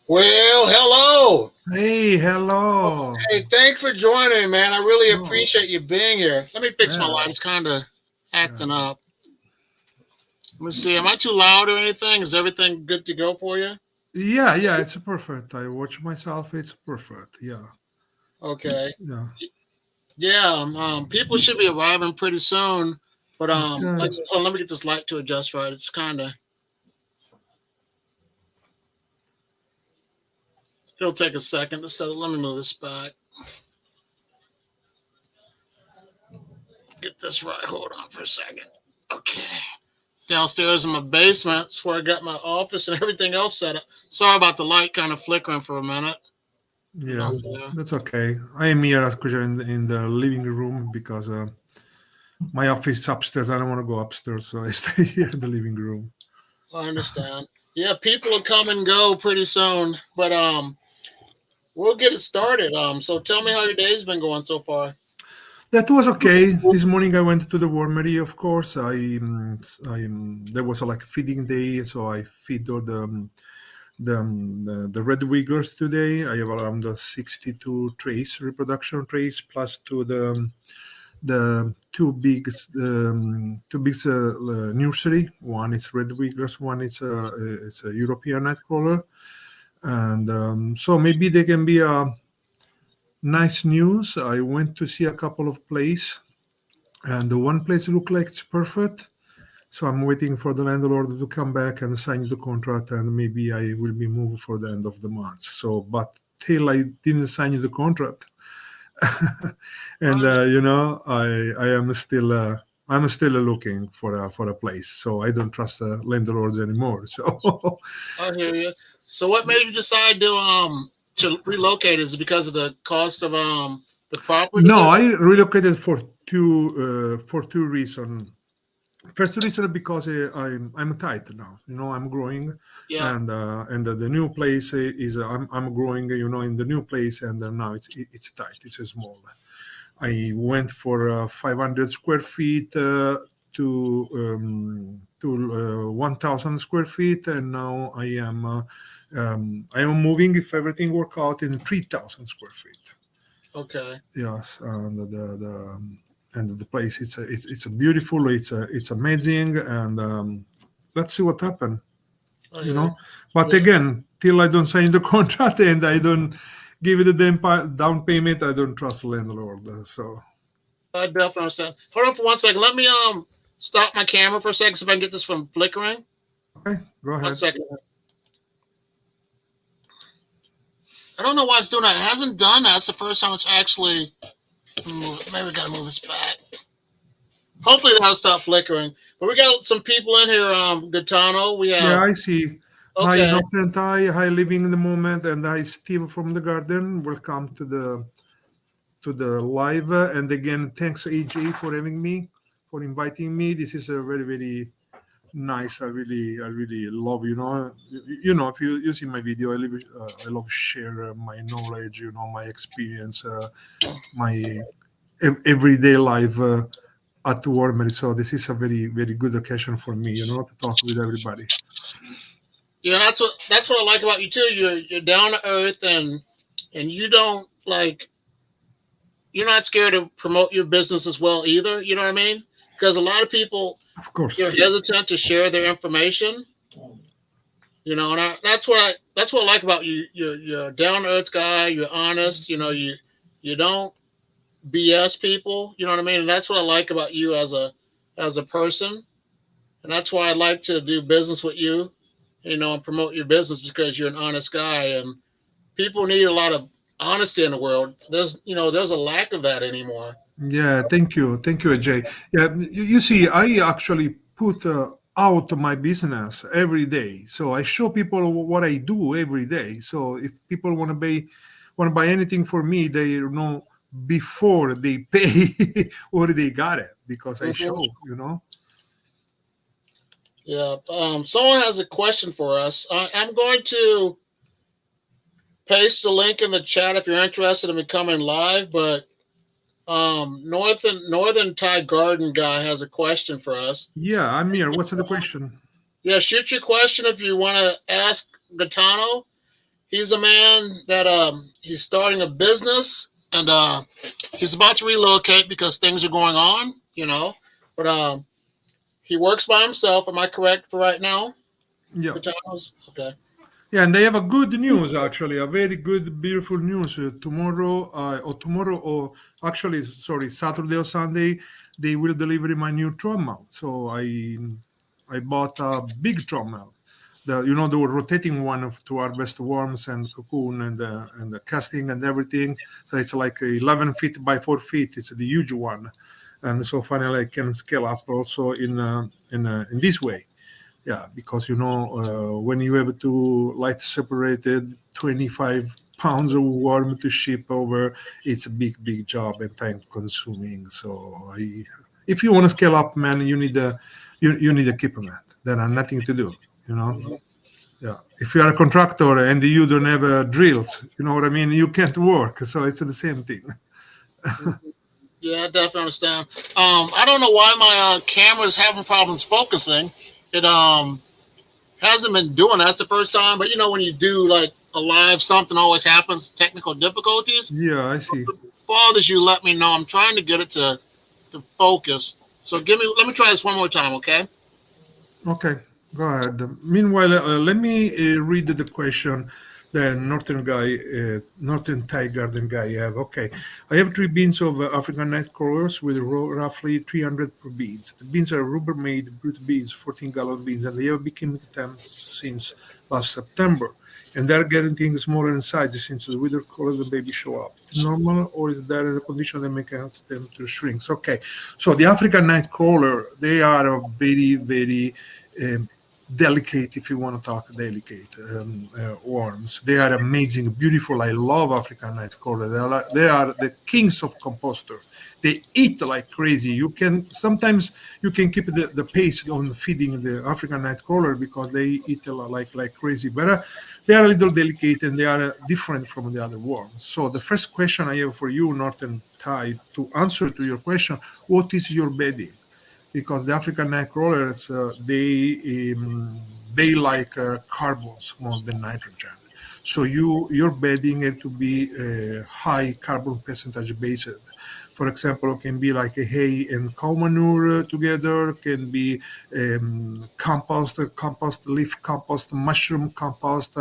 Well, hello. Hey, hello. Hey, thanks for joining, man. I really No, appreciate you being here. Let me fix my yeah, light. It's kind of yeah, acting up. Let me see. Am I too loud or anything? Is everything good to go for you? yeah. It's perfect. I watch myself. It's perfect. Yeah, Okay. yeah. Yeah. People should be arriving pretty soon. But Okay. let me get this light to adjust right. It's kind of. It'll take a second to set it. Let me move this back. Get this right. Hold on for a second. Okay. Downstairs in my basement. That's where I got my office and everything else set up. Sorry about the light kind of flickering for a minute. But Yeah, that's okay. I am here actually in the living room because my office is upstairs. I don't want to go upstairs, so I stay here in the living room. I understand. Yeah, people will come and go pretty soon, but we'll get it started. So tell me how your day's been going so far. That was okay. This morning I went to the warmery. Of course, there was a like feeding day, so I feed all the red wigglers today. I have around 62 trays, reproduction trays, plus to the two big nursery. One is red wigglers, one is it's a European nightcrawler, and so maybe they can be a nice news. I went to see a couple of places, and the one place looked like it's perfect. So I'm waiting for the landlord to come back and sign the contract, and maybe I will be moved for the end of the month. So, but till I didn't sign the contract, and I am still I'm still looking for a place. So I don't trust the landlords anymore. So I hear you. So what made you decide to relocate? Is it because of the cost of the property? no, I relocated for two reasons. First reason because I'm tight now. I'm growing, Yeah. and the new place is I'm growing. In the new place, and now it's tight. It's small. I went for 500 square feet to 1,000 square feet, and now I am moving if everything work out in 3,000 square feet. Okay. Yes, and the place it's a beautiful, it's amazing, and let's see what happens. I you hear you. know but Yeah. again, till I don't sign the contract and I don't give it the down payment, I don't trust landlord. So I definitely understand. Hold on for 1 second. Let me stop my camera for a second so if I can get this from flickering. okay, go One ahead. second. I don't know why it's doing that. It hasn't done that. It's the first time it's actually maybe we gotta move this back. Hopefully that'll stop flickering. But we got some people in here. Gaetano. We Yeah, have I see. Hi, okay. Northern Thai. Hi, living in the moment, and hi, Steve from the garden. Welcome to the live, and again, thanks AJ for having me, for inviting me. This is a very, very nice. I really love. If you see my video, I love share my knowledge. My experience, my everyday life at Warmer. So this is a very, very good occasion for me. To talk with everybody. Yeah, that's what I like about you too. You're down to earth and you don't like you're not scared to promote your business as well either. You know what I mean? Because a lot of people Of course. they're hesitant to share their information. And that's what I like about you. You're a down to earth guy. You're honest. You don't BS people. You know what I mean? And that's what I like about you as a person. And that's why I like to do business with you. And promote your business because you're an honest guy. And people need a lot of honesty in the world. There's a lack of that anymore. Yeah, thank you, Ajay. Yeah, you see, I actually put out my business every day, so I show people what I do every day. So if people want to buy anything for me, they know before they pay or they got it because I Hmm. show. Yeah. Someone has a question for us. I'm going to paste the link in the chat if you're interested in becoming live. But Northern Thai Garden guy has a question for us. Yeah, I'm here. What's the question? Yeah, shoot your question if you want to ask Gaetano. He's a man that he's starting a business, and he's about to relocate because things are going on, you know. But he works by himself. Am I correct for right now? Yeah. For Charles? Okay. Yeah, and they have a good news actually, a very good, beautiful news. Tomorrow, or actually, sorry, Saturday or Sunday, they will deliver my new trommel. So I bought a big trommel, the rotating one to harvest worms and cocoon and the casting and everything. So it's like 11 feet by 4 feet. It's the huge one, and so finally I can scale up also in this way. Yeah, because when you have to light separated 25 pounds of worm to ship over, it's a big job and time consuming. So if you want to scale up, man, you need equipment. There are nothing to do, you know. Mhm. Yeah, if you are a contractor and you don't have drills, you know what I mean, you can't work. So it's the same thing. Yeah, I definitely understand. I don't know why my camera's having problems focusing. It hasn't been doing that. That's the first time. But you know, when you do like a live, something always happens. Technical difficulties. Yeah, I see. Bothers you? Let me know. I'm trying to get it to focus. So let me try this one more time, okay? Okay, go ahead. Meanwhile, let me read the question the Northern Thai Garden guy have. Okay, I have 3 beans of African night crawlers with roughly 300 per beans. The beans are Rubbermaid brute beans, 14-gallon beans, and they have been keeping them since last September. And they're getting things smaller in size since the winter color the baby show up. Is it normal, or is there a condition that makes them to shrink? Okay, so the African night crawler, they are a very um, delicate, if you want to talk delicate, worms. They are amazing, beautiful. I love African night crawler. They are the kings of composter. They eat like crazy. Sometimes you can keep the pace on feeding the African night crawler because they eat like crazy. But they are a little delicate and they are different from the other worms. So the first question I have for you, Northern Thai, to answer to your question, what is your bedding? Because the African night crawlers they like carbons more than nitrogen. So your bedding have to be high carbon percentage based. For example, it can be like a hay and cow manure together. Can be compost, leaf compost, mushroom compost.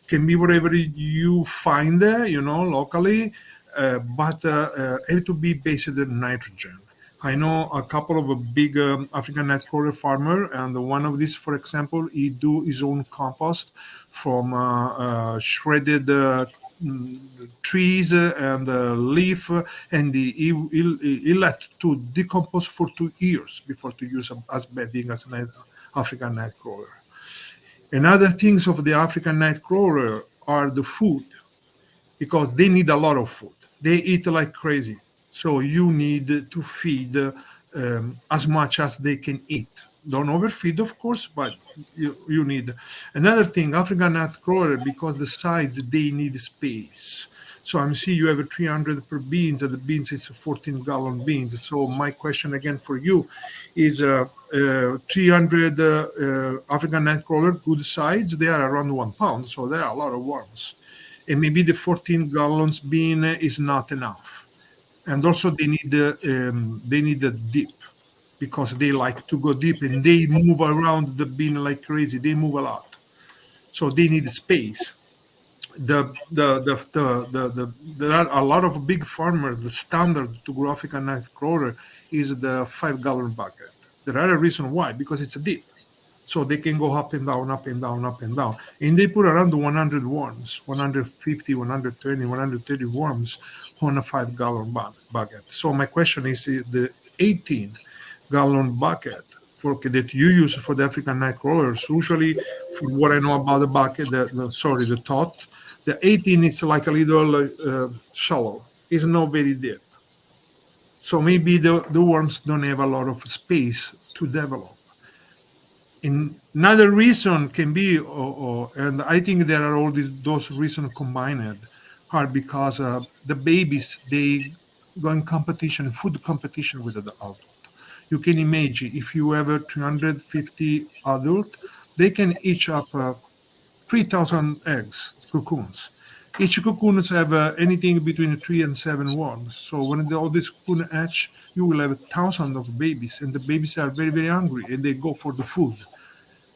Can be whatever you find there, locally. But have to be based on nitrogen. I know a couple of a big African nightcrawler farmer, and one of these, for example, he do his own compost from shredded trees and leaf, and he let to decompose for 2 years before to use as bedding as an African nightcrawler. Another things of the African nightcrawler are the food because they need a lot of food. They eat like crazy. So you need to feed as much as they can eat. Don't overfeed, of course, but you need. Another thing, African nightcrawler, because the sides, they need space. So I'm seeing you have a 300 per beans, and the beans is a 14-gallon beans. So my question again for you is 300 African nightcrawler, good size. They are around 1 pound, so they are a lot of worms, and maybe the 14 gallons bean is not enough. And also they need a dip because they like to go deep and they move around the bean like crazy. They move a lot, so they need space. There are a lot of big farmers. The standard to grow African knife crawler is the 5-gallon bucket. There are a reason why, because it's a deep, so they can go up and down, up and down, up and down. And they put around 100 worms, 150, 120, 130 worms on a 5-gallon bucket. So my question is the 18-gallon bucket that you use for the African night crawlers. Usually, from what I know about the bucket, the tot, the 18 is like a little shallow. It's not very deep. So maybe the worms don't have a lot of space to develop. Another reason can be, and I think there are all those reasons combined, are because the babies they go in competition, food competition with the adult. You can imagine if you have a 350 adult, they can each up 3,000 eggs, cocoons. Each cocoons have anything between 3 and 7 worms. So when all these cocoons hatch, you will have thousands of babies, and the babies are very, very hungry, and they go for the food.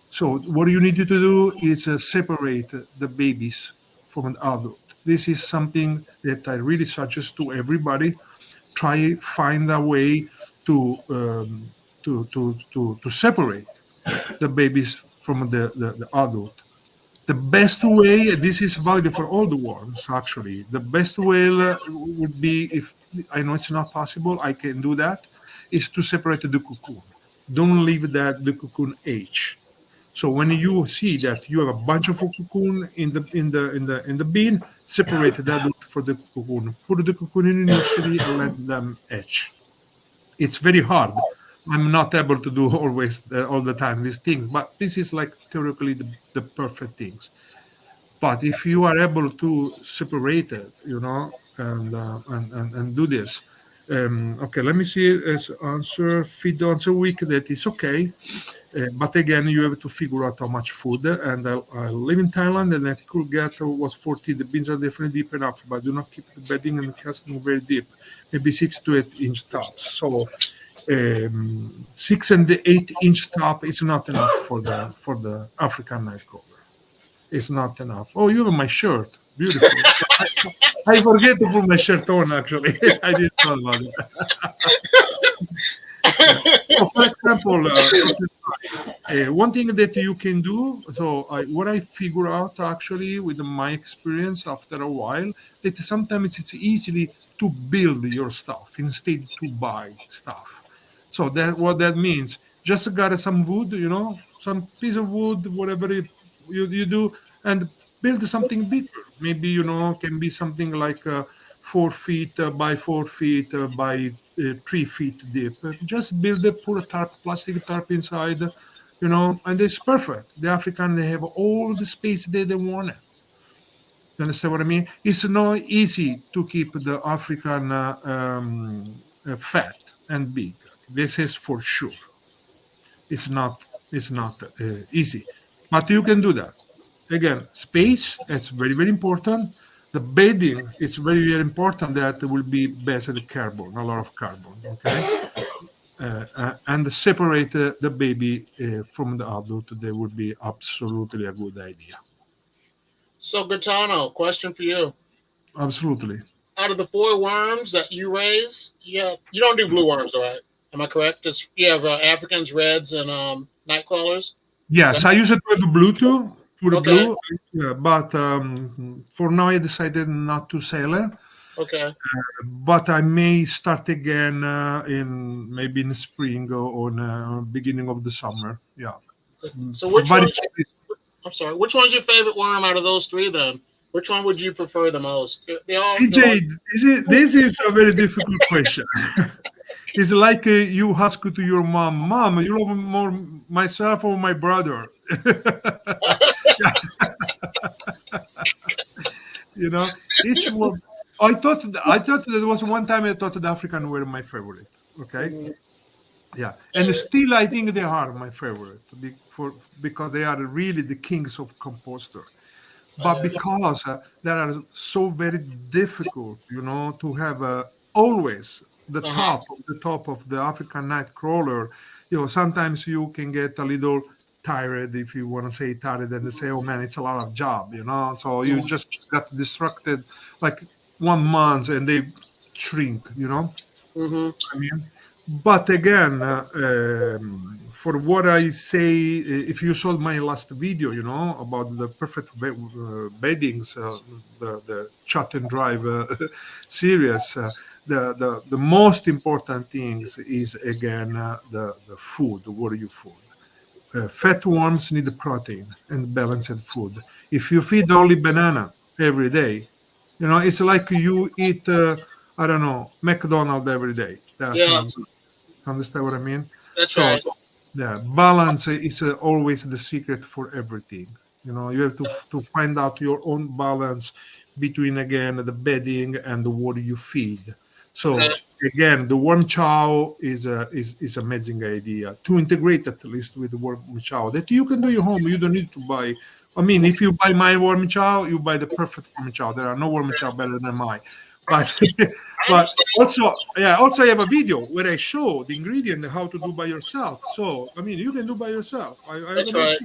So what you need to do is separate the babies from an adult. This is something that I really suggest to everybody. Try find a way to to separate the babies from the adult. The best way, this is valid for all the worms actually. The best way would be, if I know it's not possible, I can do that, is to separate the cocoon. Don't leave that the cocoon age. So when you see that you have a bunch of cocoon in the bin, separate the adult for the cocoon. Put the cocoon in your city and let them hatch. It's very hard. I'm not able to do always all the time these things, but this is like theoretically the perfect things. But if you are able to separate it, and do this. Okay, let me see as answer. Feed once a week, that is okay. But again, you have to figure out how much food. And I live in Thailand, and I could get was 40. The bins are definitely deep enough, but do not keep the bedding and casting very deep, maybe 6 to 8 inch tops. So 6 and 8 inch top is not enough for the African nightcrawler. It's not enough. Oh, you have my shirt. Beautiful. I forget to put my shirt on, actually. I didn't know about it. So for example, one thing that you can do, so what I figure out actually with my experience after a while, that sometimes it's easily to build your stuff instead to buy stuff. So that what that means, just gather some wood, some piece of wood, whatever you do, and build something bigger. Maybe, can be something like 4 feet by 4 feet by 3 feet deep. Just build it, put a tarp, plastic tarp inside, and it's perfect. The African, they have all the space they want. You understand what I mean? It's not easy to keep the African fat and big. This is for sure. It's not easy, but you can do that. Again, space, that's very, very important. The bedding is very, very important. That will be based on carbon, a lot of carbon. Okay, and separate the baby from the adult. That would be absolutely a good idea. So, Gaetano, question for you. Absolutely. Out of the 4 worms that you raise, you don't do blue worms, all right? Am I correct? You have Africans, reds, and nightcrawlers. Yes, I use it with Bluetooth for the Okay. blue, but for now I decided not to sell it. Okay. But I may start again in maybe in spring or in beginning of the summer. Yeah. So, For which various one's reasons. I'm sorry. Which one's your favorite worm out of those 3? Then, which one would you prefer the most? They're all. AJ, this is a very difficult question. It's like you ask to your mom, you love more myself or my brother? Each one. I thought there was one time I thought the African were my favorite. Okay. Mhm. Yeah, and still I think they are my favorite because they are really the kings of composter. But because they are so very difficult, to have always the top of the African night crawler. Sometimes you can get a little tired, if you want to say tired, and they say, "Oh man, it's a lot of job," So you just got distracted like 1 month and they shrink. Mm-hmm. I mean, but again, for what I say, if you saw my last video, about the perfect beddings, the chat and drive series, the most important things is again the food. What are your food? Fat worms need protein and balanced food. If you feed only banana every day, it's like you eat, I don't know, McDonald's every day. That's Yeah, not good. Understand what I mean? that's So, right. yeah, balance is always the secret for everything. You have to find out your own balance between, again, the bedding and what you feed. So, Okay. again, the worm chow is amazing idea to integrate at least with the worm chow that you can do your home. You don't need to buy. I mean, if you buy my worm chow, you buy the perfect worm chow. There are no worm chow better than mine. But I but understand. also I have a video where I show the ingredient and how to do by yourself. So I mean, you can do by yourself. I have That's no right.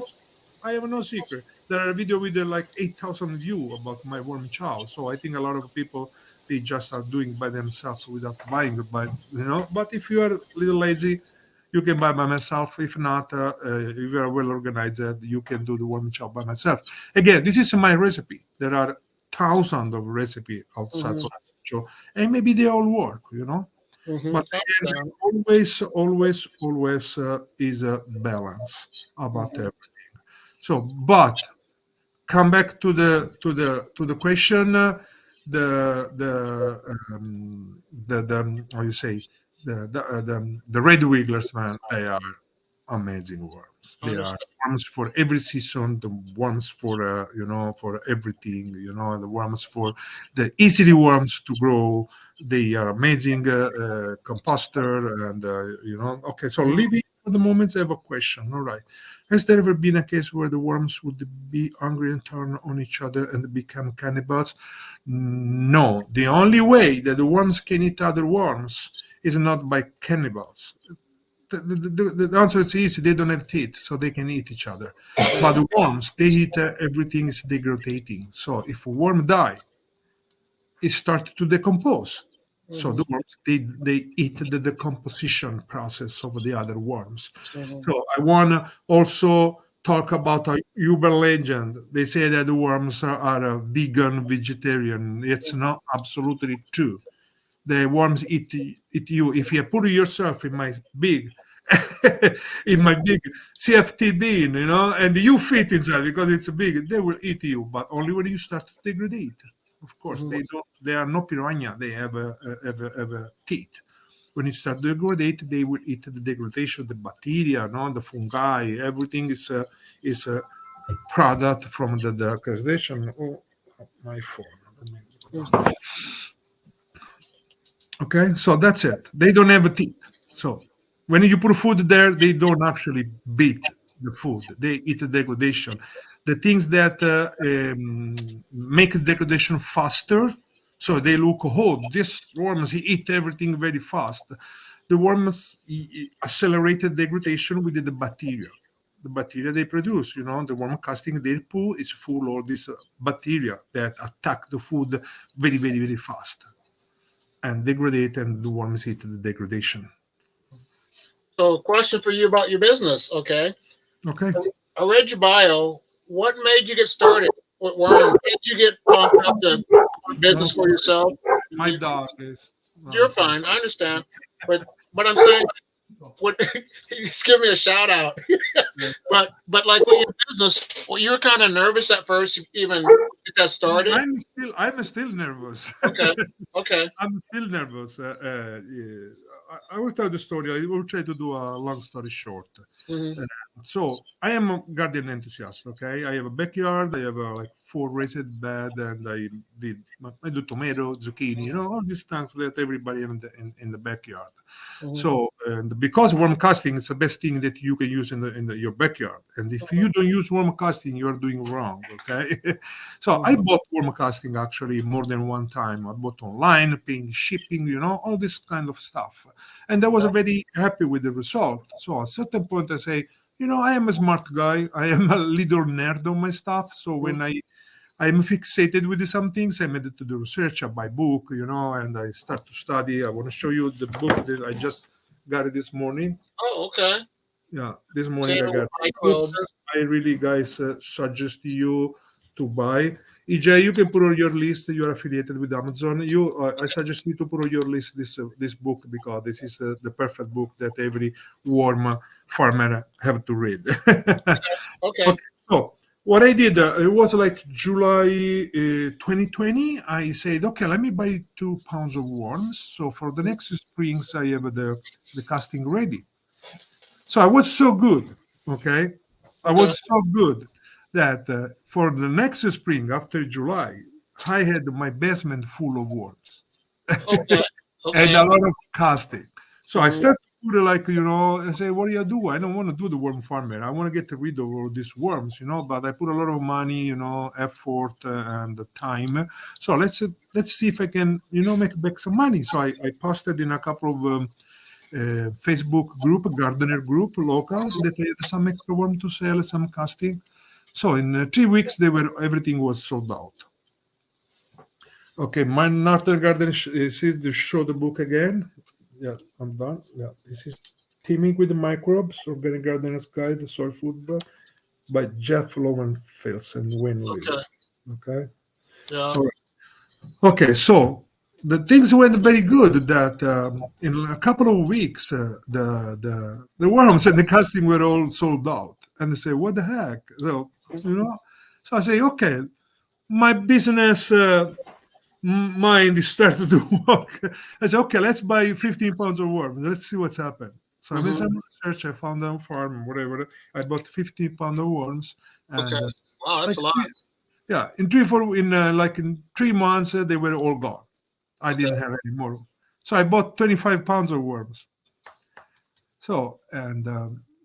I have no secret. There are a video with like 8,000 views about my worm chow. So I think a lot of people they just are doing by themselves without buying it. By but if you are a little lazy, you can buy by myself. If not, if you are well organized, you can do the worm chow by myself. Again, this is my recipe. There are thousands of recipe outside Hmm. for show, and maybe they all work. Hmm. But I again, understand. always is a balance about Hmm. everything. So, but come back to the question. The how you say the red wigglers, man, they are amazing worms. I They are understand. worms for every season. The worms for for everything. The worms for the easily worms to grow. They are amazing composter, and Okay, so Mhm. leaving for the moment, I have a question. All right, has there ever been a case where the worms would be hungry and turn on each other and become cannibals? No. The only way that the worms can eat other worms is not by cannibals. The answer is easy. They don't have teeth, so they can eat each other. But the worms, they eat everything is degrading. So if a worm die, it starts to decompose. So Mhm. the worms they eat the decomposition process of the other worms. Mhm. So I want to also talk about a urban legend. They say that the worms are a vegan vegetarian. It's not absolutely true. The worms eat you. If you put yourself in my big in my big CFT bean, and you fit inside because it's big, they will eat you, but only when you start to degrade. Of course, Mhm. they don't. They are no piranha. They have a teeth. When you start to degrade, they will eat the degradation, the bacteria, no, the fungi. Everything is a product from the degradation. Oh, my phone. Let me go Mhm. down. Okay, so that's it. They don't have a teeth. So when you put food there, they don't actually beat the food. They eat the degradation. The things that make the degradation faster, so they look, oh, this worms eat everything very fast. The worms accelerated degradation with the bacteria. The bacteria they produce, the worm casting their poo is full of this bacteria that attack the food very, very, very fast and degrade and the worms eat the degradation. So, question for you about your business. Okay, Okay. I read your bio. What made you get started with worms? Did you get pumped up to start a No, business for yourself? my dog is. You're fine. I understand, but I'm saying, what? Just give me a shout out. But like with your business, well, you were kind of nervous at first, to even get that started. I'm still nervous. Okay, okay. I'm still nervous. Yeah. I will tell the story. I will try to do a long story short. Hmm. Uh, so I am a garden enthusiast. Okay, I have a backyard. I have like 4 raised bed, and I do tomato, zucchini. All these things that everybody in the backyard. Hmm. So and because worm casting is the best thing that you can use in your backyard. And if you don't use worm casting, you are doing wrong. Okay. So I Hmm. bought worm casting actually more than one time. I bought online, paying shipping, all this kind of stuff. And I was very happy with the result. So at a certain point, I say, I am a smart guy. I am a little nerd on my stuff. So when I'm fixated with some things, I made it to the research. I buy book, and I start to study. I want to show you the book that I just got it this morning. Oh, okay. Yeah, this morning I Potato got with a book. microbes. I really, guys, suggest you to buy. EJ, you can put on your list. You are affiliated with Amazon. I suggest you to put on your list this book because this is the perfect book that every warm farmer have to read. Okay. Okay, so what I did, it was like July 2020. I said, okay, let me buy 2 pounds of worms. So for the next springs, I have the casting ready. So I was so good, okay? I Okay. was so good that for the next spring after July, I had my basement full of worms. Okay. and Okay. a lot of casting. So I Hmm. started to put it like, I say, what do you do? I don't want to do the worm farmer. I want to get rid of all these worms, but I put a lot of money, effort and time. So let's see if I can, make back some money. So I posted in a couple of Facebook group, gardener group, local, that I had some extra worm to sell, some casting. So in 3 weeks, everything was sold out. Okay, my Northern Garden is to show the book again. Yeah, I'm done. Yeah, this is Teaming with the Microbes, Organic Gardener's Guide to Soil Food by Jeff Lowenfels and Wayne Okay. Willett. Okay. Yeah. All right. Okay, so the things went very good. That in a couple of weeks, the worms and the casting were all sold out, and they say, "What the heck?" So so I say, "Okay, my business." Mind is started to work. I said, okay, let's buy 15 pounds of worms. Let's see what's happened. So I made Hmm. some research. I found them farm, whatever. I bought 15 pounds of worms, Okay. and Wow, that's like a lot. yeah, in 3 4 in 3 months they were all gone. I Okay. didn't have any more. So I bought 25 pounds of worms. So and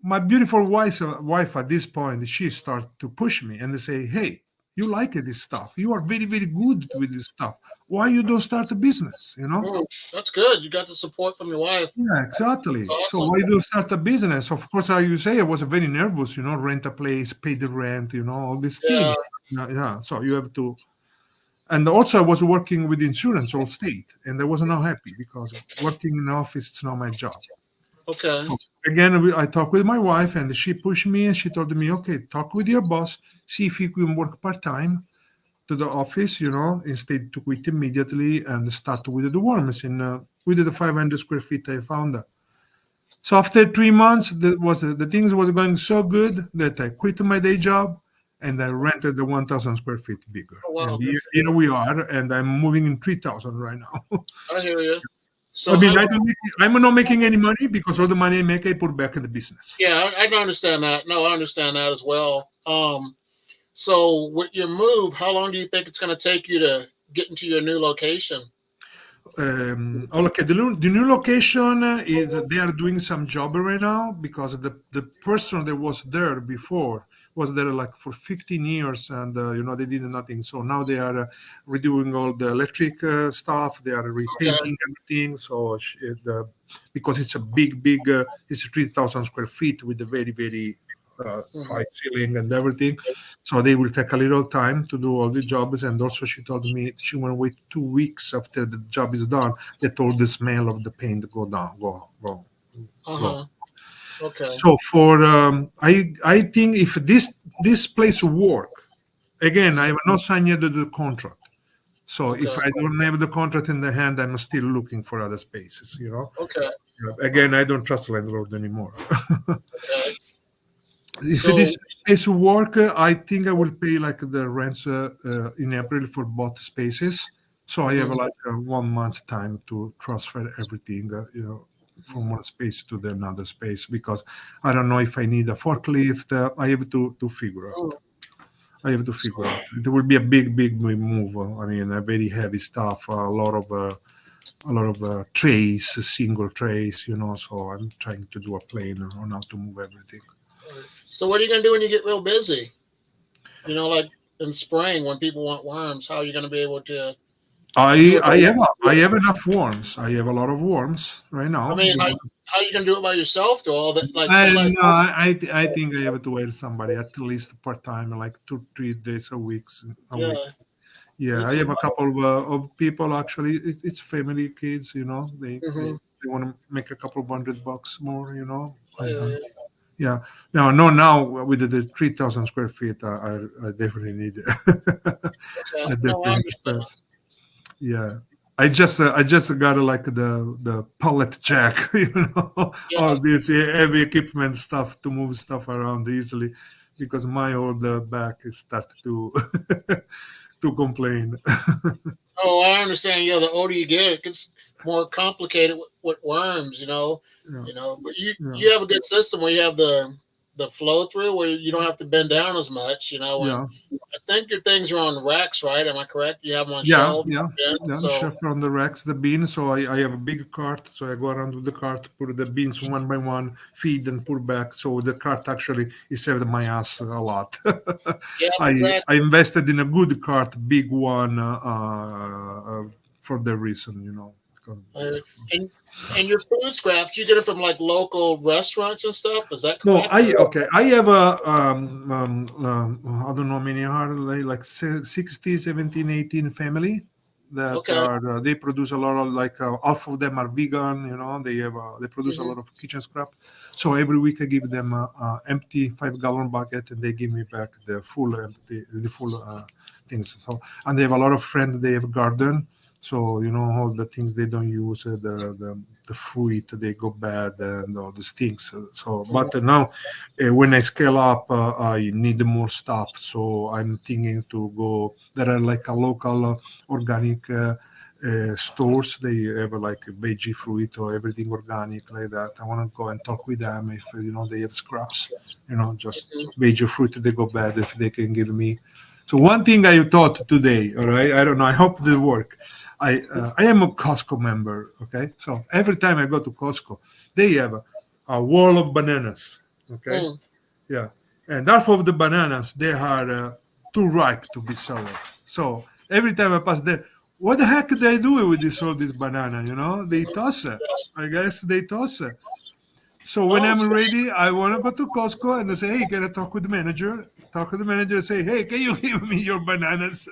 my beautiful wife at this point, she started to push me and say, "Hey, you like this stuff. You are very very good with this stuff. Why you don't start a business? Mm, that's good. You got the support from your wife. Yeah, exactly. So Awesome. why do you start a business? Of course, how you say I was very nervous. Rent a place, pay the rent. All these Yeah. things. Yeah. So you have to. And also, I was working with insurance all state, and I was not happy because working in the office is not my job. Okay. So again, I talked with my wife, and she pushed me, and she told me, "Okay, talk with your boss, see if you can work part time to the office, instead to quit immediately and start with the worms in with the 500 square feet I found." So after 3 months, the things was going so good that I quit my day job and I rented the 1,000 square feet bigger. Oh wow, And good for here you. we are, and I'm moving in 3,000 right now. I hear you. I So how mean, long? I'm not making any money because all the money I make, I put back in the business. Yeah, I can understand that. No, I understand that as well. So with your move, how long do you think it's going to take you to get into your new location? Okay, the new location is they are doing some job right now because the person that was there before was there like for 15 years and they did nothing. So now they are redoing all the electric stuff. They are Okay. repainting everything. So because it's a big, it's 3,000 square feet with a very very Hmm. high ceiling and everything. So they will take a little time to do all the jobs. And also, she told me she will wait 2 weeks after the job is done. That all the smell of the paint go down, Uh go. huh. Okay. So for I think if this place work again, I have not signed yet the contract. So if Okay. I don't have the contract in the hand, I'm still looking for other spaces. Okay. Again, I don't trust landlord anymore. Okay. If So. this space will work, I think I will pay like the rents in April for both spaces. So I have Mhm. like 1 month time to transfer everything, from one space to the another space because I don't know if I need a forklift. I have to figure out. Mm. I have to So, figure out. It will be a big move. I mean, a very heavy stuff. A lot of trays, single trays. So I'm trying to do a plan on how to move everything. so what are you going to do when you get real busy? Like in spring when people want worms, how are you going to be able to do I it? I have I have enough worms. I have a lot of worms right I now. mean, how are you going to do it by yourself? Do all that like somebody? And I think I have to hire somebody at least part time, like 2 3 days a week. Yeah, Yeah, need I some. have a couple of people actually. It's family kids, Mm-hmm. they want to make a couple of $100 more. Yeah, Yeah. Now with the 3,000 square feet, I definitely need it. okay. I No, I definitely need understand. space. Yeah. I just got like the pallet jack, Yeah. all this heavy equipment stuff to move stuff around easily, because my old back is start to to complain. Oh, I understand. Yeah, the older you get, it gets more complicated with worms. Yeah, But you yeah, you have a good system where you have the the flow through where you don't have to bend down as much. And Yeah. I think your things are on racks, right? Am I correct? You have them on Yeah, shelves, yeah, yeah. so Chef on the racks, the beans. So I have a big cart. So I go around with the cart, put the beans one by one, feed and put back. So the cart actually is saved my ass a lot. yeah, I exactly. invested in a good cart, big one, for the reason, because Uh, and and your food scraps, you get it from like local restaurants and stuff. Is that no, correct? Or I have a I don't know how many are like 60, 17, 18 family that okay, are they produce a lot of like half of them are vegan, they produce a hmm lot of kitchen scrap. So every week I give them a empty 5 gallon bucket and they give me back the full things. So and they have a lot of friends. They have garden, so all the things they don't use, the fruit they go bad and all these things. So, but now when I scale up, I need more stuff. So I'm thinking to go. There are like a local organic. Stores they have like veggie fruit or everything organic like that. I want to go and talk with them if they have scraps, just veggie fruit they go bad if they can give me. So one thing I thought today, all right, I don't know, I hope it work. I am a Costco member. Okay, so every time I go to Costco, they have a wall of bananas. Okay, mm, yeah, and half of the bananas they are too ripe to be sold. So every time I pass there, what the heck they do with this all this banana? They toss it. I guess they toss it. So when oh, I'm so ready, I want to go to Costco and I say, hey, can I talk with the manager? Talk with the manager and say, hey, can you give me your bananas?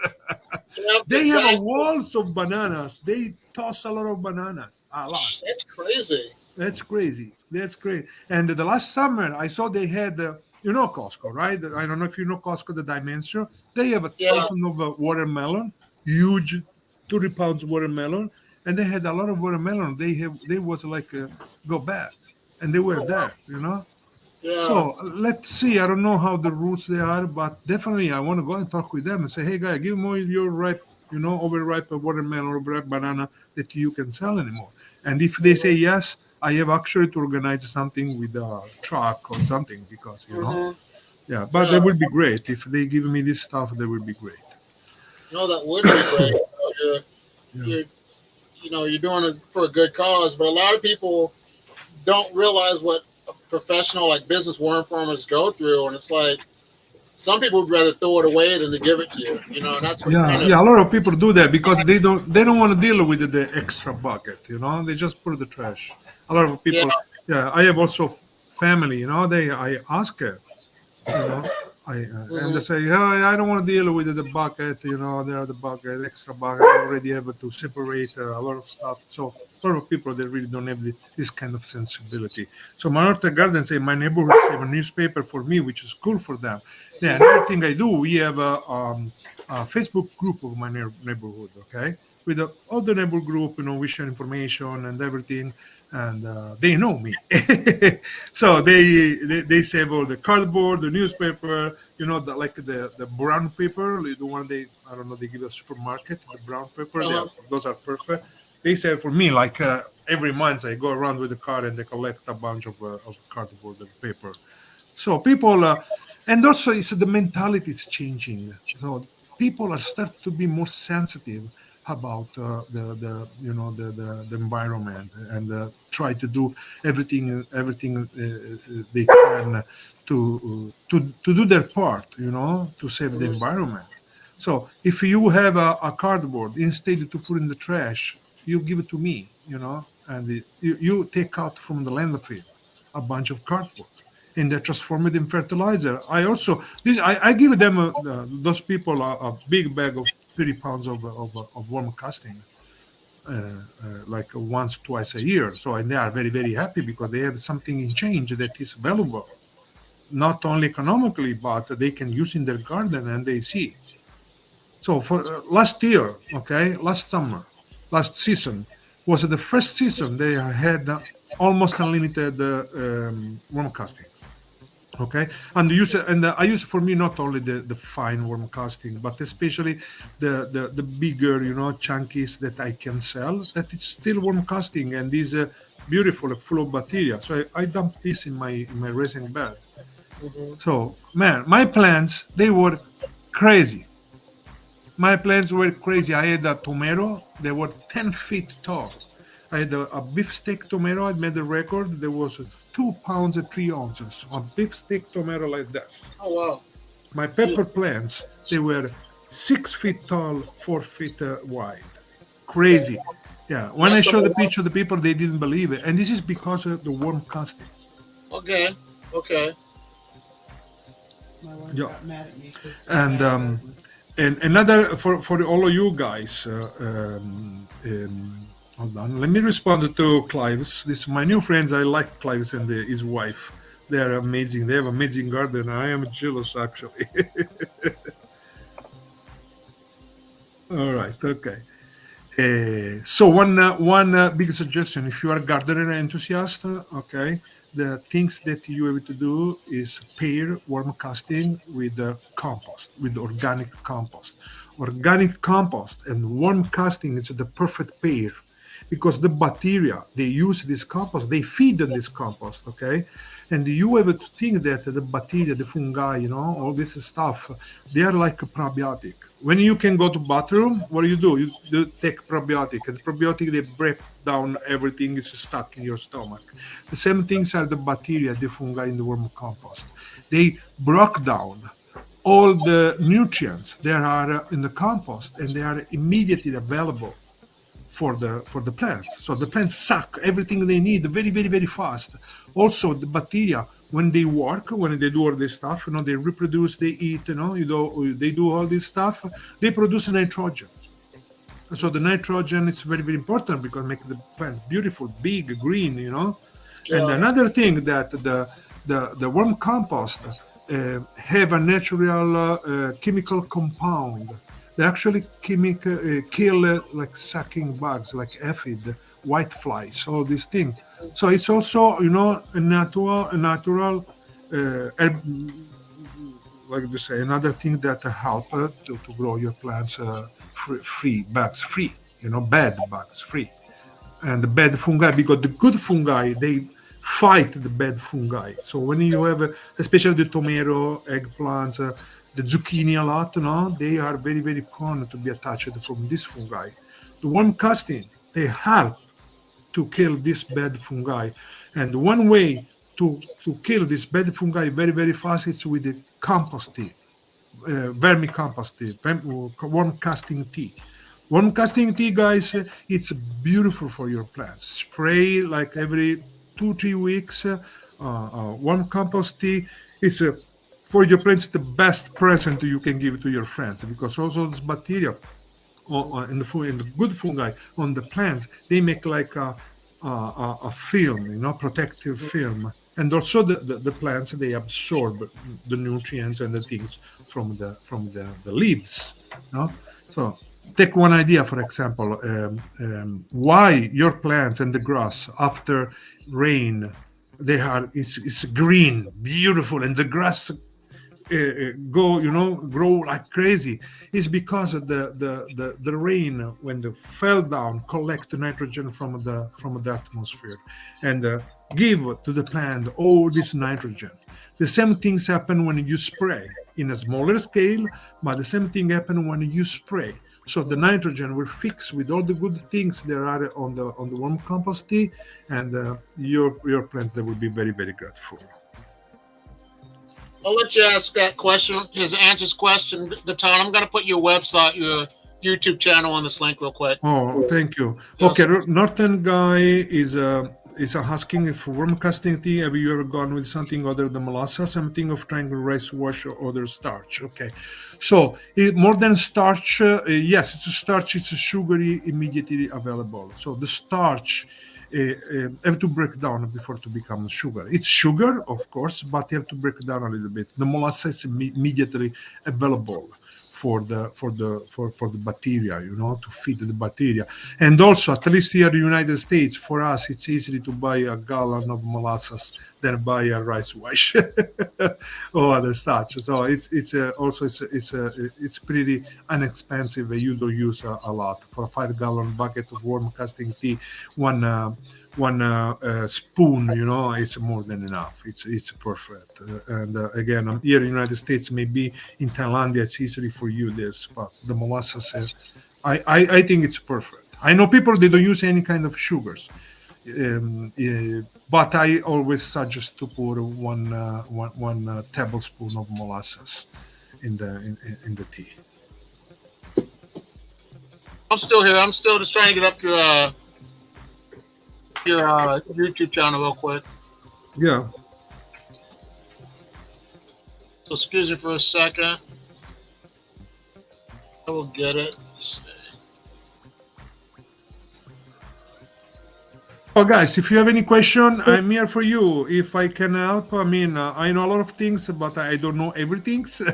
yeah, They have a exactly. walls of bananas. They toss a lot of bananas, a lot. That's crazy. That's crazy. That's great. And the last summer, I saw they had, Costco, right? I don't know if you know Costco, the dimension. They have a Yeah. thousand of watermelon, huge, 30 pounds watermelon, and they had a lot of watermelon. They was like go bad, and they were Oh wow. there. Yeah. So let's see. I don't know how the rules they are, but definitely I want to go and talk with them and say, hey, guy, give me your ripe, overripe watermelon or ripe banana that you can sell anymore. And if they say yes, I have actually to organize something with a truck or something because, hmm yeah, but Yeah. that would be great. If they give me this stuff, that would be great. No, that would be great. Yeah. You're you're doing it for a good cause, but a lot of people don't realize what a professional like business worm farmers go through, and it's like some people would rather throw it away than to give it to you. And that's what Yeah, kind of yeah. A lot of people do that because they don't want to deal with the extra bucket. They just put the trash. A lot of yeah. people. Yeah, I have also family. I ask her. you know and they hmm say, yeah, I don't want to deal with the bucket. There are the bucket, extra bucket. I already have to separate a lot of stuff. So a lot of people they really don't have this kind of sensibility. So Manorta Garden say my neighborhood have a newspaper for me, which is cool for them. Yeah, another thing I do, we have a Facebook group of my neighborhood. Okay, with all the neighbor group, we share information and everything, and they know me. So they save all the cardboard, the newspaper, like the brown paper, the one they I don't know they give a supermarket, the brown paper. Uh-huh. Those are perfect. They save for me like every month I go around with the car and they collect a bunch of cardboard and paper. So people, and also it's the mentality is changing. So people are start to be more sensitive about the environment and try to do everything they can to do their part, to save the hmm environment. So if you have a cardboard, instead to put in the trash, you give it to me, and you take out from the landfill a bunch of cardboard and they're transformed in fertilizer. I give them those people a big bag of 30 pounds of worm casting, like once twice a year. So and they are very very happy because they have something in change that is valuable, not only economically but they can use in their garden and they see. So for last year, okay, last summer, last season was the first season they had almost unlimited worm casting. Okay, and I use for me not only the fine worm casting but especially the bigger chunkies that I can sell that is still worm casting and is beautiful full of bacteria. So I dump this in my resin bed So, man, my plants, they were crazy. My plants were crazy. I had a tomato, they were 10 feet tall. I had a beefsteak tomato. I made a record. There was 2 pounds and 3 ounces. A beefsteak tomato like this. Oh wow. My Gee, pepper plants, they were 6 feet tall, 4 feet wide. Crazy. Yeah. When I that's showed the a picture, the people, they didn't believe it. And this is because of the worm casting. okay. Okay. My wife Yeah. got mad at me because And and another for all of you guys. Hold on, let me respond to Clive's. This my new friends. I like Clive's and his wife. They are amazing. They have amazing garden. I am jealous actually. All right, okay. So one big suggestion, if you are a gardener enthusiast, okay, the things that you have to do is pair worm casting with compost, with organic compost. Organic compost and worm casting is the perfect pair because the bacteria they use this compost, they feed on this compost, okay, and you have to think that the bacteria, the fungi, all this stuff, they are like a probiotic. When you can go to bathroom, what do? You do take probiotic, and probiotic they break down everything is stuck in your stomach. The same things are the bacteria, the fungi in the worm compost. They broke down all the nutrients that are in the compost, and they are immediately available for the plants. So the plants suck everything they need very, very, very fast. Also, the bacteria, when they work, when they do all this stuff, they reproduce, they eat, they do all this stuff, they produce nitrogen. So the nitrogen is very, very important because it makes the plant beautiful, big, green. And Yeah. another thing that the worm compost have a natural chemical compound. They actually kill like sucking bugs, like aphid, white flies, all these things. So it's also a natural like to say another thing that help to grow your plants free, bugs free, bad bugs free, and the bad fungi, because the good fungi they fight the bad fungi. So when you have especially the tomato, eggplants, the zucchini a lot, they are very, very prone to be attached from this fungi. The worm casting, they help to kill this bad fungi, and one way to kill this bad fungi very, very fast is with the compost tea, vermicompost tea, worm casting tea. Worm casting tea, guys, it's beautiful for your plants. Spray like every 2-3 weeks. Worm compost tea is for your plants the best present you can give to your friends, because also this bacteria in the good fungi on the plants, they make like a film, protective film. And also the plants, they absorb the nutrients and the things from the leaves. So take one idea, for example, why your plants and the grass after rain, it's green, beautiful, and the grass grow like crazy, is because of the rain, when they fell down, collect nitrogen from the atmosphere, and give to the plant all this nitrogen. The same things happen when you spray in a smaller scale, but the same thing happen when you spray. So the nitrogen will fix with all the good things there are on the worm compost tea, and your plants, they will be very, very grateful. I'll let you ask that question. His answers question, Gatan. I'm gonna put your website, your YouTube channel on this link real quick. Oh, thank you. Yes. Okay, Northern guy is asking if worm casting tea. Have you ever gone with something other than molasses? Something of trying rice wash or other starch. Okay, so more than starch, yes, it's a starch. It's a sugary immediately available. So the starch have to break down before to become sugar. It's sugar, of course, but you have to break it down a little bit. The molasses is immediately available for the bacteria, to feed the bacteria. And also, at least here in the United States, for us, it's easy to buy a gallon of molasses than buy a rice wash or other starch. So it's pretty inexpensive. You don't use a lot. For a 5-gallon bucket of warm casting tea, one spoon, it's more than enough. It's perfect. And again, I'm here in the United States. Maybe in Thailand, it's easily for you this, but the molasses, I think it's perfect. I know people they don't use any kind of sugars, but I always suggest to put one tablespoon of molasses in the tea. I'm still here. I'm still just trying to get up to your YouTube channel real quick. Yeah. So excuse me for a second. I will get it. Let's see. Oh, guys, if you have any question, I'm here for you. If I can help, I mean, I know a lot of things, but I don't know everything. So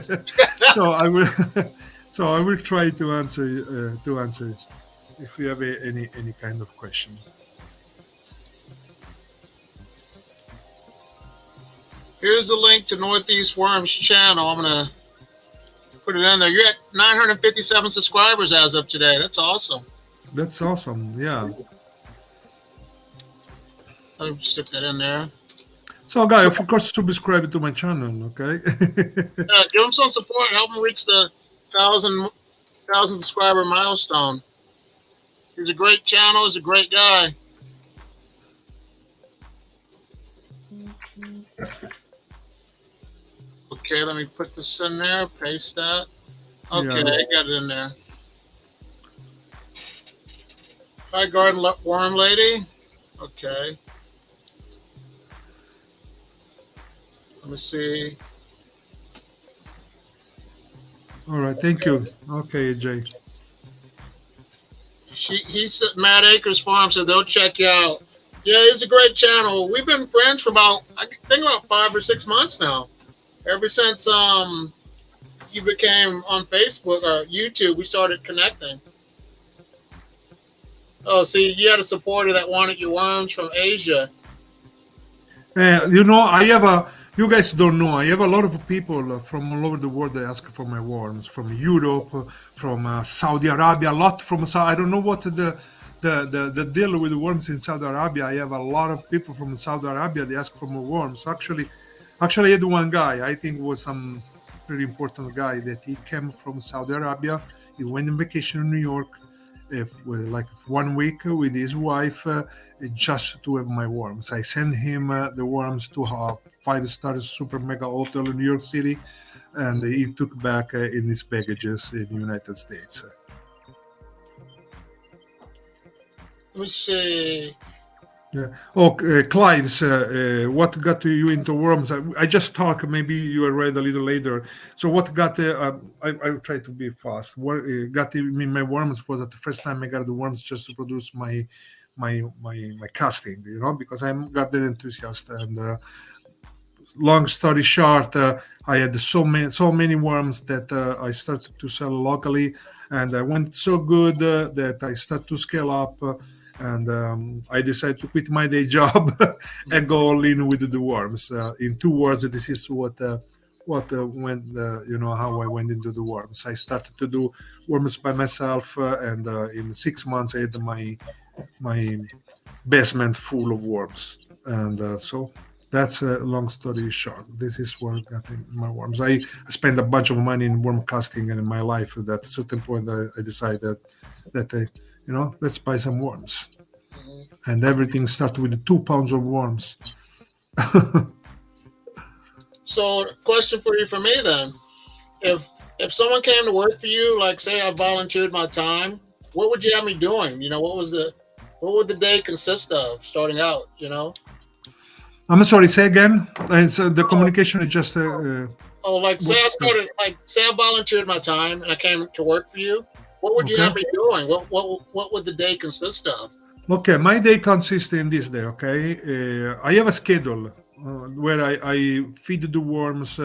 I will, so I will try to answer. If you have any kind of question. Here's the link to Northeast Worms channel. I'm gonna put it in there. You're at 957 subscribers as of today. That's awesome. That's awesome. Yeah. I'll stick that in there. So, guys, of course, subscribe to my channel. Okay. Give him some support. Help him reach the 1,000 subscriber milestone. He's a great channel. He's a great guy. Okay, let me put this in there. Paste that. Okay, Yeah. I got it in there. Hi, garden worm lady. Okay. Let me see. All right. Thank you. Okay, Jay. He's at Matt Acres Farm, so they'll check you out. Yeah, it's a great channel. We've been friends for about 5 or 6 months now. Ever since you became on Facebook or YouTube, we started connecting. Oh, see, you had a supporter that wanted your worms from Asia. You guys don't know, I have a lot of people from all over the world that ask for my worms, from Europe, from Saudi Arabia, a lot from I don't know what the deal with the worms in Saudi Arabia. I have a lot of people from Saudi Arabia, they ask for more worms. Actually, I had one guy, I think was some pretty important guy, that he came from Saudi Arabia. He went on vacation in New York, like 1 week with his wife, just to have my worms. I sent him the worms to a 5-star super mega hotel in New York City, and he took back in his packages in the United States. Let me see. Yeah. Oh, Clives, what got you into worms? I just talked. Maybe you read a little later. So what got? I try to be fast. What got me my worms was that the first time I got the worms just to produce my casting. Because I'm garden enthusiast. And long story short, I had so many worms that I started to sell locally, and I went so good that I started to scale up. And I decided to quit my day job and go all in with the worms. In 2 words, this is what went, how I went into the worms. I started to do worms by myself, and in 6 months, I had my basement full of worms. And so that's a long story short. This is what got my worms. I spent a bunch of money in worm casting, and in my life, at a certain point, I decided that let's buy some worms. And everything started with 2 pounds of worms. So, question for you from me then: if someone came to work for you, like say I volunteered my time, what would you have me doing? What would the day consist of starting out? I'm sorry. Say again. The communication is just. Say I volunteered my time and I came to work for you. What would you have me doing? What would the day consist of? Okay, my day consists in this day. Okay, I have a schedule where I feed the worms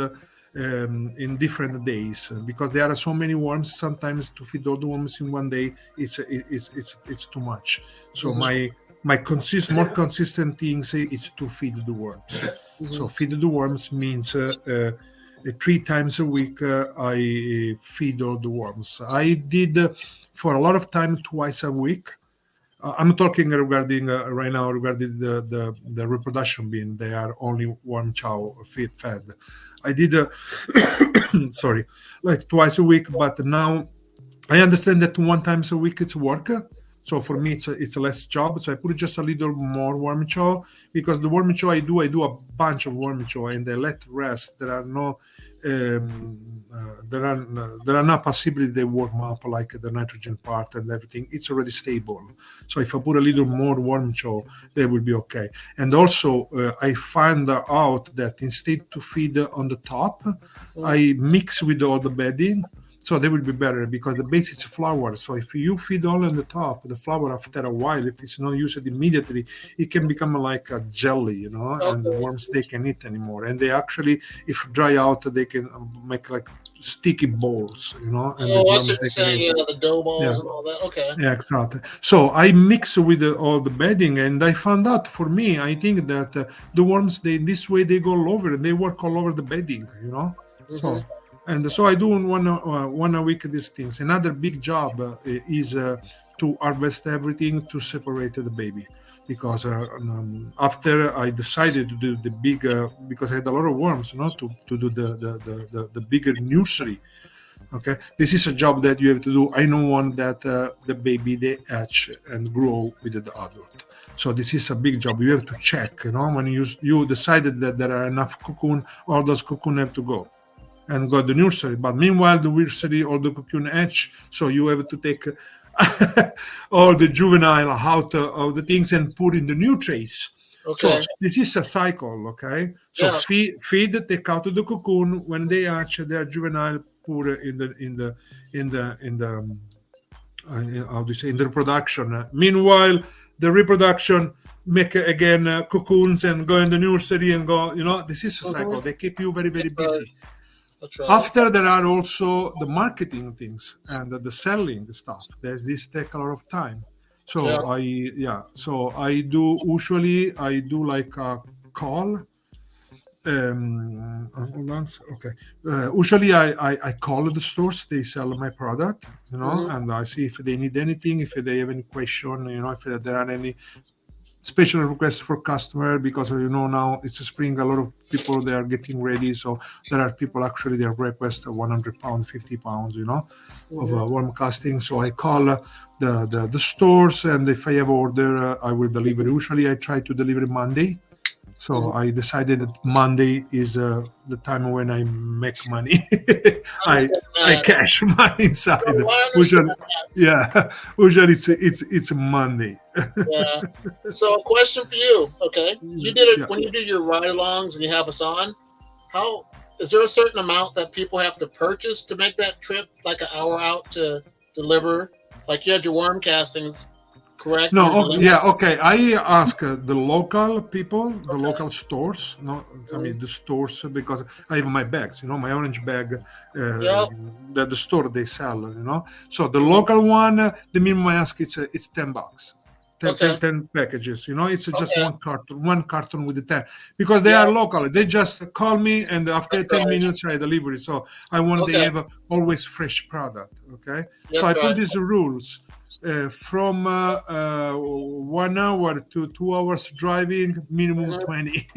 in different days, because there are so many worms. Sometimes to feed all the worms in one day, it's too much. So my more consistent things is to feed the worms. So feed the worms means 3 times a week I feed all the worms. I did for a lot of time twice a week. I'm talking regarding right now regarding the reproduction bean. They are only warm chow feed fed. I did sorry, like twice a week, but now I understand that one times a week it's work. So for me, it's a less job. So I put just a little more warm chow because the warm chow I do a bunch of warm chow and I let rest. There are no there are no possibility they warm up like the nitrogen part and everything. It's already stable. So if I put a little more warm chow, they will be okay. And also I find out that instead to feed on the top, I mix with all the bedding. So they will be better because the base is flour. So if you feed only on the top, the flour after a while, if it's not used immediately, it can become like a jelly, and the Okay. worms they can eat anymore. And they actually, if dry out, they can make like sticky balls, and the Oh, I see worms what you're they can saying. eat. Yeah, the dough balls Yeah. and all that. Okay. Yeah, exactly. So I mix with all the bedding, and I found out for me, I think that the worms, they this way they go all over, and they work all over the bedding. Hmm. So and so I do one a week these things. Another big job is to harvest everything to separate the baby, because after I decided to do the big because I had a lot of worms, to do the bigger nursery. Okay, this is a job that you have to do. I don't want that the baby they hatch and grow with the adult. So this is a big job. You have to check, when you decided that there are enough cocoon, all those cocoon have to go and go to the nursery. But meanwhile, the nursery or the cocoon hatch, so you have to take all the juvenile out of the things and put in the new trays. So Okay. this is a cycle, okay? So Yeah. feed, take out of the cocoon. When they hatch, they are juvenile, put in the how do you say, in the reproduction. Meanwhile, the reproduction make again cocoons and go in the nursery and go. This is a cycle. Hmm. They keep you very very That's right. busy. That's right. After there are also the marketing things and the selling stuff. There's this take a lot of time. Yeah. So I do usually I do like a call. Hold on. Okay. Usually I call the stores. They sell my product, Hmm. and I see if they need anything, if they have any question, if there are any special requests for customer, because now it's spring, a lot of people they are getting ready, so there are people actually they request 100 pounds, 50 pounds, of Hmm. worm casting. So I call the stores, and if I have order, I will deliver. Usually I try to deliver Monday. So Hmm. I decided that Monday is the time when I make money. I I understand I that. cash money inside. No, I understand Usually, that. yeah, usually it's Monday. Yeah. So, a question for you. Okay, you did it Yeah. when you do your ride-alongs and you have us on. How is there a certain amount that people have to purchase to make that trip, like an hour out to deliver? Like you had your worm castings, correct? No, When you're delivering. yeah, okay. I ask the local people, the Okay. local stores. No, I Mhm. mean the stores, because I have my bags. My orange bag. Yep. The store they sell. So the Mhm. local one, the minimum I ask it's $10. 10, Okay. 10, 10 packages. It's just Okay. one carton with the 10, because they are Yeah. local. They just call me, and after That's 10 right. minutes I deliver it. So I want they Okay. have always fresh product. Okay, so That's I put right. these rules from 1 hour to 2 hours driving, minimum Mhm. 20.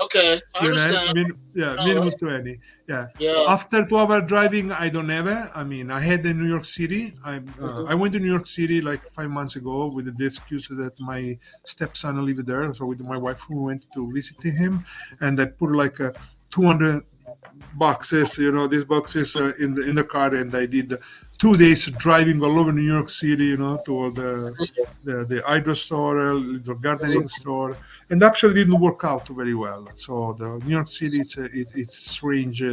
Okay. I understand. Yeah, No. minimum 20. Yeah. Yeah. After 2 hour driving, I don't have it. I mean, I had in New York City. I Mhm. went to New York City like 5 months ago with the excuse that my stepson lived there. So with my wife, we went to visit him, and I put like 200 boxes, these boxes in the car, and I did 2 days driving all over New York City, to all the hydro store, little gardening store, and actually didn't work out very well. So the New York City, it's strange,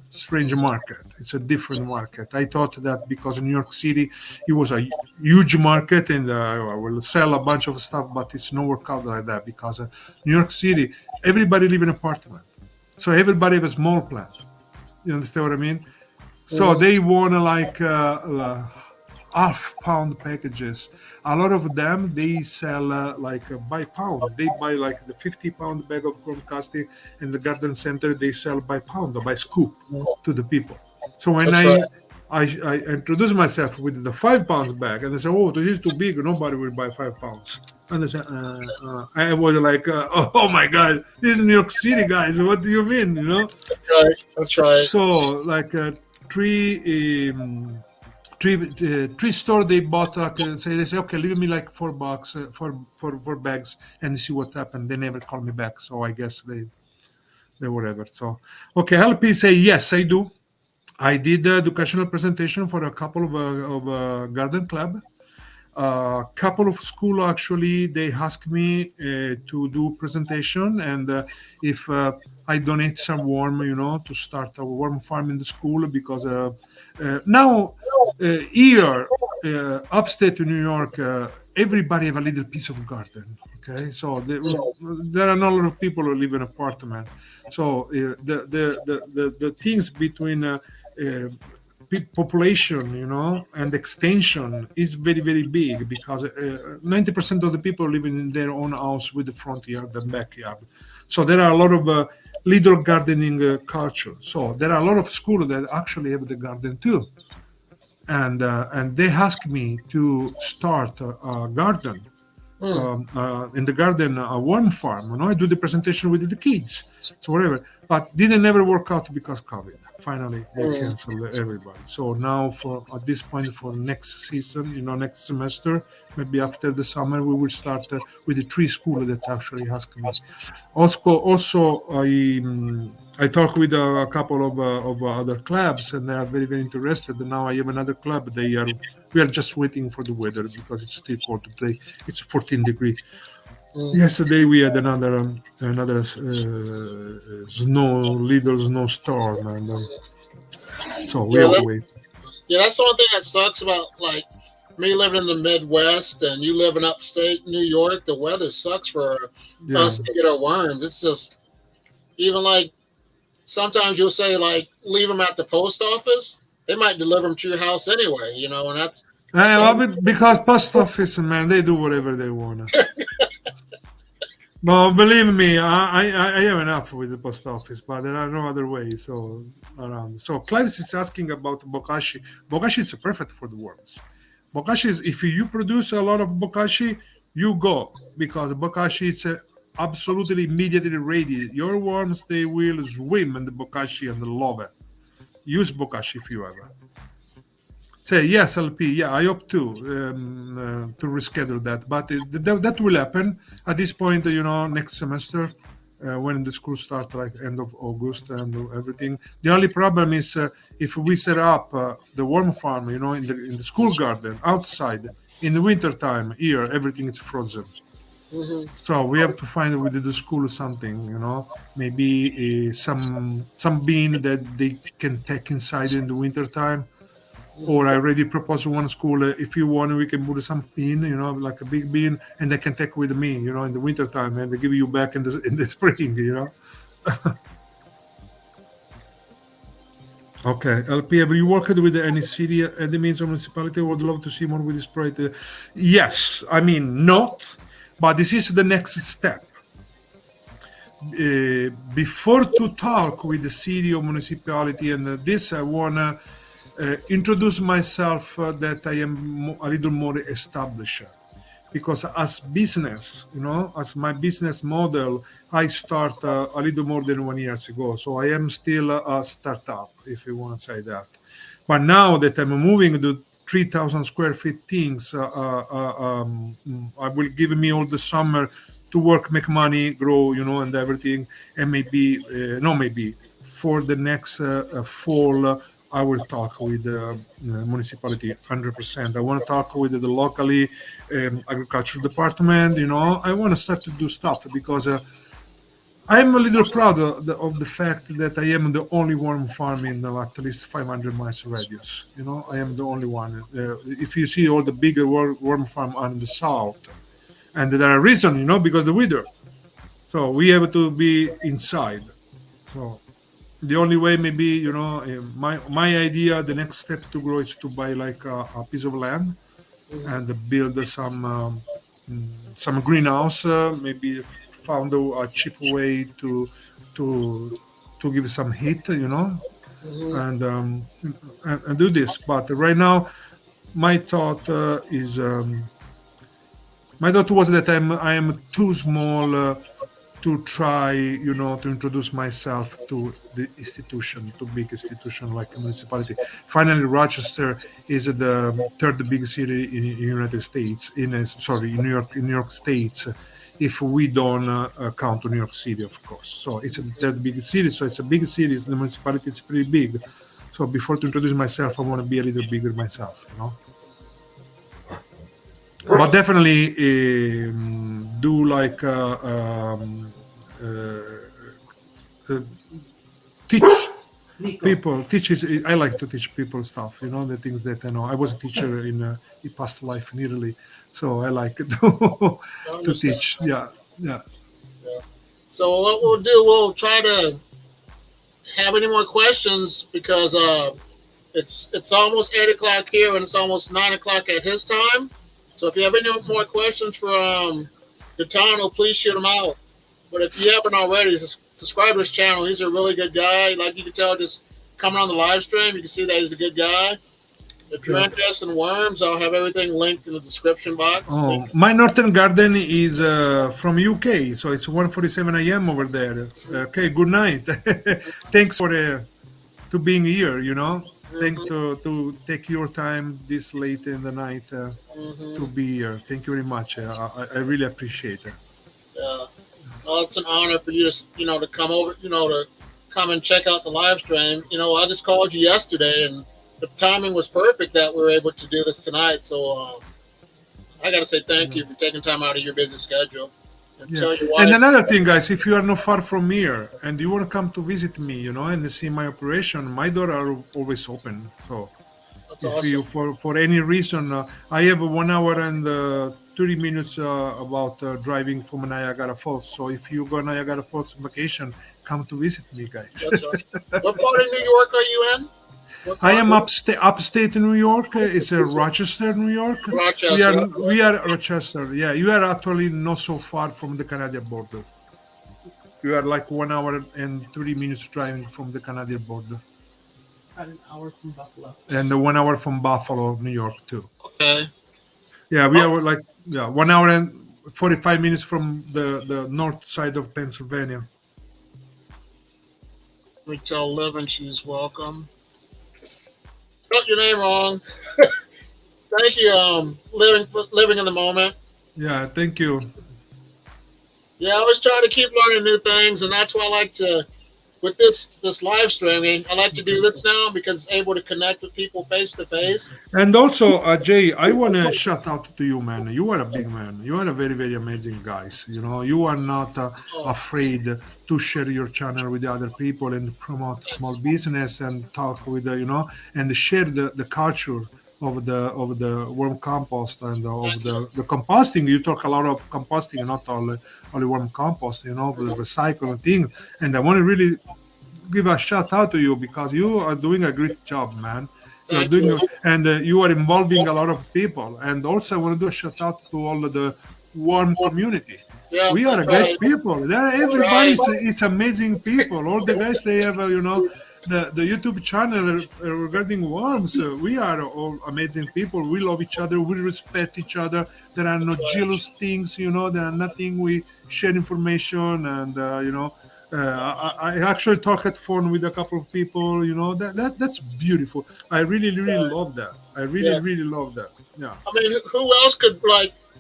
strange market. It's a different market. I thought that because New York City, it was a huge market, and I will sell a bunch of stuff, but it's not work out like that, because New York City, everybody live in apartment. So everybody have a small plant. You understand what I mean? So Mhm. they want like half pound packages. A lot of them they sell like by pound. They buy like the 50-pound bag of Chromecasting, and the garden center they sell by pound or by scoop to the people. So when That's I right. I introduced myself with the 5 pounds bag, and they said, "Oh, this is too big. Nobody will buy 5 pounds." And they said, I was like, "Oh my God, this is New York City, guys. What do you mean? You know?" Right. That's right. So like three. Three store they bought say they say okay, leave me like $4 for bags and see what happened. They never call me back, so I guess they whatever. So okay, LP say yes, I do. I did educational presentation for a couple of garden club. A couple of school actually they asked me to do presentation, and if I donate some worm, to start a worm farm in the school, because now here upstate New York, everybody have a little piece of garden. Okay, so there are not a lot of people who live in apartment. So the things between population, and extension is very, very big, because 90% of the people living in their own house with the front yard and backyard. So there are a lot of little gardening culture. So there are a lot of schools that actually have the garden too. And they asked me to start a garden. In the garden, a worm farm. I do the presentation with the kids, so whatever. But didn't never work out because COVID. Finally, they canceled everybody. So now, for at this point, for next season, next semester, maybe after the summer, we will start with the 3 schools that actually asked me. Also, I talk with a couple of other clubs, and they are very, very interested. And now I have another club. We are just waiting for the weather, because it's still cold to play. It's 14 degree. Yesterday we had another little snowstorm, and so we have to wait. Yeah, that's the one thing that sucks about like me living in the Midwest and you live in upstate New York. The weather sucks for us to get our worms. It's just even like sometimes you'll say like leave them at the post office. They might deliver them to your house anyway, and that's because post office, man, they do whatever they want. No, believe me, I have enough with the post office, but there are no other ways around. So Clive is asking about bokashi. Bokashi is perfect for the worms. Bokashi is, if you produce a lot of bokashi, you go, because bokashi is absolutely immediately ready. Your worms, they will swim in the bokashi and love it. Use bokashi if you ever. Say yes, LP. Yeah, I hope to reschedule that, but that will happen at this point. Next semester, when the school starts, like end of August and everything. The only problem is if we set up the worm farm, in the school garden outside in the winter time. Here, everything is frozen. So we have to find with the school something, maybe some bean that they can take inside in the winter time. Or I already proposed to one school, if you want, we can put some bean, like a big bean, and they can take with me, in the winter time, and they give you back in the spring, Okay, LP, have you worked with any city, admins or municipality? Would love to see more with this project. Yes, I mean, not, but this is the next step. Before to talk with the city or municipality, and this I want to introduce myself that I am a little more established, because as business, as my business model, I start a little more than 1 year ago. So I am still a startup, if you want to say that. But now that I'm moving to 3,000 square feet things, I will give me all the summer to work, make money, grow, and everything. And maybe for the next fall, I will talk with the municipality 100%. I want to talk with the locally agricultural department. I want to start to do stuff, because I'm a little proud of the fact that I am the only worm farm in at least 500 miles radius. I am the only one. If you see all the bigger worm farm are in the south, and there are reasons, because the weather. So we have to be inside. So the only way, maybe, my idea, the next step to grow is to buy like a piece of land and build some greenhouse. Maybe found a cheap way to give some heat, and do this. But right now, my thought my thought was that I am too small to try, to introduce myself to the institution, to big institution like a municipality. Finally, Rochester is the third big city in United States. In New York States, if we don't count New York City, of course. So it's the third big city. So it's a big city. The municipality is pretty big. So before to introduce myself, I want to be a little bigger myself, But definitely do like teach people. I like to teach people stuff. The things that I know. I was a teacher in a past life in Italy, so I like to teach. Yeah. So what we'll do, we'll try to have any more questions because it's almost 8 o'clock here and it's almost 9 o'clock at his time. So if you have any more questions from Gaetano, please shoot them out. But if you haven't already, subscribe to his channel. He's a really good guy. Like you can tell just coming on the live stream, you can see that he's a good guy. If you're interested in worms, I'll have everything linked in the description box. Oh, my Northern Garden is from UK, so it's 1:47 a.m. over there. Okay, good night. Thanks for to being here. Thanks to take your time this late in the night to be here. Thank you very much. I really appreciate it. Well, it's an honor for you to come over, to come and check out the live stream. I just called you yesterday, and the timing was perfect that we were able to do this tonight. So I got to say thank you for taking time out of your busy schedule. And another thing, guys, if you are not far from here and you want to come to visit me, and see my operation, my doors are always open. So if awesome. You, for any reason, I have 1 hour and 30 minutes about driving from Niagara Falls. So if you go Niagara Falls on vacation, come to visit me, guys. That's right. What part of New York are you in? I am upstate New York. It's Rochester, New York. Rochester. We are Rochester. Yeah, you are actually not so far from the Canadian border. You are like 1 hour and 30 minutes driving from the Canadian border. About an hour from Buffalo. And 1 hour from Buffalo, New York, too. Okay. Yeah, we are like 1 hour and 45 minutes from the north side of Pennsylvania. We tell Liv and she's welcome. Spelled your name wrong. Thank you, living in the moment. Yeah, thank you. Yeah, I always try to keep learning new things, and that's why I like to, with this live streaming, I like to do this now because it's able to connect with people face to face. And also, Jay, I want to shout out to you, man. You are a big man. You are a very, very amazing guys. You are not afraid to share your channel with other people and promote small business and talk with and share the culture of the worm compost and of the composting. You talk a lot of composting, not only worm compost, the recycling things. And I want to really give a shout out to you because you are doing a great job, man. You are doing, and you are involving a lot of people. And also, I want to do a shout out to all of the worm community. Yeah, we are great people. Everybody, it's amazing people. All the guys, they have, the YouTube channel regarding worms. We are all amazing people. We love each other. We respect each other. There are no jealous things, there are nothing. We share information and, I actually talk at phone with a couple of people, that's beautiful. I really, really love that. I really, really love that. Yeah. I mean, who else could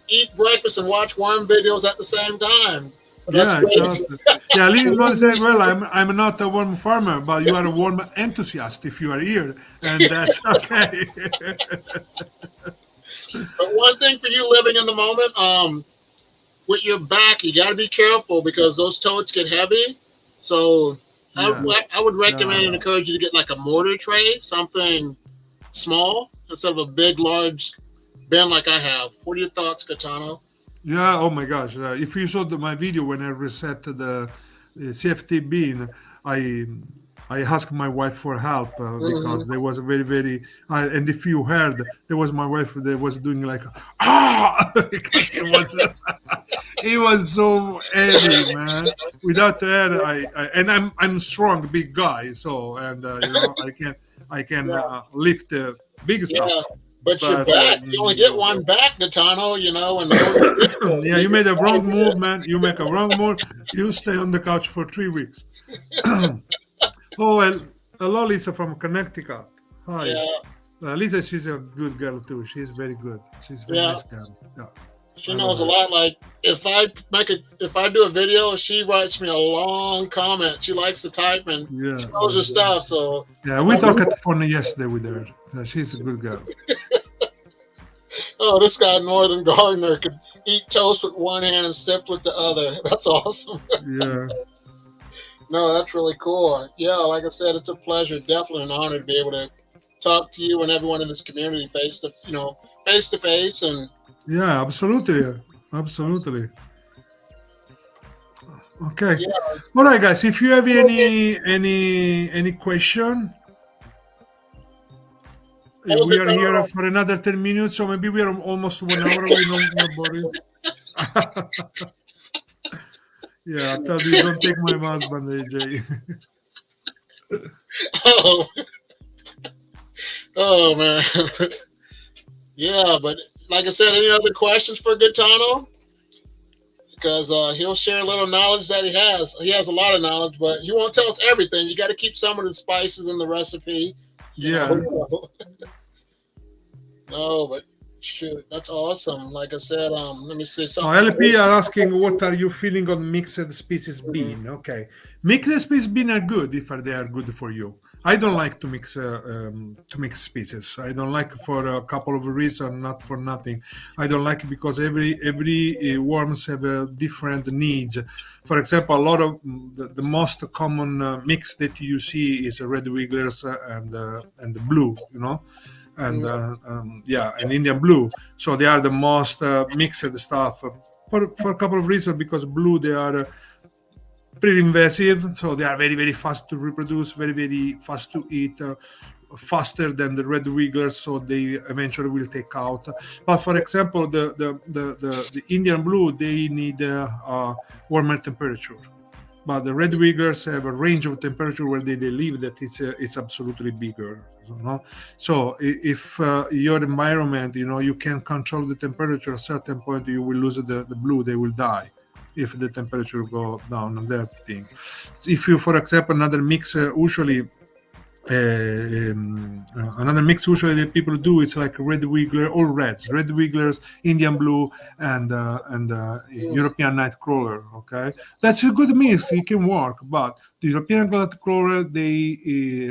eat breakfast and watch worm videos at the same time? Yeah, exactly. Yeah, Lily said, well, I'm not a worm farmer, but you are a worm enthusiast if you are here, and that's okay. But one thing for you living in the moment, with your back, you got to be careful because those totes get heavy. So I would recommend and encourage you to get like a mortar tray, something small instead of a big, large bin like I have. What are your thoughts, Gaetano? Yeah, oh my gosh. If you saw my video when I reset the CFT bin, I I asked my wife for help because Mm-hmm. there was a very and if you heard, there was my wife that was doing like because it was so heavy, man. Without her, and I'm strong, big guy, so and I can Yeah. lift big stuff, Yeah. But you're but back. You only get one back, Gaetano, and no one did it. yeah, you made a wrong move, man. You make a wrong move. You stay on the couch for 3 weeks. Oh well, hello, Lisa from Connecticut. Hi, Yeah. Lisa. She's a good girl too. She's very good. She's a very Yeah. nice girl. Yeah, She I love knows a her. lot. Like if I do a video, she writes me a long comment. She likes to type and she Yeah, knows her stuff. So yeah. I'm We like, talked at the phone yesterday with her. She's a good girl. oh, this guy Northern Gardener could eat toast with one hand and sift with the other. That's awesome. Yeah, No, that's really cool. Yeah, like I said, it's a pleasure, definitely an honor to be able to talk to you and everyone in this community face to face. And yeah. Absolutely, absolutely. Okay. yeah, All right, guys. If you have any question, oh, we good are here call. for another 10 minutes, so maybe we are almost 1 hour. We know about it. Yeah, I tell you, don't take my husband, AJ. Oh, oh man. Yeah, but like I said, any other questions for Gaetano? Because he'll share a little knowledge that he has. He has a lot of knowledge, but he won't tell us everything. You got to keep some of the spices in the recipe, you Yeah. know. No, but shoot, that's awesome. Like I said, let me see Oh, something. LP are asking what are you feeling on mixed species Mhm. bean? Okay, mixed species bean are good if they are good for you. I don't like to mix species. I don't like for a couple of reasons, not for nothing. I don't like it because every worms have different needs. For example, a lot of the most common mix that you see is red wigglers and the blue, and Mhm. yeah, and Indian blue. So they are the most mixed stuff for a couple of reasons. Because blue, they are pretty invasive, so they are very fast to reproduce, very fast to eat. Faster than the red wigglers, so they eventually will take out. But for example, the Indian blue, they need warmer temperature. But the red wigglers have a range of temperature where they live that it's absolutely bigger. So if your environment, you can control the temperature, at a certain point you will lose the blue, they will die if the temperature go down on that thing. If you, for example, another mix another mix usually that people do, it's like red wiggler, all red wigglers, Indian blue, and European nightcrawler. Okay, that's a good mix. It can work, but the European nightcrawler, they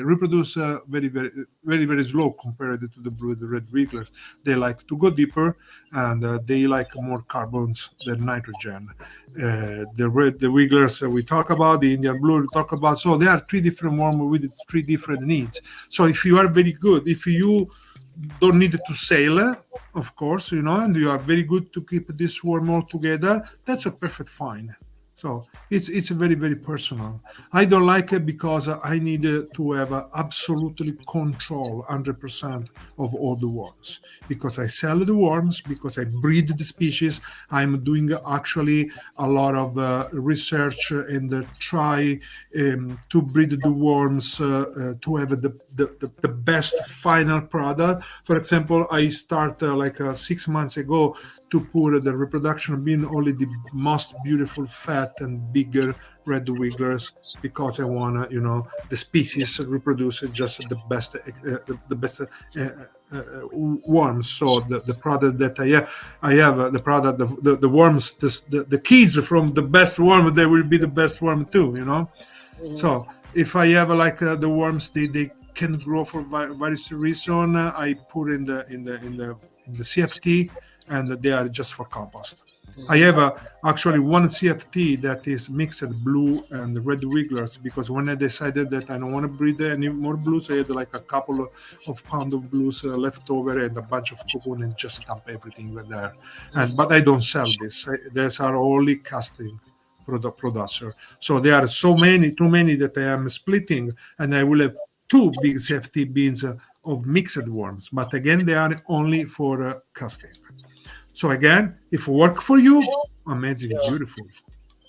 reproduce very slow compared to the red wigglers. They like to go deeper, and they like more carbons than nitrogen. The wigglers we talk about, the Indian blue we talk about. So there are three different worms with three different needs. So if you are very good, if you don't need to sail, of course, and you are very good to keep this worm all together, that's a perfect fine. So it's very personal. I don't like it because I need to have absolutely control 100% of all the worms, because I sell the worms, because I breed the species. I'm doing actually a lot of research and try to breed the worms to have the best final product. For example, I start 6 months ago to put the reproduction being only the most beautiful, fat and bigger red wigglers, because I want to, the species reproduce just the best worms. So the product that I have the product, the worms, the kids from the best worm, they will be the best worm too. Mhm. So if I have the worms, they can grow for various reasons. I put in the CFT, and they are just for compost. I have actually one CFT that is mixed blue and red wigglers, because when I decided that I don't want to breed any more blues, I had like a couple of pounds of blues left over and a bunch of cocoon, and just dump everything there. But I don't sell this. These are only casting. producer. So there are too many that I am splitting, and I will have two big CFT beans of mixed worms. But again, they are only for casting. So again, if it work for you, amazing, Yeah. beautiful.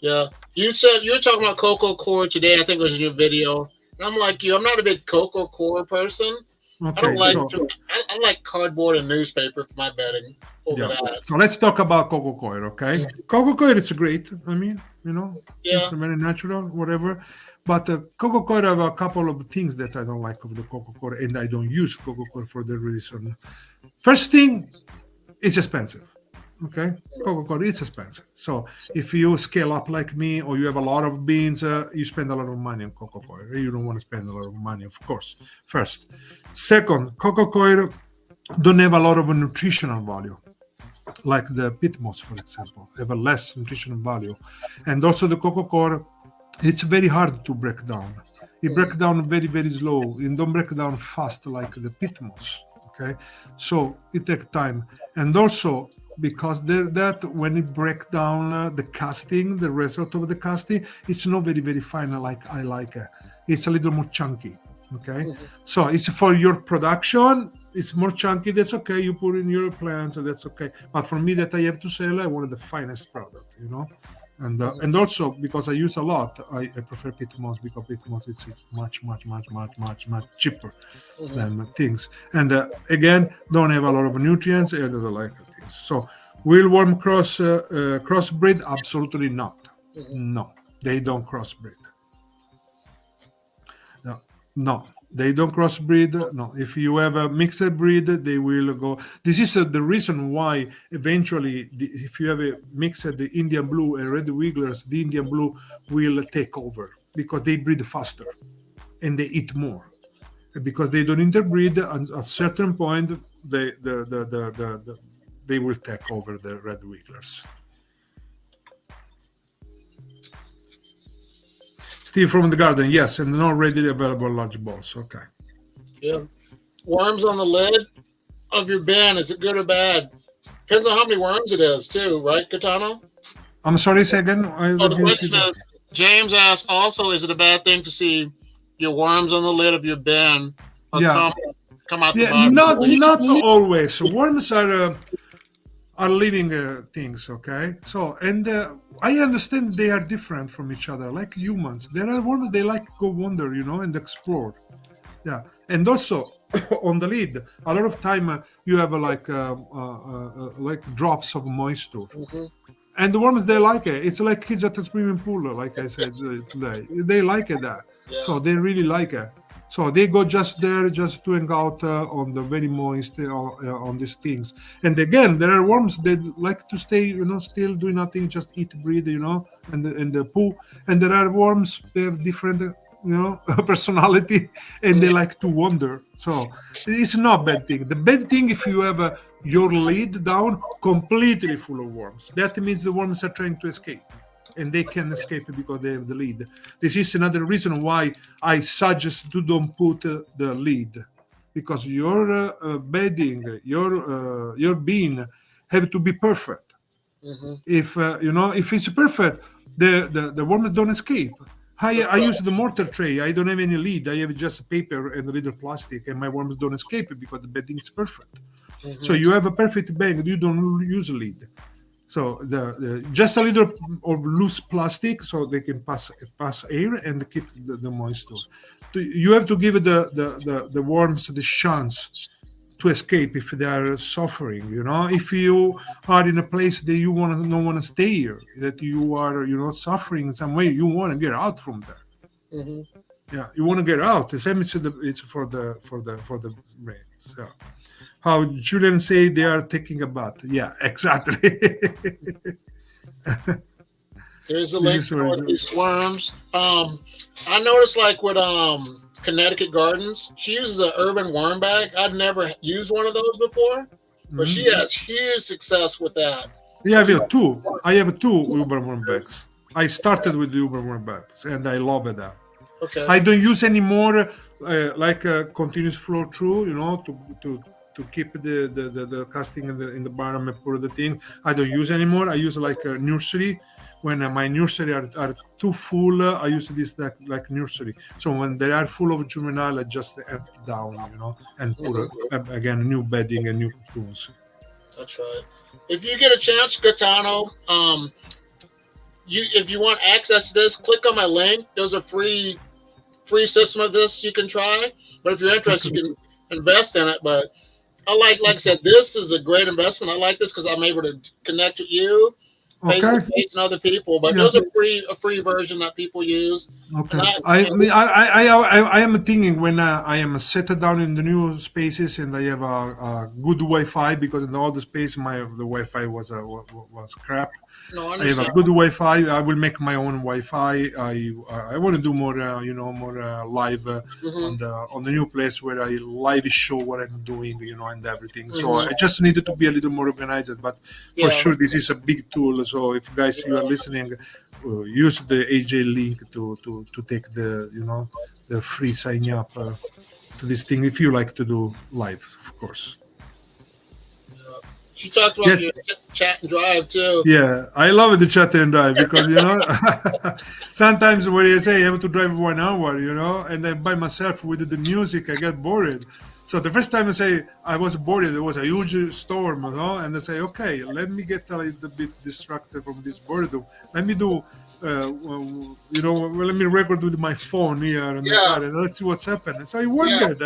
Yeah. You said you were talking about cocoa core today. I think it was in your video. And I'm like you. I'm not a big cocoa core person. I don't Okay, like. so I like cardboard and newspaper for my bedding over yeah. that. So let's talk about cocoa coir, okay? Cocoa coir is great. I mean, Yeah. it's very natural, whatever. But cocoa coir have a couple of things that I don't like of the cocoa coir, and I don't use cocoa coir for the reason. First thing, it's expensive. Okay, cocoa coir is expensive. So if you scale up like me, or you have a lot of beans, you spend a lot of money on cocoa coir. You don't want to spend a lot of money, of course. First, second, cocoa coir don't have a lot of nutritional value, like the pit moss, for example, have a less nutritional value, and also the cocoa coir, it's very hard to break down. It breaks down very, very slow, and don't break down fast like the pit moss. Okay, so it takes time, and also because that when it break down the casting, the result of the casting, it's not very, very fine like I like it. It's a little more chunky. Okay, so it's for your production. It's more chunky. That's okay. You put in your plants, and that's okay. But for me, that I have to sell, I wanted the finest product, and also because I use a lot, I prefer pit moss because pit moss is much cheaper than things. And again, don't have a lot of nutrients and other like things. So will worm crossbreed? Absolutely not. No, they don't crossbreed. No, they don't crossbreed. No, if you have a mixed breed, they will go. This is the reason why eventually, if you have a mixed Indian blue and red wigglers, the Indian blue will take over because they breed faster and they eat more. Because they don't interbreed, at a certain point, they will take over the red wigglers. Steve from the garden, yes, and not readily available large balls. Okay. Yeah. Worms on the lid of your bin, is it good or bad? Depends on how many worms it is, too, right, Katano? I'm sorry, say again. The question is, James asked also, is it a bad thing to see your worms on the lid of your bin or come out the bottom? Not always. Worms are living things, okay? So, and I understand they are different from each other, like humans. There are worms, they like go wander, and explore. Yeah, and also on the lid, a lot of time you have like drops of moisture. And the worms, they like it. It's like kids at a swimming pool, like I said today. They like it there. Yeah. So they really like it. So they go just there, just to hang out on the very moist on these things. And again, there are worms that like to stay, still doing nothing, just eat, breathe, and the poo. And there are worms they have different, personality, and they like to wander. So it's not a bad thing. The bad thing if you have your lid down completely full of worms. That means the worms are trying to escape. And they can escape because they have the lid. This is another reason why I suggest to don't put the lid, because your bedding, your bean have to be perfect. If if it's perfect, the worms don't escape. I use the mortar tray. I don't have any lid. I have just paper and a little plastic, and my worms don't escape because the bedding is perfect. So you have a perfect bag. You don't use a lid. So the just a little of loose plastic so they can pass air and keep the moisture. You have to give the worms the chance to escape if they are suffering. If you are in a place that you don't want to stay here, that you are suffering in some way, you want to get out from there. Yeah, you want to get out. The same is it's for the brains. Yeah. How Julian say they are taking a bath. Yeah, exactly. Here's the link for these worms. I noticed like with Connecticut Gardens, she uses the urban worm bag. I'd never used one of those before, but she has huge success with that. Yeah, I have two Uber worm bags. I started with the Uber worm bags, and I love that. Okay. I don't use anymore like a continuous flow through, to to keep the casting in the bottom and put the thing. I don't use anymore. I use like a nursery. When my nursery are too full, I use this like nursery. So when they are full of juvenile, I just empty down, and put again new bedding and new cocoons. That's right. If you get a chance, Gaetano, if you want access to this, click on my link. There's a free system of this you can try. But if you're interested, you can invest in it. But I like I said, this is a great investment. I like this because I'm able to connect with you face to face and other people. But there's a free version that people use. Okay. I am thinking when I am settled down in the new spaces and I have a good Wi-Fi, because in all the space the Wi-Fi was crap. No, I have a good Wi-Fi. I will make my own Wi-Fi. I want to do more live on the new place where I live show what I'm doing, and everything. So I just needed to be a little more organized. But for sure, this is a big tool. So if guys you are listening, use the AJ link to take the free sign up to this thing if you like to do live, of course. She talked about your chat and drive too. Yeah, I love the chat and drive because sometimes when you say you have to drive 1 hour, and then by myself with the music, I get bored. So the first time I say I was bored, there was a huge storm, and I say, okay, let me get a little bit distracted from this boredom. Let me do, let me record with my phone here and and let's see what's happening. So I worked,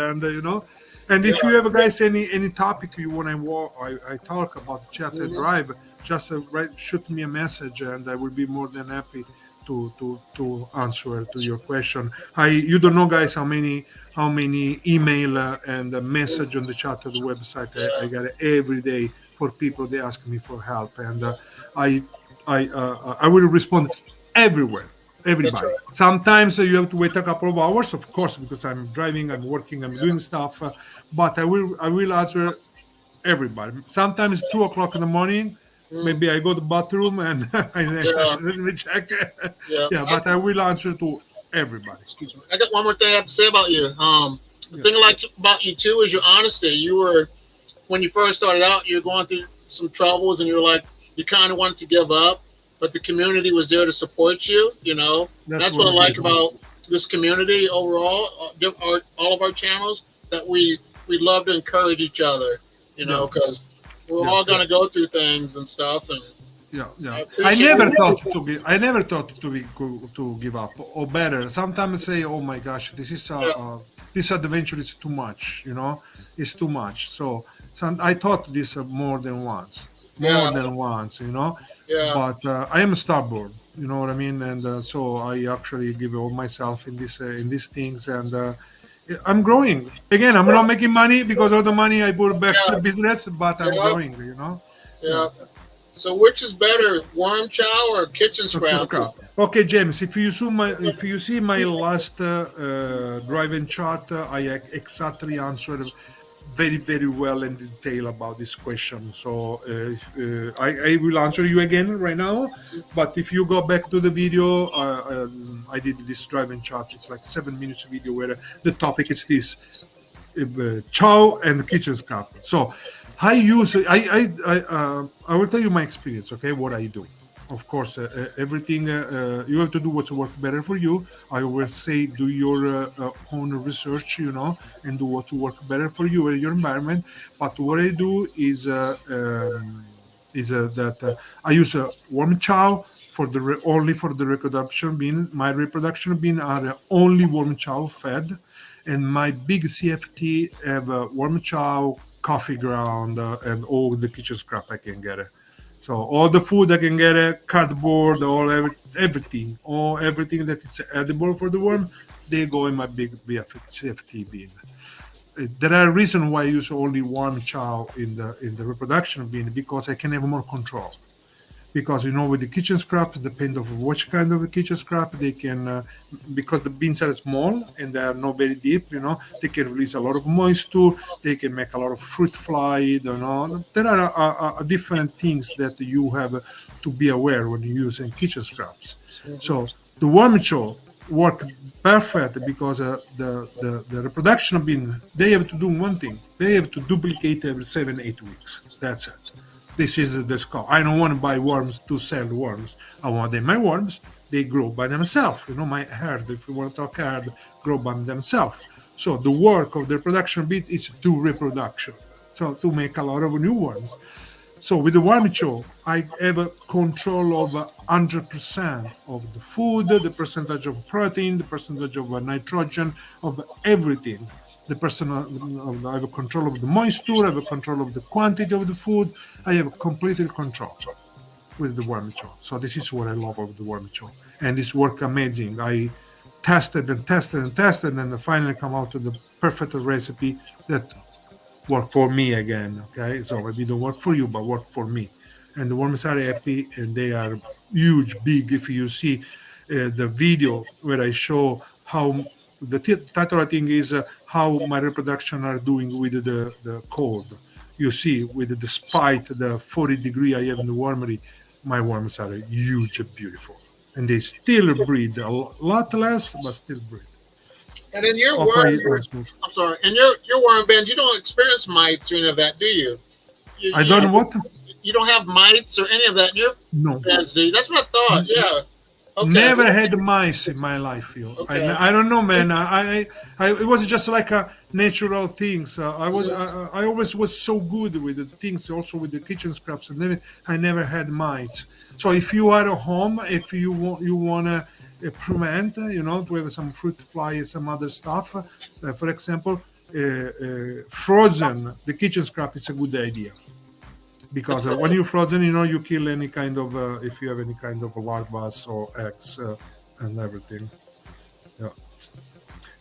and if you have guys any topic you want I talk about chat and drive, just shoot me a message and I will be more than happy to answer to your question. You don't know, guys, how many email and message on the chat of the website I get every day for people. They ask me for help, and I will respond everywhere. Everybody. Right. Sometimes you have to wait a couple of hours, of course, because I'm driving, I'm working, I'm doing stuff. But I will answer everybody. Sometimes 2:00 in the morning. Maybe I go to the bathroom and let me check. But I will answer to everybody. Excuse me. I got one more thing I have to say about you. The thing I like about you too is your honesty. You were, when you first started out, you were going through some troubles, and you were like, you kind of wanted to give up, but the community was there to support you. That's what I like about this community overall. All of our channels, that we love to encourage each other. Because we're all going to go through things and stuff. And I never thought to give up, or better. Sometimes I say, oh my gosh, this adventure is too much. It's too much. So I thought this more than once. But I am stubborn, you know what I mean, and so I actually give all myself in these things, and I'm growing. Again, I'm not making money because all the money I put back to the business, but I'm growing, So which is better, worm chow or kitchen scrap? Okay, James, if you see my last drive-in chat, I exactly answered very, very well in detail about this question. So I will answer you again right now. But if you go back to the video, I did this drive-in chat. It's like 7 minutes video where the topic is this: chow and kitchen scrap. So I will tell you my experience. Okay, what I do. Of course, everything you have to do what's work better for you. I always say do your own research, and do what work better for you and your environment. But what I do is that I use a warm chow only for the reproduction bean. My reproduction bean are only warm chow fed, and my big CFT have warm chow, coffee ground, and all the kitchen scrap I can get. So all the food I can get, cardboard, everything that is edible for the worm, they go in my big CFT bin. There are reasons why I use only warm chow in the reproduction bin, because I can have more control. Because with the kitchen scraps, depend of which kind of kitchen scrap they can, because the beans are small and they are not very deep, they can release a lot of moisture, they can make a lot of fruit fly, There are different things that you have to be aware when you're using kitchen scraps. So the warm chow work perfect because the reproduction of bean, they have to do one thing. They have to duplicate every 7-8 weeks. That's it. This is the scope. I don't want to buy worms to sell worms. I want them. My worms, they grow by themselves. My herd, if you want to talk herd, grow by themselves. So the work of the reproduction bit is to reproduction. So to make a lot of new worms. So with the worm show, I have a control of 100% of the food, the percentage of protein, the percentage of nitrogen, of everything. I have a control of the moisture, I have a control of the quantity of the food. I have completely control with the worm show. So this is what I love of the worm show, and this work amazing. I tested and tested and tested, and finally come out with the perfect recipe that work for me again. Okay, so maybe don't work for you, but work for me. And the worms are happy, and they are huge, big. If you see the video where I show how the title, I think, is how my reproduction are doing with the cold. You see, with despite the 40-degree I have in the wormery, my worms are huge and beautiful, and they still breed a lot less, but still breed. And in your Okay, worm, I'm sorry, in your worm bins, you don't experience mites or any of that, do you? I don't know what. You don't have mites or any of that in your No. bins, do you? That's what I thought. Yeah. Okay. Never had mice in my life, Phil. Okay. I don't know, man. It was just like a natural things. I always was so good with the things, also with the kitchen scraps, and then I never had mites. So if you are at home, if you want to prevent, to have some fruit flies, some other stuff, for example, frozen the kitchen scrap is a good idea. Because when you're frozen, you kill any kind of, if you have any kind of larvae or eggs and everything.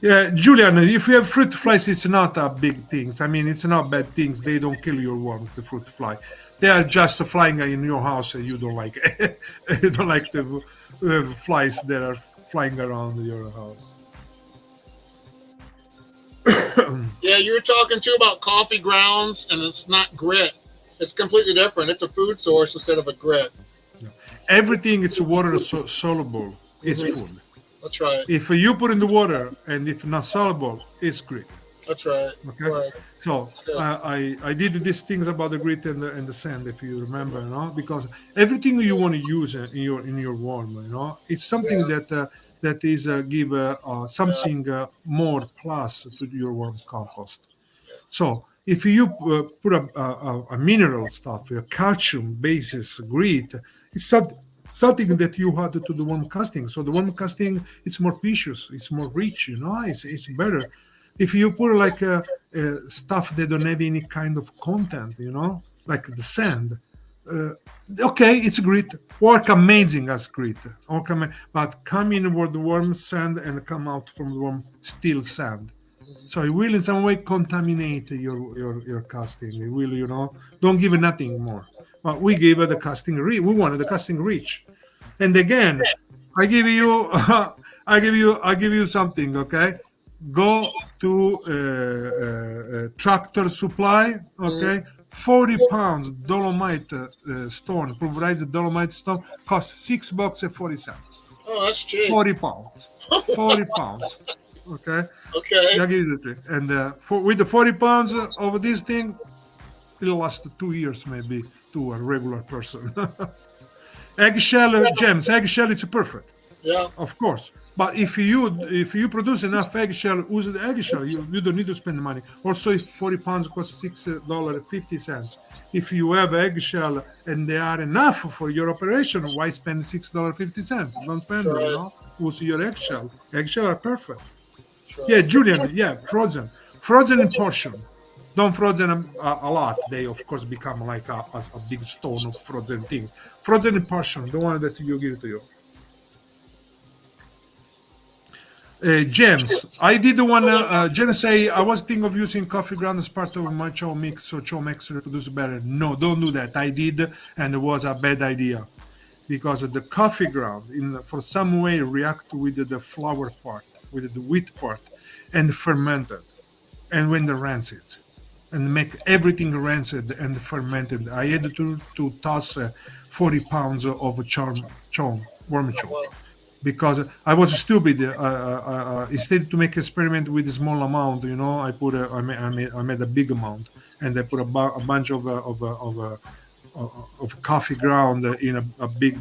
Yeah, Julian, if you have fruit flies, it's not a big thing. I mean, it's not bad things. They don't kill your worms, the fruit fly. They are just flying in your house and you don't like it. You don't like the flies that are flying around your house. Yeah, you were talking too about coffee grounds, and it's not grit. It's completely different. It's a food source instead of a grit. Everything it's water soluble is food. That's right. If you put in the water and if not soluble, it's grit. That's right. Okay. Right. So I did these things about the grit and the sand, if you remember, because everything you want to use in your worm, it's something that is give something more plus to your worm compost. So if you put a mineral stuff, a calcium basis grit, it's something that you add to the worm casting. So the worm casting, it's more precious, it's more rich, it's better. If you put like stuff that don't have any kind of content, like the sand, okay, it's grit, work amazing as grit, but come in with the worm sand and come out from the worm still sand. So it will in some way contaminate your casting. It will, don't give it nothing more. But we gave it the casting rich. We wanted the casting rich. And again, I give you something, okay? Go to Tractor Supply, okay? 40 pounds dolomite stone, pulverized dolomite stone, costs $6.40. Oh, that's cheap. 40 pounds. 40 pounds. Okay. Okay. I'll give you the trick. And with the 40 pounds of this thing, it'll last 2 years maybe to a regular person. Eggshell gems. Eggshell, it's perfect. Yeah. Of course. But if you produce enough eggshell, use the eggshell. You don't need to spend money. Also, if 40 pounds costs $6.50, if you have eggshell and they are enough for your operation, why spend $6.50? Don't spend it. Use your eggshell. Eggshell are perfect. Yeah, Julian. Yeah, frozen in portion. Don't frozen a lot. They of course become like a big stone of frozen things. Frozen in portion, the one that you give to you. Gems. I did one. Jen say I was thinking of using coffee ground as part of my chow mix, so chow mix reproduce better. No, don't do that. I did, and it was a bad idea because the coffee ground, for some way, react with the flour part, with the wheat part, and fermented, and when the rancid, and make everything rancid and fermented. I had to toss 40 pounds of worm chow. because I was stupid. Instead to make experiment with a small amount, I made a big amount, and I put a bunch of coffee ground in a big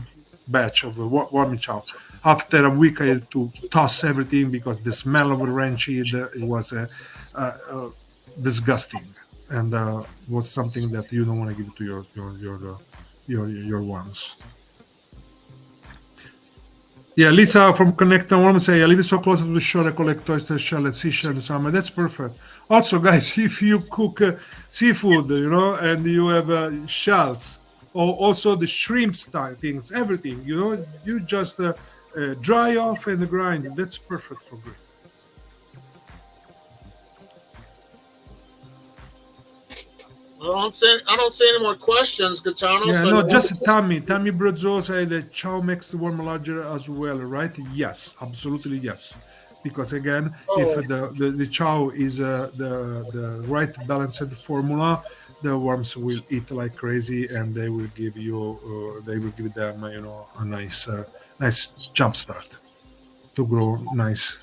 batch of warm chow. After a week, I had to toss everything because the smell of rancid it was disgusting, and was something that you don't want to give to your worms. Yeah, Lisa from Connect and Worm say, I live so close to the shore, I collect oyster shell and seashell in summer. That's perfect. Also, guys, if you cook seafood, and you have shells, or also the shrimp style things, everything, you just dry off and grind. That's perfect for grill. I don't see any more questions, Gaetano. Yeah, so no, just Tammy Brazzo say that chow makes the worm larger as well, right? Yes, absolutely yes. Because again, if the chow is the right balanced formula, the worms will eat like crazy, and they will give them a nice jump start to grow nice.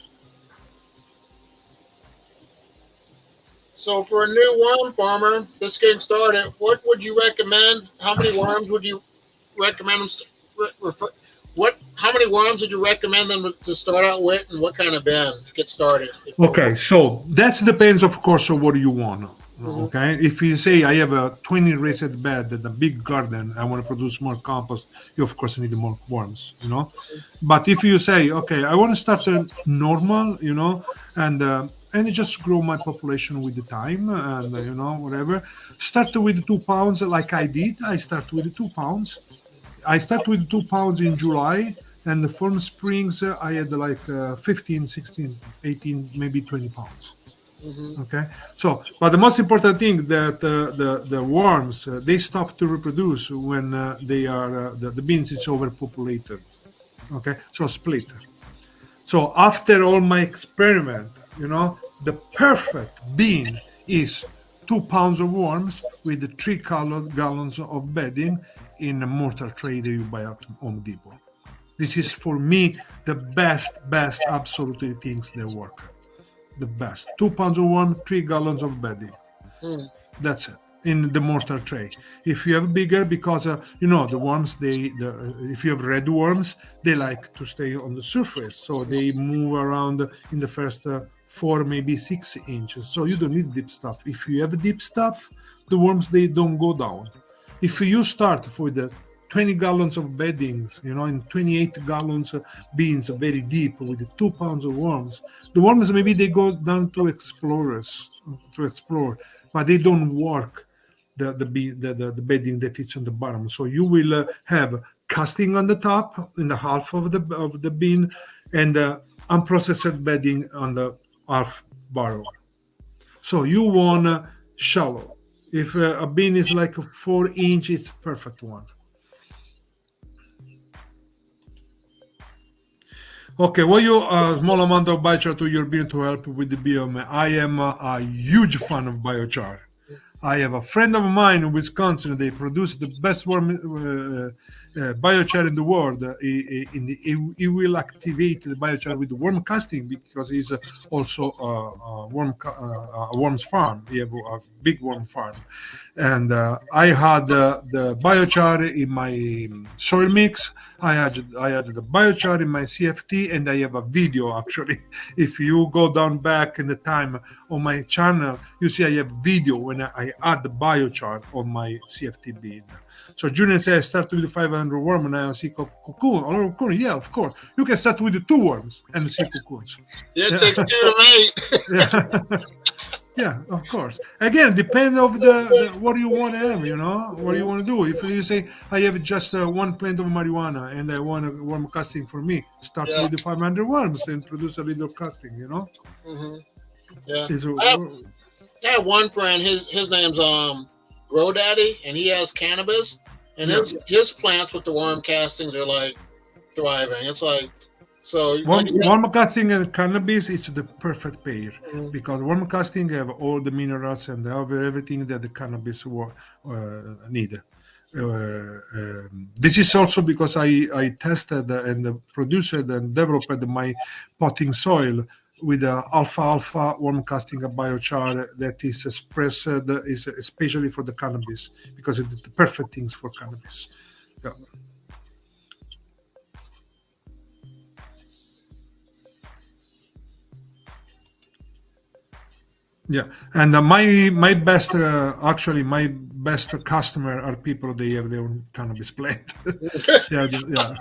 So for a new worm farmer just getting started, what would you recommend? How many worms would you recommend them? How many worms would you recommend them to start out with, and what kind of bin to get started? Okay, so that depends, of course, on what you want. Okay, if you say I have a 20 raised bed and a big garden, I want to produce more compost, you of course need more worms, But if you say, okay, I want to start normal, and just grow my population with the time, and whatever, start with 2 pounds like I did. I start with 2 pounds. I start with 2 pounds in July, and from springs I had like 15, 16, 18, maybe 20 pounds. Okay, so but the most important thing that the worms they stop to reproduce when they are the beans is overpopulated. Okay, so split. So after all my experiment, the perfect bean is 2 pounds of worms with 3 gallons of bedding in a mortar tray that you buy at Home Depot. This is for me the best absolutely things that work. The best. 2 pounds of worm, 3 gallons of bedding. That's it. In the mortar tray. If you have bigger, because the worms, if you have red worms, they like to stay on the surface, so they move around in the first 4, maybe 6 inches. So you don't need deep stuff. If you have deep stuff, the worms they don't go down. If you start with the 20 gallons of beddings, in 28 gallons of beans, very deep, with 2 pounds of worms. The worms, maybe they go down to explore, but they don't work the bedding that is on the bottom. So you will have casting on the top, in the half of the bean, and unprocessed bedding on the half bottom. So you want shallow. If a bean is like 4 inches, it's perfect one. Okay, what you small amount of biochar to your bean to help with the biome? I am a huge fan of biochar. I have a friend of mine in Wisconsin. They produce the best worm biochar in the world. He will activate the biochar with the worm casting because he's also a worms farm. He have a big worm farm, and I had the biochar in my soil mix. I had the biochar in my CFT, and I have a video actually. If you go down back in the time on my channel, you see I have video when I add the biochar on my CFT bean. So Julian says, start with the 500 worm and I see cocoon. Yeah, of course. You can start with the 2 worms and see cocoons. Yeah, it takes 2 to mate. Yeah, of course. Again, depend of the what do you want to have, what do you want to do. If you say I have just 1 plant of marijuana and I want a worm casting for me, start with the 500 worms and produce a little casting. Yeah. I have one friend. His name's Grow Daddy, and he has cannabis, and his plants with the worm castings are like thriving. It's like worm casting and cannabis is the perfect pair because worm casting have all the minerals and have everything that the cannabis need. This is also because I tested and produced and developed my potting soil with alfalfa worm casting biochar that is expressed is especially for the cannabis because it's the perfect things for cannabis. Yeah. Yeah, and my best actually my best customer are people they have their own cannabis plant. yeah, yeah,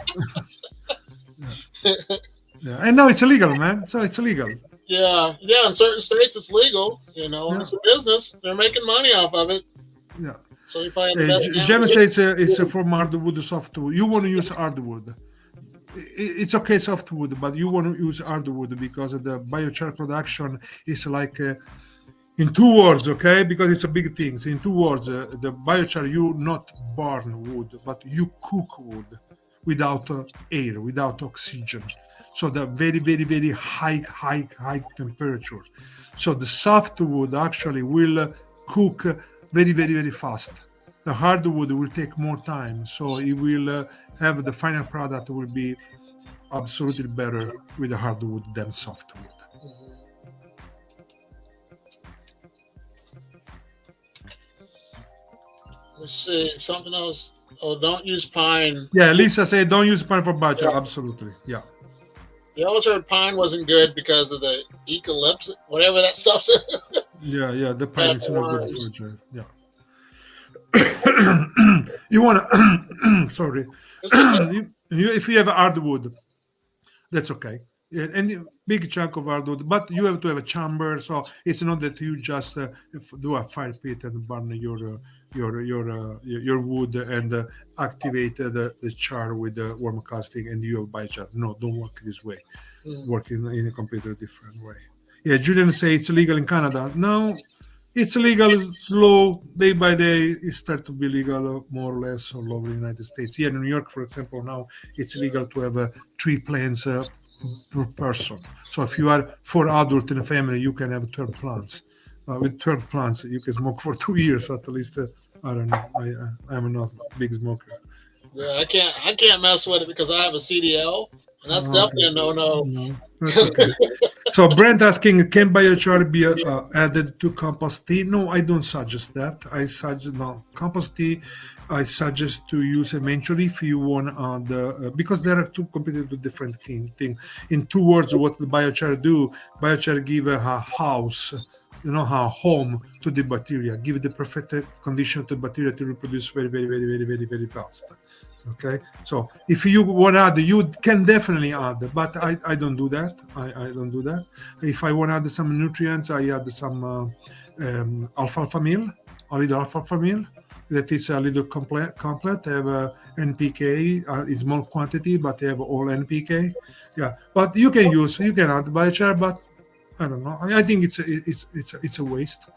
yeah. And now it's illegal, man. So it's illegal. Yeah, in certain states it's legal, and Yeah, it's a business. They're making money off of it. yeah. So you probably have the best Gemma says it's cannabis. from hardwood softwood. You want to use hardwood. It's okay softwood, but you want to use hardwood because the biochar production is like in two words, okay? Because it's a big thing. So in two words, the biochar you not burn wood, but you cook wood without air, without oxygen. So the very, very, very high temperature. So the softwood actually will cook very, very, very fast. The hardwood will take more time, so it will have the final product will be absolutely better with the hardwood than softwood. Let's see something else. Oh, don't use pine. Yeah, Lisa said don't use pine for biochar. Absolutely, yeah. You always heard pine wasn't good because of the eucalyptus, whatever that stuff's. Yeah, the pine is not good for you. Yeah. You want to, sorry. If you have hardwood, that's okay. And big chunk of hardwood, but you have to have a chamber, so it's not that you just do a fire pit and burn your wood and activate the char with the worm casting and you have biochar. No, don't work this way. Work in a completely different way. Yeah, Julian say it's legal in Canada. No, it's legal slow day by day. It starts to be legal more or less all over the United States. Here in New York, for example, now it's legal to have 3 plants per person. So if you are 4 adults in a family, you can have 12 plants. With 12 plants, you can smoke for 2 years at least. I don't know. I'm not a big smoker. Yeah, I can't mess with it because I have a CDL, and that's definitely a no. No, that's okay. So Brent asking, can biochar be added to compost tea? No, I don't suggest that. I suggest no compost tea. I suggest to use eventually if you want because there are two completely different things. In 2 words, what the biochar do? Biochar give a house, a home to the bacteria, give the perfect condition to the bacteria to reproduce very, very, very, very, very, very fast. Okay, so if you want to add, you can definitely add, but I don't do that. I don't do that. If I want to add some nutrients, I add some alfalfa meal, a little alfalfa meal. That is a little complete. Have NPK, is small quantity, but they have all NPK. Yeah, but you can add biochar, but I don't know. I think it's a waste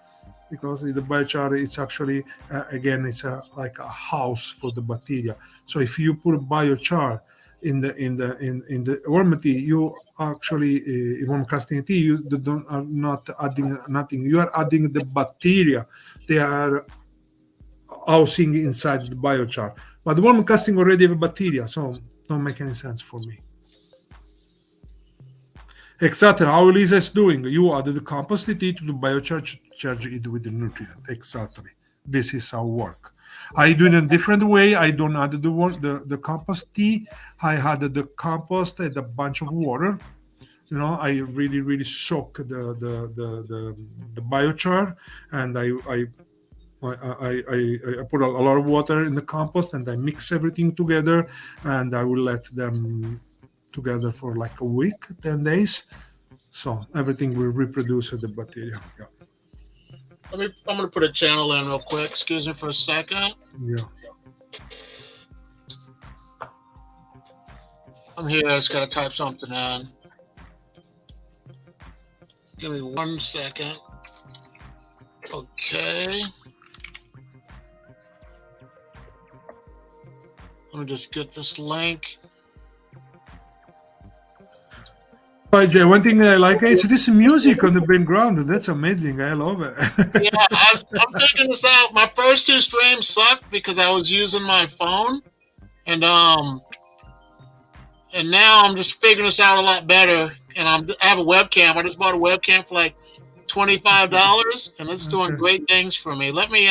because the biochar it's actually again it's like a house for the bacteria. So if you put biochar in the worm tea, you actually in worm casting tea you are not adding nothing. You are adding the bacteria. They are housing inside the biochar, but the worm casting already have bacteria, so don't make any sense for me. Exactly how Lisa is doing. You add the compost tea to the biochar, charge it with the nutrient. Exactly. This is how work. I do it in a different way. I don't add the compost tea. I add the compost and a bunch of water. I really soak the biochar, and I put a lot of water in the compost, and I mix everything together, and I will let them together for like a week, 10 days. So everything will reproduce the bacteria. Yeah. I'm going to put a channel in real quick. Excuse me for a second. Yeah. I'm here. I just got to type something in. Give me 1 second. Okay. Let me just get this link. But one thing I like is this music on the background. That's amazing. I love it. Yeah, I'm figuring this out. My first 2 streams sucked because I was using my phone, and now I'm just figuring this out a lot better. And I have a webcam. I just bought a webcam for like $25, and it's doing great things for me. Let me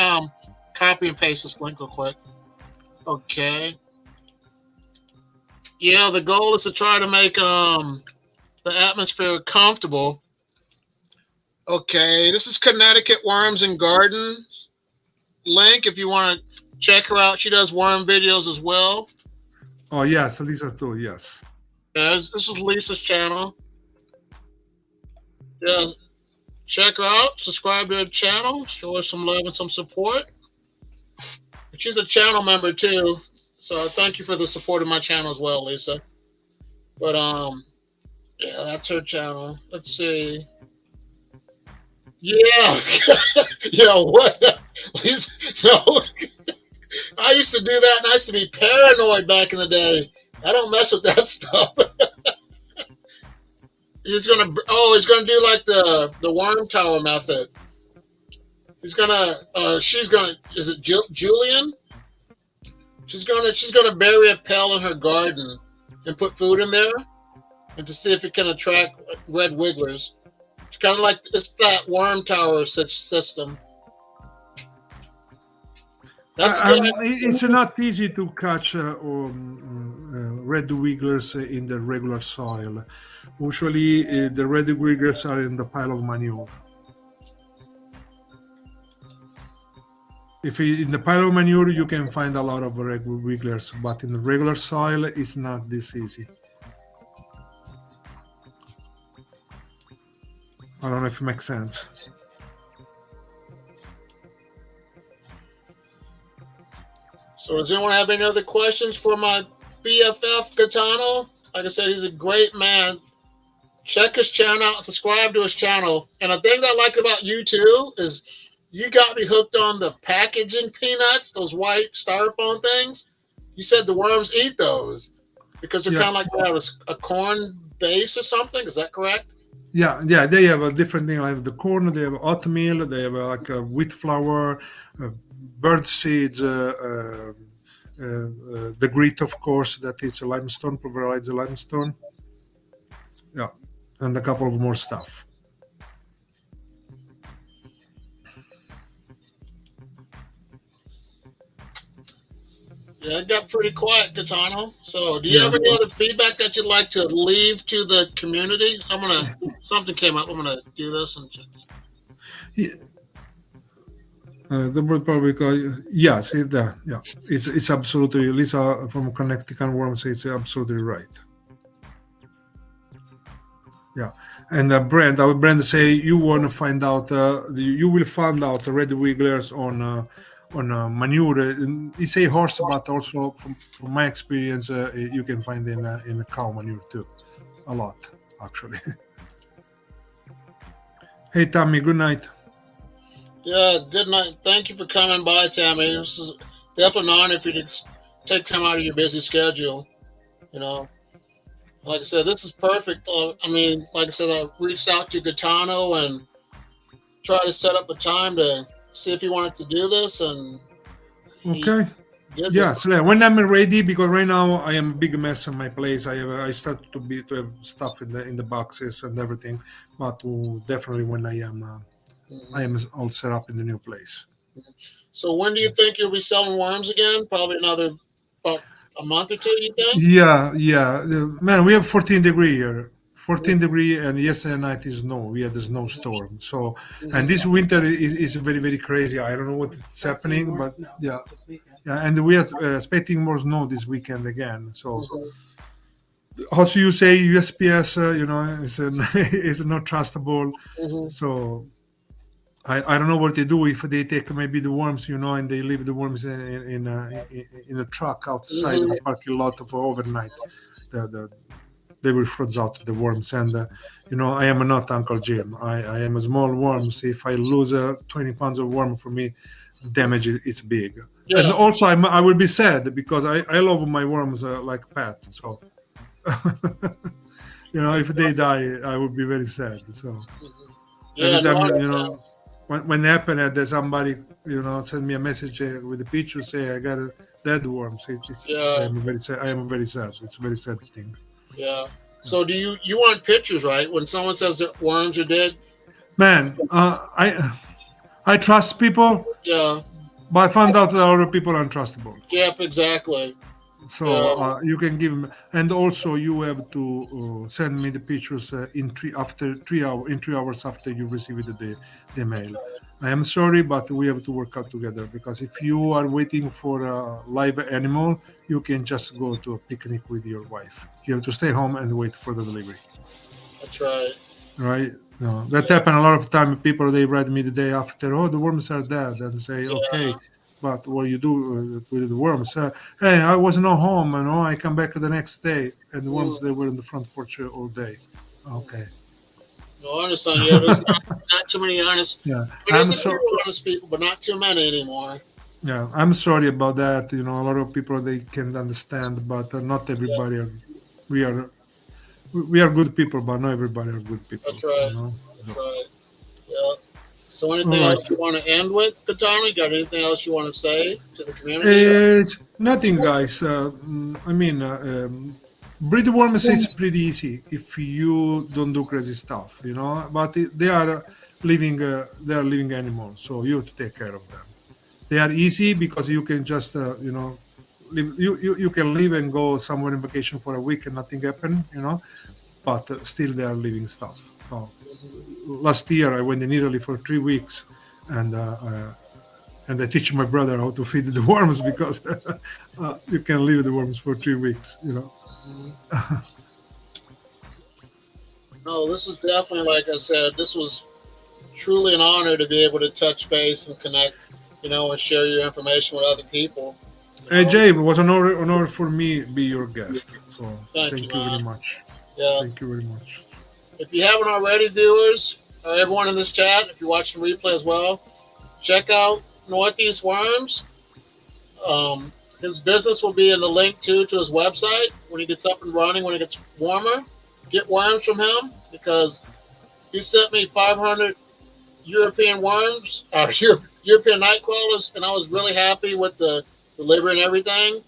copy and paste this link real quick. Okay. Yeah, the goal is to try to make the atmosphere comfortable. Okay, this is Connecticut Worms and Gardens link. If you want to check her out, she does worm videos as well. Oh yes, Lisa too. Yes. Yeah, this is Lisa's channel. Yeah, check her out. Subscribe to her channel. Show her some love and some support. She's a channel member too, so thank you for the support of my channel as well, Lisa. But yeah, that's her channel. Let's see. Yeah, yeah. What? Lisa, no. I used to do that, and I used to be paranoid back in the day. I don't mess with that stuff. He's gonna do like the worm tower method. She's gonna, is it Julian? She's gonna bury a pail in her garden and put food in there, and to see if it can attract red wigglers. It's kind of like it's that worm tower system. It's not easy to catch red wigglers in the regular soil. Usually, the red wigglers are in the pile of manure. If in the pile of manure, you can find a lot of red wigglers, but in the regular soil, it's not this easy. I don't know if it makes sense. So does anyone have any other questions for my BFF Gaetano? Like I said, he's a great man. Check his channel out, subscribe to his channel. And the thing that I like about you too is you got me hooked on the packaging peanuts, those white styrofoam things. You said the worms eat those because they're kind of like they have a corn base or something. Is that correct? Yeah, they have a different thing like the corn. They have oatmeal. They have like a wheat flour, bird seeds, the grit, of course, that is a limestone, pulverized limestone. Yeah, and a couple of more stuff. Yeah, it got pretty quiet, Gaetano. So, do you have any other feedback that you'd like to leave to the community? Something came up. I'm gonna do this and check. The word probably yes, it's absolutely. Lisa from Connecticut Worms says it's absolutely right. Yeah, and Brand say you want to find out. You will find out the red wigglers on manure. You say horse, but also from my experience, you can find in cow manure too, a lot actually. Hey Tammy, good night. Yeah, good night. Thank you for coming by, Tammy. This is definitely an honor for you to take time out of your busy schedule. You know, like I said, this is perfect. I mean, like I said, I reached out to Gaetano and tried to set up a time to see if he wanted to do this, and okay. Yeah, so when I'm ready, because right now I am a big mess in my place. I start to have stuff in the boxes and everything, but definitely when I am all set up in the new place. So when do you think you'll be selling worms again? Probably about a month or two, you think? Yeah. Man, we have 14 degree here. 14 degree, and yesterday night is snow. We had a snowstorm. So, and this winter is very, very crazy. I don't know what's happening, but yeah, and we are expecting more snow this weekend again. So, also you say USPS, is not trustable. So, I don't know what they do if they take maybe the worms, and they leave the worms in a truck outside the parking lot for overnight. They will froze out the worms, and I am not Uncle Jim. I am a small worms. If I lose 20 pounds of worm, for me, the damage is big. Yeah. And also, I will be sad because I love my worms like pets. So if they die, I would be very sad. So Yeah, every no, time I when it happened, that somebody send me a message with a picture say I got a dead worms. I yeah, am very sad. I am very sad. It's a very sad thing. yeah. So do you want pictures, right? When someone says that worms are dead, Man, I trust people, yeah, but I found out that other people are untrustable. yep, exactly. So Yeah, you can give me, and also you have to send me the pictures in 3 hours after you receive the mail. I am sorry, but we have to work out together because if you are waiting for a live animal, you can just go to a picnic with your wife. You have to stay home and wait for the delivery, that's right. right? That happen a lot of time. People they write me the day after, oh, the worms are dead, and say, Yeah, okay, but what you do with the worms? Hey, I was not home, I come back the next day, and the worms mm, they were in the front porch all day. Okay, no, I understand. Yeah, there's not too many honest. yeah, I mean, I'm there's a so few honest people, but not too many anymore. yeah, I'm sorry about that. A lot of people they can understand, but not Yeah, everybody are. We are we are good people, but not everybody are good people. that's right. That's So. right. Yeah. So, All anything right. else you want to end with, Katana? Got anything else you want to say to the community? Or? Nothing, guys. I mean, breed worms is pretty easy if you don't do crazy stuff, But they are living animals, so you have to take care of them. They are easy because you can just, live. You can live and go somewhere on vacation for a week and nothing happen, But still, they are living stuff. So, last year, I went in Italy for 3 weeks, and I teach my brother how to feed the worms because you can leave the worms for 3 weeks. Mhm. No, this is definitely, like I said, this was truly an honor to be able to touch base and connect, and share your information with other people. You Hey, know, Jay, it was an honor for me be your guest. So thank you, thank you very man. much. Yeah. Thank you very much. If you haven't already, viewers, or everyone in this chat, if you're watching the replay as well, check out Northeast Worms. His business will be in the link to his website when he gets up and running, when it gets warmer. Get worms from him because he sent me 500 European worms, or European night crawlers, and I was really happy with the delivery and everything.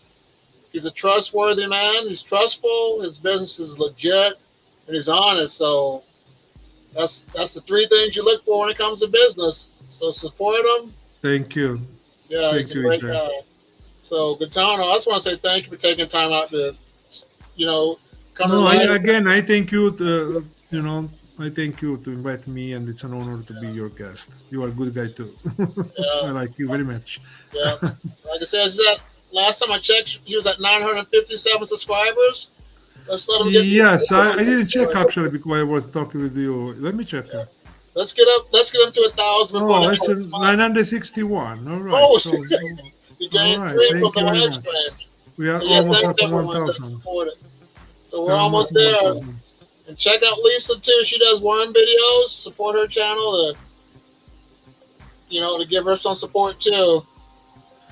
He's a trustworthy man. He's trustful. His business is legit, and he's honest. So that's the three things you look for when it comes to business. So support him. Thank you. Yeah, he's Thank a you, great Jay. guy. So Gaetano, I just want to say thank you for taking time out to, you know, come to No, live. I thank you. I thank you to invite me, and it's an honor to be your guest. You are a good guy too. Yeah, I like you very much. yeah. Like I said, last time I checked, he was at 957 subscribers. Let's let him get to. Yes, I didn't check actually because I was talking with you. Let me check. Let's get up. Let's get him to 1,000 before Oh, the it's end of this month. 961. All right. Oh, So, you all gained right. three from Thank the you very live much. stream. We are So yeah, almost thanks at everyone that 1,000. supported. So we're We're almost almost there. 1,000. And check out Lisa too. She does worm videos. Support her channel to give her some support too.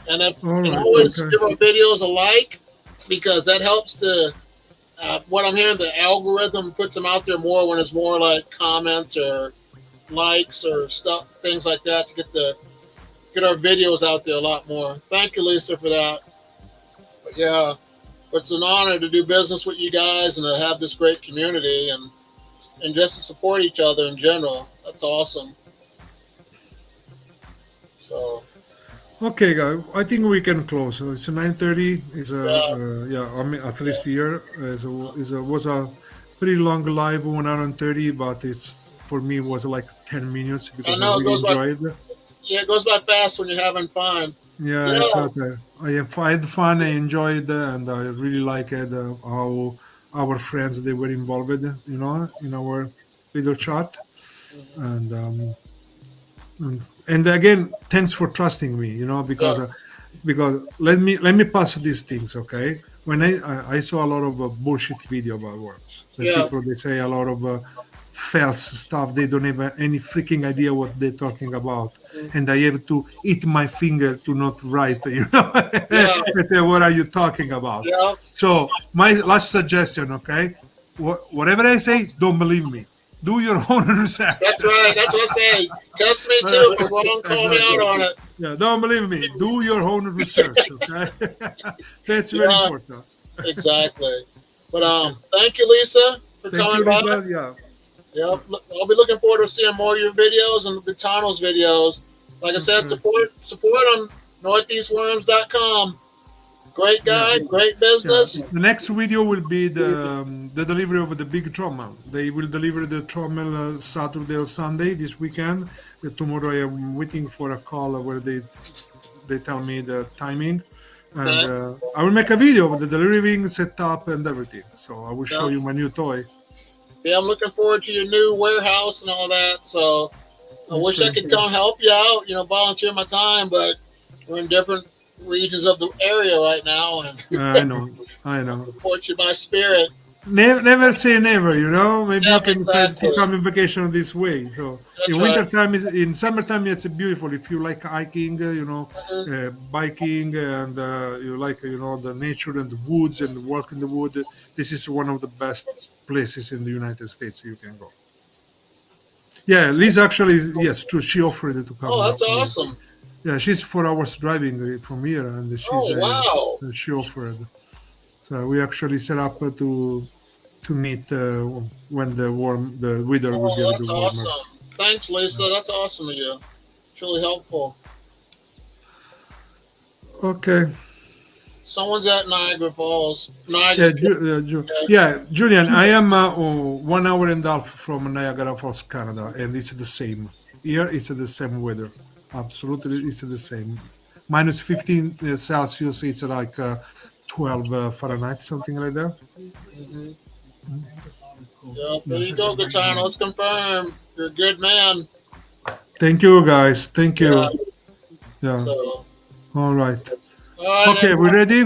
And All right. always Okay. give her videos a like because that helps to. What I'm hearing, the algorithm puts them out there more when it's more like comments or likes or stuff, things like that, to get our videos out there a lot more. Thank you, Lisa, for that. But yeah, it's an honor to do business with you guys and to have this great community and just to support each other in general. That's awesome. So Okay, guys. I think we can close. It's 9:30. It's yeah, yeah. I mean, at yeah. least here was a pretty long live, 1 hour and 30, but it's for me it was like 10 minutes I because I know it really goes by. enjoyed. Yeah, it goes by fast when you're having fun. Yeah, Yeah, I thought I had fun. I enjoyed, and I really liked how our friends they were involved, in our little chat. And and again, thanks for trusting me, yeah, because let me pass these things, okay? When I saw a lot of bullshit video about worms, the yeah. people they say a lot of false stuff. They don't have any freaking idea what they're talking about, and I have to eat my finger to not write. Yeah, I say, what are you talking about? yeah. So my last suggestion, okay? whatever I say, don't believe me. Do your own research. That's right. That's what I say. Test me too. If I'm wrong, call me out on it. Yeah, don't believe me. Do your own research. Okay, that's very Yeah, important. exactly. But thank you, Lisa, for Thank coming you, by. Lisa. Yeah. Yep. I'll be looking forward to seeing more of your videos and Vitano's videos. Like I said, Okay. support on northeastworms.com. Great guy, Yeah. great Yeah. business. The next video will be the delivery of the big trommel. They will deliver the trommel Saturday or Sunday this weekend. Tomorrow I am waiting for a call where they tell me the timing, and Okay. I will make a video of the delivering setup and everything. So I will show Yep. you my new toy. Yeah, I'm looking forward to your new warehouse and all that. So I wish I Okay. could come help you out, volunteer my time, but we're in different regions of the area right now, and I know. I support you by spirit. Never say never, maybe you Yep, can decide to exactly. come in vacation this way. So That's in right. wintertime, in summertime, it's beautiful. If you like hiking, biking, and you like, the nature and the woods and walk in the wood, this is one of the best places in the United States you can go. Yeah, Liz actually, yes, true. She offered to come. Oh, that's Actually. awesome. Yeah, she's 4 hours driving from here, and Oh, wow. she offered. So we actually set up to meet when the weather will be a Oh, little that's warmer. awesome. Thanks, Lisa. That's awesome of you. It's really helpful. Okay. Someone's at Niagara Falls. Yeah, Julian, I am 1 hour and a half from Niagara Falls, Canada, and it's the same. Here it's the same weather. Absolutely, it's the same. Minus 15 Celsius, it's like 12 Fahrenheit, something like that. Mm-hmm. Yep, there you go, Gaetano. It's confirmed. You're a good man. Thank you, guys. Thank you. Yeah. So, all right. all right. Okay, we ready?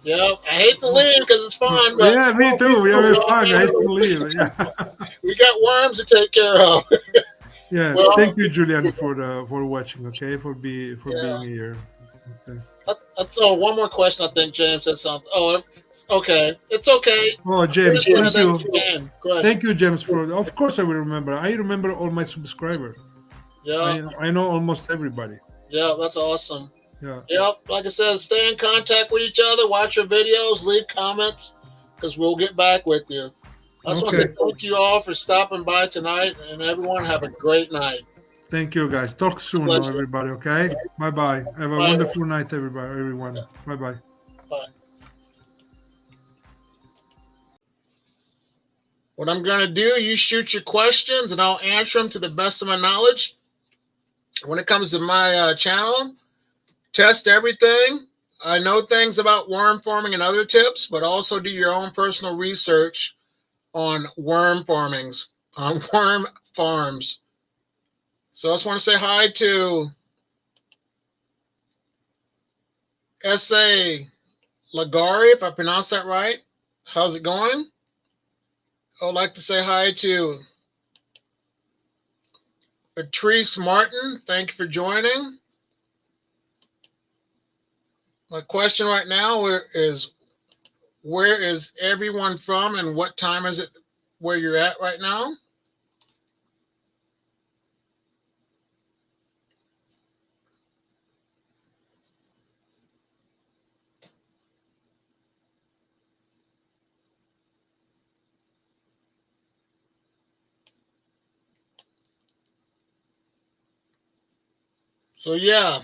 Yep. I hate to leave because it's fun, but yeah, me too. We have fun. I hate to leave. Yeah. We got worms to take care of. Yeah. Well, thank you, Julian, for watching. Okay, for being here. Okay. That's one more question. I think James said something. Oh, okay. It's okay. Oh, James, thank you. Thank you, James. Of course, I will remember. I remember all my subscribers. Yeah. I know almost everybody. Yeah, that's awesome. Yeah. Yep. Like I said, stay in contact with each other. Watch your videos. Leave comments because we'll get back with you. I just want to say thank you all for stopping by tonight, and everyone have a great night. Thank you, guys. Talk soon, everybody. Okay. Bye-bye. Have a wonderful night, everyone. Bye-bye. Bye. What I'm going to do, you shoot your questions, and I'll answer them to the best of my knowledge. When it comes to my channel, test everything. I know things about worm farming and other tips, but also do your own personal research on worm farms. So I just want to say hi to S.A. Lagari, if I pronounced that right. How's it going? I would like to say hi to Patrice Martin. Thank you for joining. My question right now is, where is everyone from and what time is it where you're at right now? So yeah,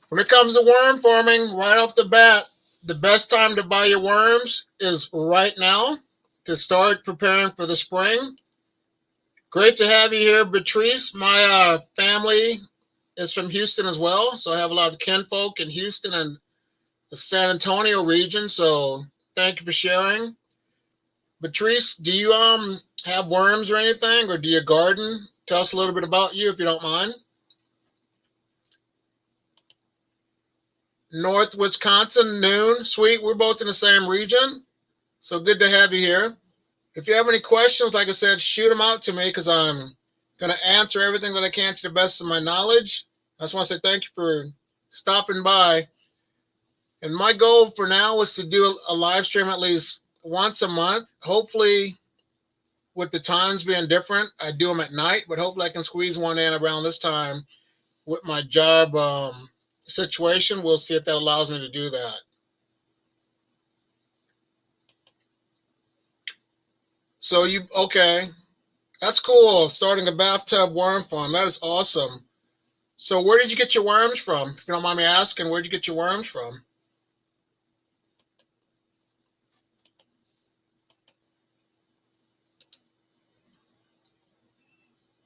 when it comes to worm farming, right off the bat, the best time to buy your worms is right now to start preparing for the spring. Great to have you here, Patrice. My family is from Houston as well, so I have a lot of kinfolk in Houston and the San Antonio region, so thank you for sharing. Patrice, do you have worms or anything, or do you garden? Tell us a little bit about you if you don't mind. North Wisconsin, noon. Sweet, we're both in the same region, so good to have you here. If you have any questions, like I said, shoot them out to me because I'm going to answer everything that I can to the best of my knowledge. I just want to say thank you for stopping by. And my goal for now is to do a live stream at least once a month. Hopefully, with the times being different, I do them at night, but hopefully I can squeeze one in around this time with my job situation. We'll see if that allows me to do that. So okay. That's cool. Starting a bathtub worm farm. That is awesome. So where did you get your worms from? If you don't mind me asking, where did you get your worms from?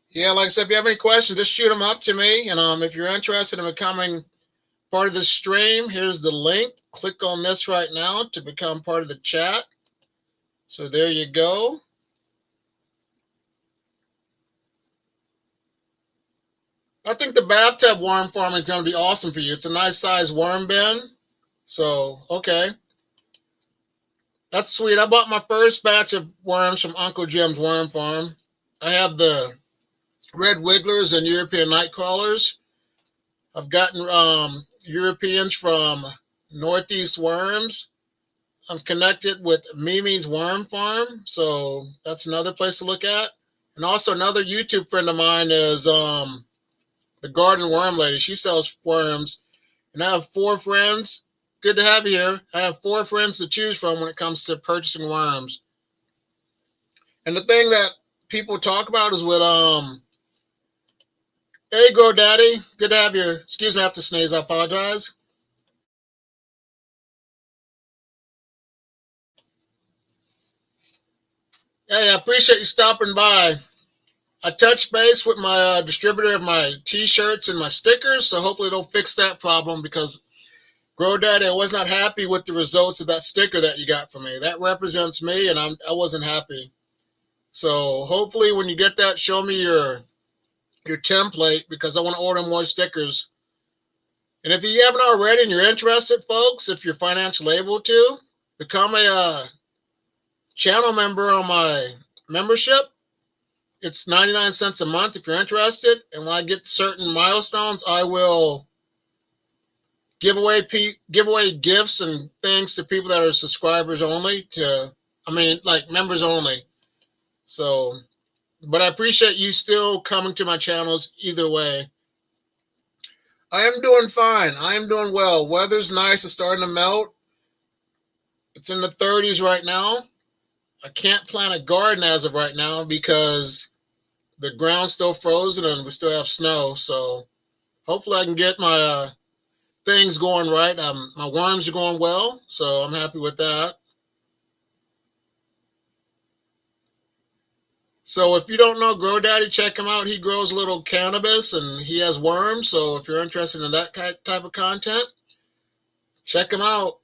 Yeah, like I said, if you have any questions, just shoot them up to me. And if you're interested in becoming part of the stream, here's the link. Click on this right now to become part of the chat. So there you go. I think the bathtub worm farm is going to be awesome for you. It's a nice size worm bin. So, okay. That's sweet. I bought my first batch of worms from Uncle Jim's Worm Farm. I have the red wigglers and European night crawlers. I've gotten Europeans from Northeast Worms. I'm connected with Mimi's Worm Farm, so that's another place to look at. And also another YouTube friend of mine is the Garden Worm Lady. She sells worms, and I have 4 friends. Good to have you here. I have 4 friends to choose from when it comes to purchasing worms. And the thing that people talk about is with hey, Grow Daddy. Good to have you. Excuse me, I have to sneeze. I apologize. Hey, I appreciate you stopping by. I touched base with my distributor of my T-shirts and my stickers, so hopefully they'll fix that problem because Grow Daddy, I was not happy with the results of that sticker that you got from me. That represents me, and I wasn't happy. So hopefully when you get that, show me your template because I want to order more stickers. And if you haven't already and you're interested, folks, if you're financially able to, become a channel member on my membership. It's 99 cents a month if you're interested. And when I get certain milestones, I will give away gifts and things to people that are subscribers only, like members only. So, but I appreciate you still coming to my channels either way. I am doing fine. I am doing well. Weather's nice. It's starting to melt. It's in the 30s right now. I can't plant a garden as of right now because the ground's still frozen and we still have snow. So hopefully I can get my things going right. My worms are going well, so I'm happy with that. So if you don't know Grow Daddy, check him out. He grows a little cannabis and he has worms. So if you're interested in that type of content, check him out.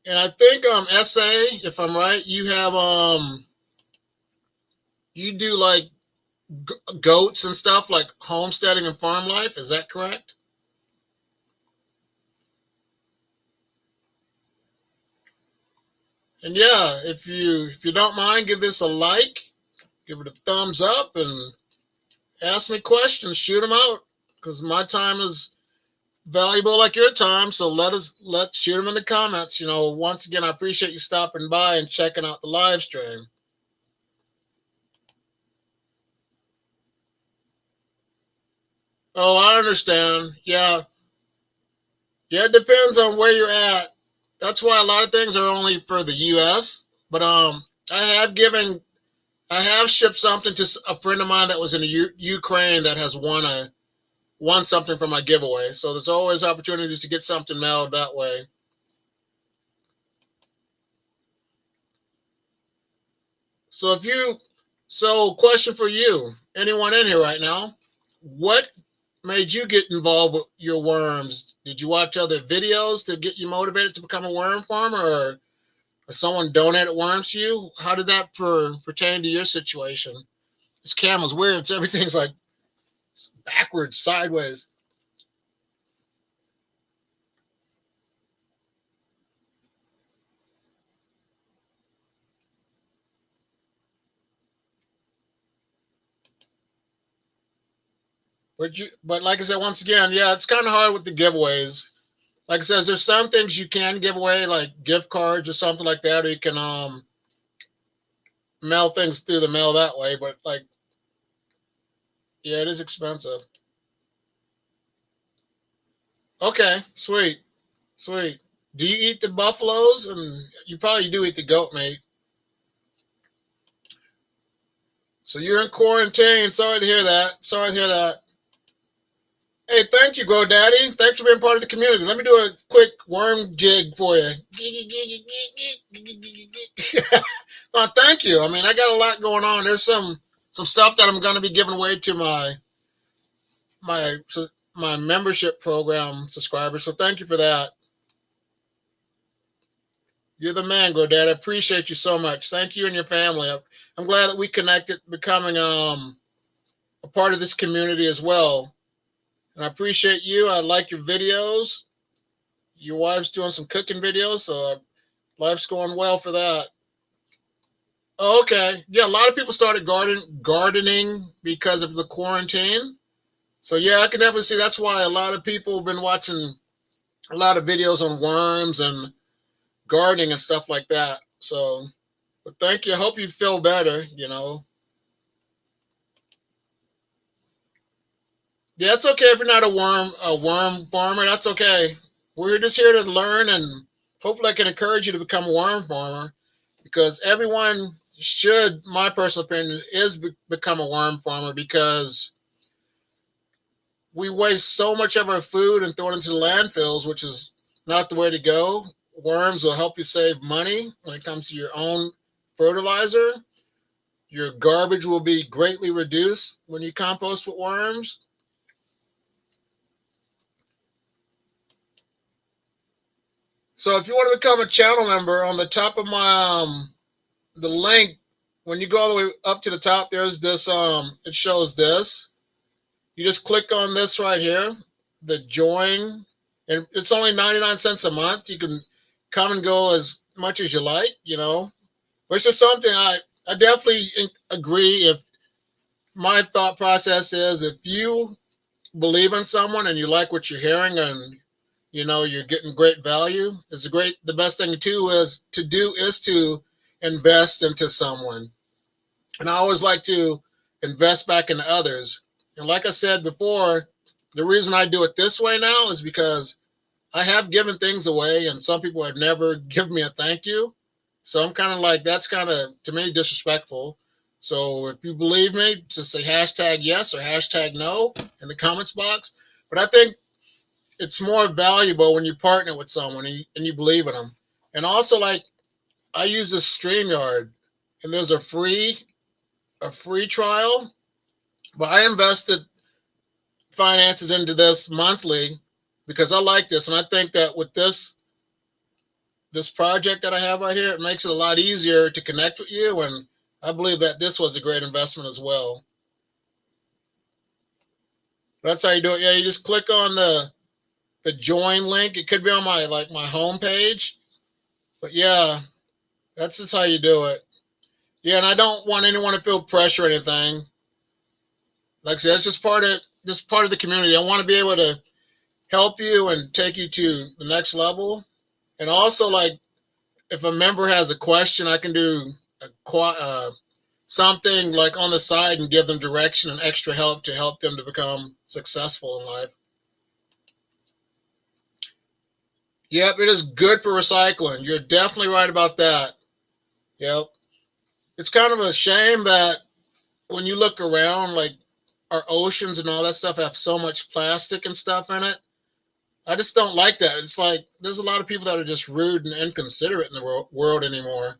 And I think SA, if I'm right, you have you do like goats and stuff like homesteading and farm life. Is that correct? And yeah, if you don't mind, give this a like, give it a thumbs up, and ask me questions. Shoot them out because my time is valuable like your time. So let's shoot them in the comments. Once again, I appreciate you stopping by and checking out the live stream. Oh, I understand. Yeah. Yeah, it depends on where you're at. That's why a lot of things are only for the US. But I have shipped something to a friend of mine that was in the Ukraine that has won something from my giveaway. So there's always opportunities to get something mailed that way. So question for you, anyone in here right now, what made you get involved with your worms? Did you watch other videos to get you motivated to become a worm farmer, or someone donated worms to you? How did that pertain to your situation? This camera's weird. Everything's like backwards, sideways. But like I said, once again, yeah, it's kind of hard with the giveaways. like I said, there's some things you can give away, like gift cards or something like that, or you can mail things through the mail that way. But like, yeah, it is expensive. Okay, sweet, sweet. Do you eat the buffaloes? And you probably do eat the goat meat. So you're in quarantine. Sorry to hear that. Sorry to hear that. Hey, thank you, GoDaddy. Thanks for being part of the community. Let me do a quick worm jig for you. Oh, thank you. I mean, I got a lot going on. There's some stuff that I'm going to be giving away to my my membership program subscribers. So thank you for that. You're the man, GoDaddy. I appreciate you so much. Thank you and your family. I'm glad that we connected, becoming a part of this community as well. And I appreciate you. I like your videos. Your wife's doing some cooking videos, so life's going well for that. Oh, okay. Yeah, a lot of people started gardening because of the quarantine. So yeah, I can definitely see that's why a lot of people have been watching a lot of videos on worms and gardening and stuff like that. So, but thank you. I hope you feel better, you know. Yeah, it's okay if you're not a worm farmer. That's okay. We're just here to learn, and hopefully I can encourage you to become a worm farmer, because everyone should, my personal opinion, is become a worm farmer, because we waste so much of our food and throw it into the landfills, which is not the way to go. Worms will help you save money when it comes to your own fertilizer. Your garbage will be greatly reduced when you compost with worms. So if you want to become a channel member, on the top of my the link, when you go all the way up to the top, there's this it shows this. You just click on this right here, the join, and it's only 99 cents a month. You can come and go as much as you like, you know. But it's just something I definitely agree. If my thought process is, if you believe in someone and you like what you're hearing, and you know you're getting great value, the best thing to do is to invest into someone. And I always like to invest back into others. And like I said before, the reason I do it this way now is because I have given things away, and some people have never given me a thank you. So I'm kind of like, that's kind of, to me, disrespectful. So if you believe me, just say hashtag yes or hashtag no in the comments box. But I think it's more valuable when you partner with someone and you believe in them. And also, like, I use this StreamYard, and there's a free trial, but I invested finances into this monthly because I like this, and I think that with this project that I have right here, it makes it a lot easier to connect with you, and I believe that this was a great investment as well. That's how you do it. Yeah, you just click on the join link. It could be on my home page, but yeah, that's just how you do it. Yeah, and I don't want anyone to feel pressure or anything. Like I said, it's just part of the community. I want to be able to help you and take you to the next level. And also, like, if a member has a question, I can do something like on the side and give them direction and extra help to help them to become successful in life. Yep, it is good for recycling. You're definitely right about that. Yep. It's kind of a shame that when you look around, like, our oceans and all that stuff have so much plastic and stuff in it. I just don't like that. It's like there's a lot of people that are just rude and inconsiderate in the world anymore.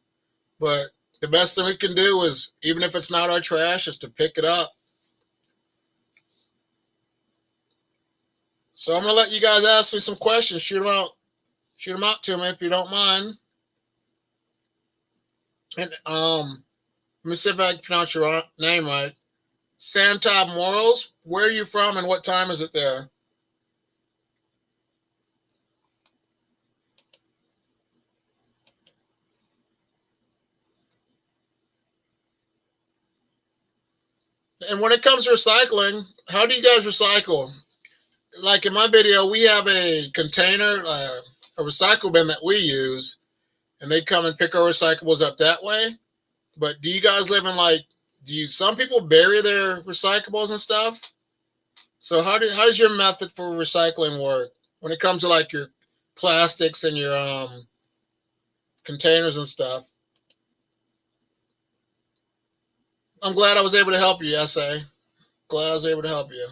But the best thing we can do is, even if it's not our trash, is to pick it up. So I'm going to let you guys ask me some questions. Shoot them out. Shoot them out to me if you don't mind. And let me see if I can pronounce your name right. Santab Morals, where are you from and what time is it there? And when it comes to recycling, how do you guys recycle? like in my video, we have a container, a recycle bin that we use, and they come and pick our recyclables up that way. But do you guys live in like? Some people bury their recyclables and stuff? So how does your method for recycling work when it comes to like your plastics and your containers and stuff? I'm glad I was able to help you, SA. Glad I was able to help you.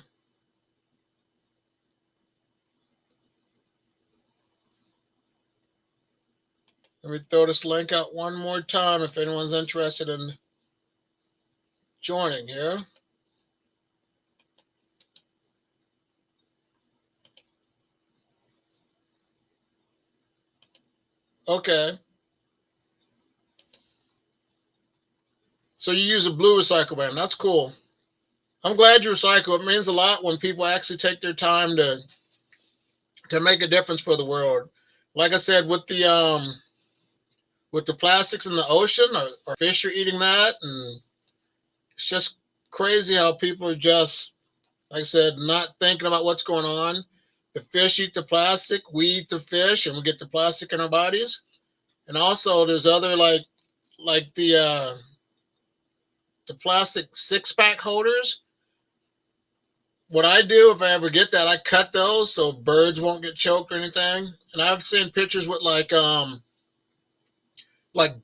Let me throw this link out one more time if anyone's interested in joining here. Okay. So you use a blue recycle bin. That's cool. I'm glad you recycle. It means a lot when people actually take their time to make a difference for the world. Like I said, with the plastics in the ocean, or fish are eating that, and it's just crazy how people are just, like I said, not thinking about what's going on. The fish eat the plastic, we eat the fish, and we get the plastic in our bodies. And also, there's other like the plastic 6-pack holders. What I do if I ever get that, I cut those so birds won't get choked or anything. And I've seen pictures with like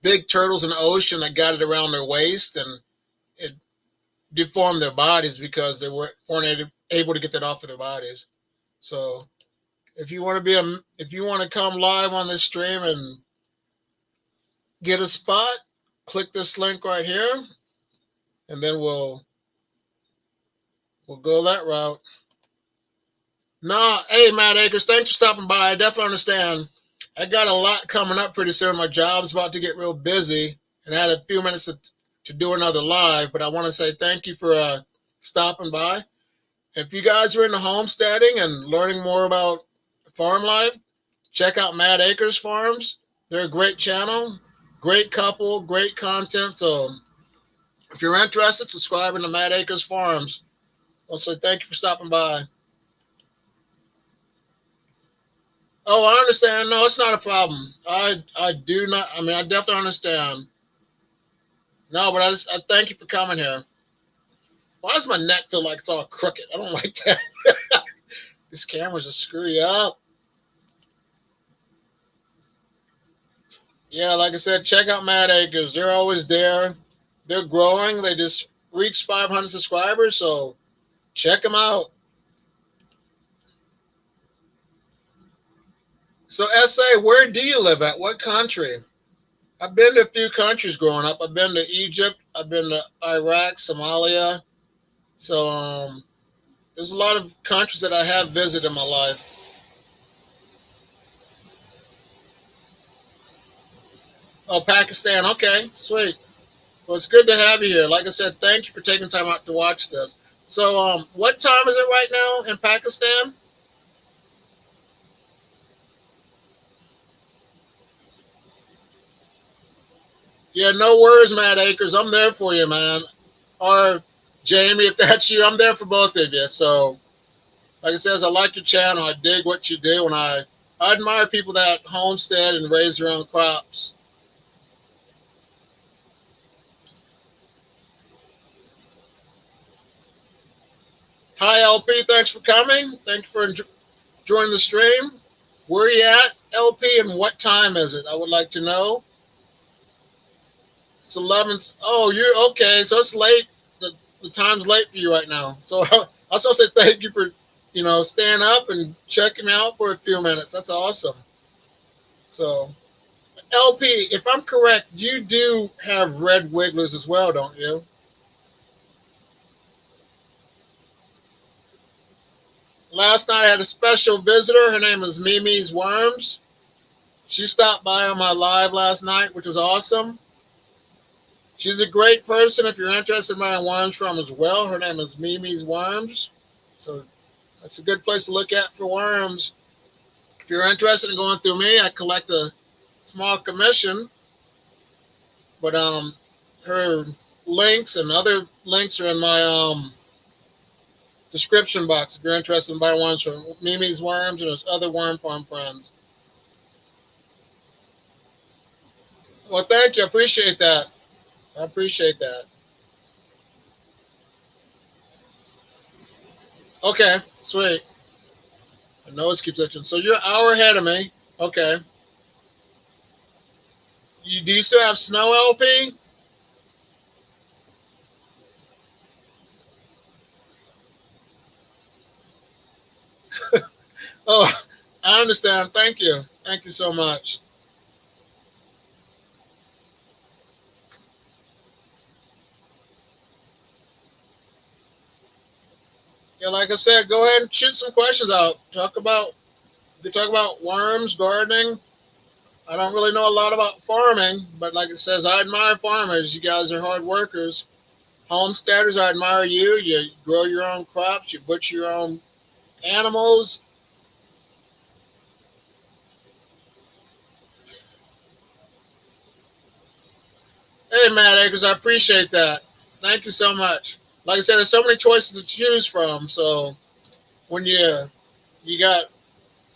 big turtles in the ocean that got it around their waist, and it deformed their bodies because they weren't able to get that off of their bodies. So if you want to come live on this stream and get a spot, click this link right here, and then we'll go that route. No, hey, Matt Akers, thanks for stopping by. I definitely understand. I got a lot coming up pretty soon. My job's about to get real busy, and I had a few minutes to do another live, but I want to say thank you for stopping by. If you guys are into homesteading and learning more about farm life, check out Matt Akers Farms. They're a great channel, great couple, great content. So if you're interested, subscribe to Matt Akers Farms. I'll say thank you for stopping by. Oh, I understand. No, it's not a problem. I do not. I mean, I definitely understand. No, but I thank you for coming here. Why does my neck feel like it's all crooked? I don't like that. These cameras just screw you up. Yeah, like I said, check out Matt Akers. They're always there. They're growing. They just reached 500 subscribers, so check them out. So, SA, where do you live at? What country? I've been to a few countries growing up. I've been to Egypt. I've been to Iraq, Somalia. So, there's a lot of countries that I have visited in my life. Oh, Pakistan. Okay, sweet. Well, it's good to have you here. Like I said, thank you for taking time out to watch this. So, what time is it right now in Pakistan? Yeah, no worries, Matt Akers. I'm there for you, man. Or Jamie, if that's you, I'm there for both of you. So, like I said, I like your channel. I dig what you do, and I admire people that homestead and raise their own crops. Hi, LP. Thanks for coming. Thanks for joining the stream. Where are you at, LP, and what time is it? I would like to know. It's 11. Oh, you're okay. So it's late. The time's late for you right now. So I also say thank you for, staying up and checking me out for a few minutes. That's awesome. So, LP, if I'm correct, you do have red wigglers as well, don't you? Last night I had a special visitor. Her name is Mimi's Worms. She stopped by on my live last night, which was awesome. She's a great person if you're interested in buying worms from as well. Her name is Mimi's Worms. So that's a good place to look at for worms. If you're interested in going through me, I collect a small commission. But her links and other links are in my description box if you're interested in buying ones from Mimi's Worms and his other worm farm friends. Well, thank you. I appreciate that. I appreciate that. Okay, sweet. My nose keeps itching. So you're an hour ahead of me. Okay. Do you still have snow, LP? Oh, I understand. Thank you. Thank you so much. Yeah, like I said, go ahead and shoot some questions out. We talk about worms, gardening. I don't really know a lot about farming, but like it says, I admire farmers. You guys are hard workers. Homesteaders, I admire you. You grow your own crops, you butcher your own animals. Hey, Matt Akers, I appreciate that. Thank you so much. Like I said, there's so many choices to choose from. So when you got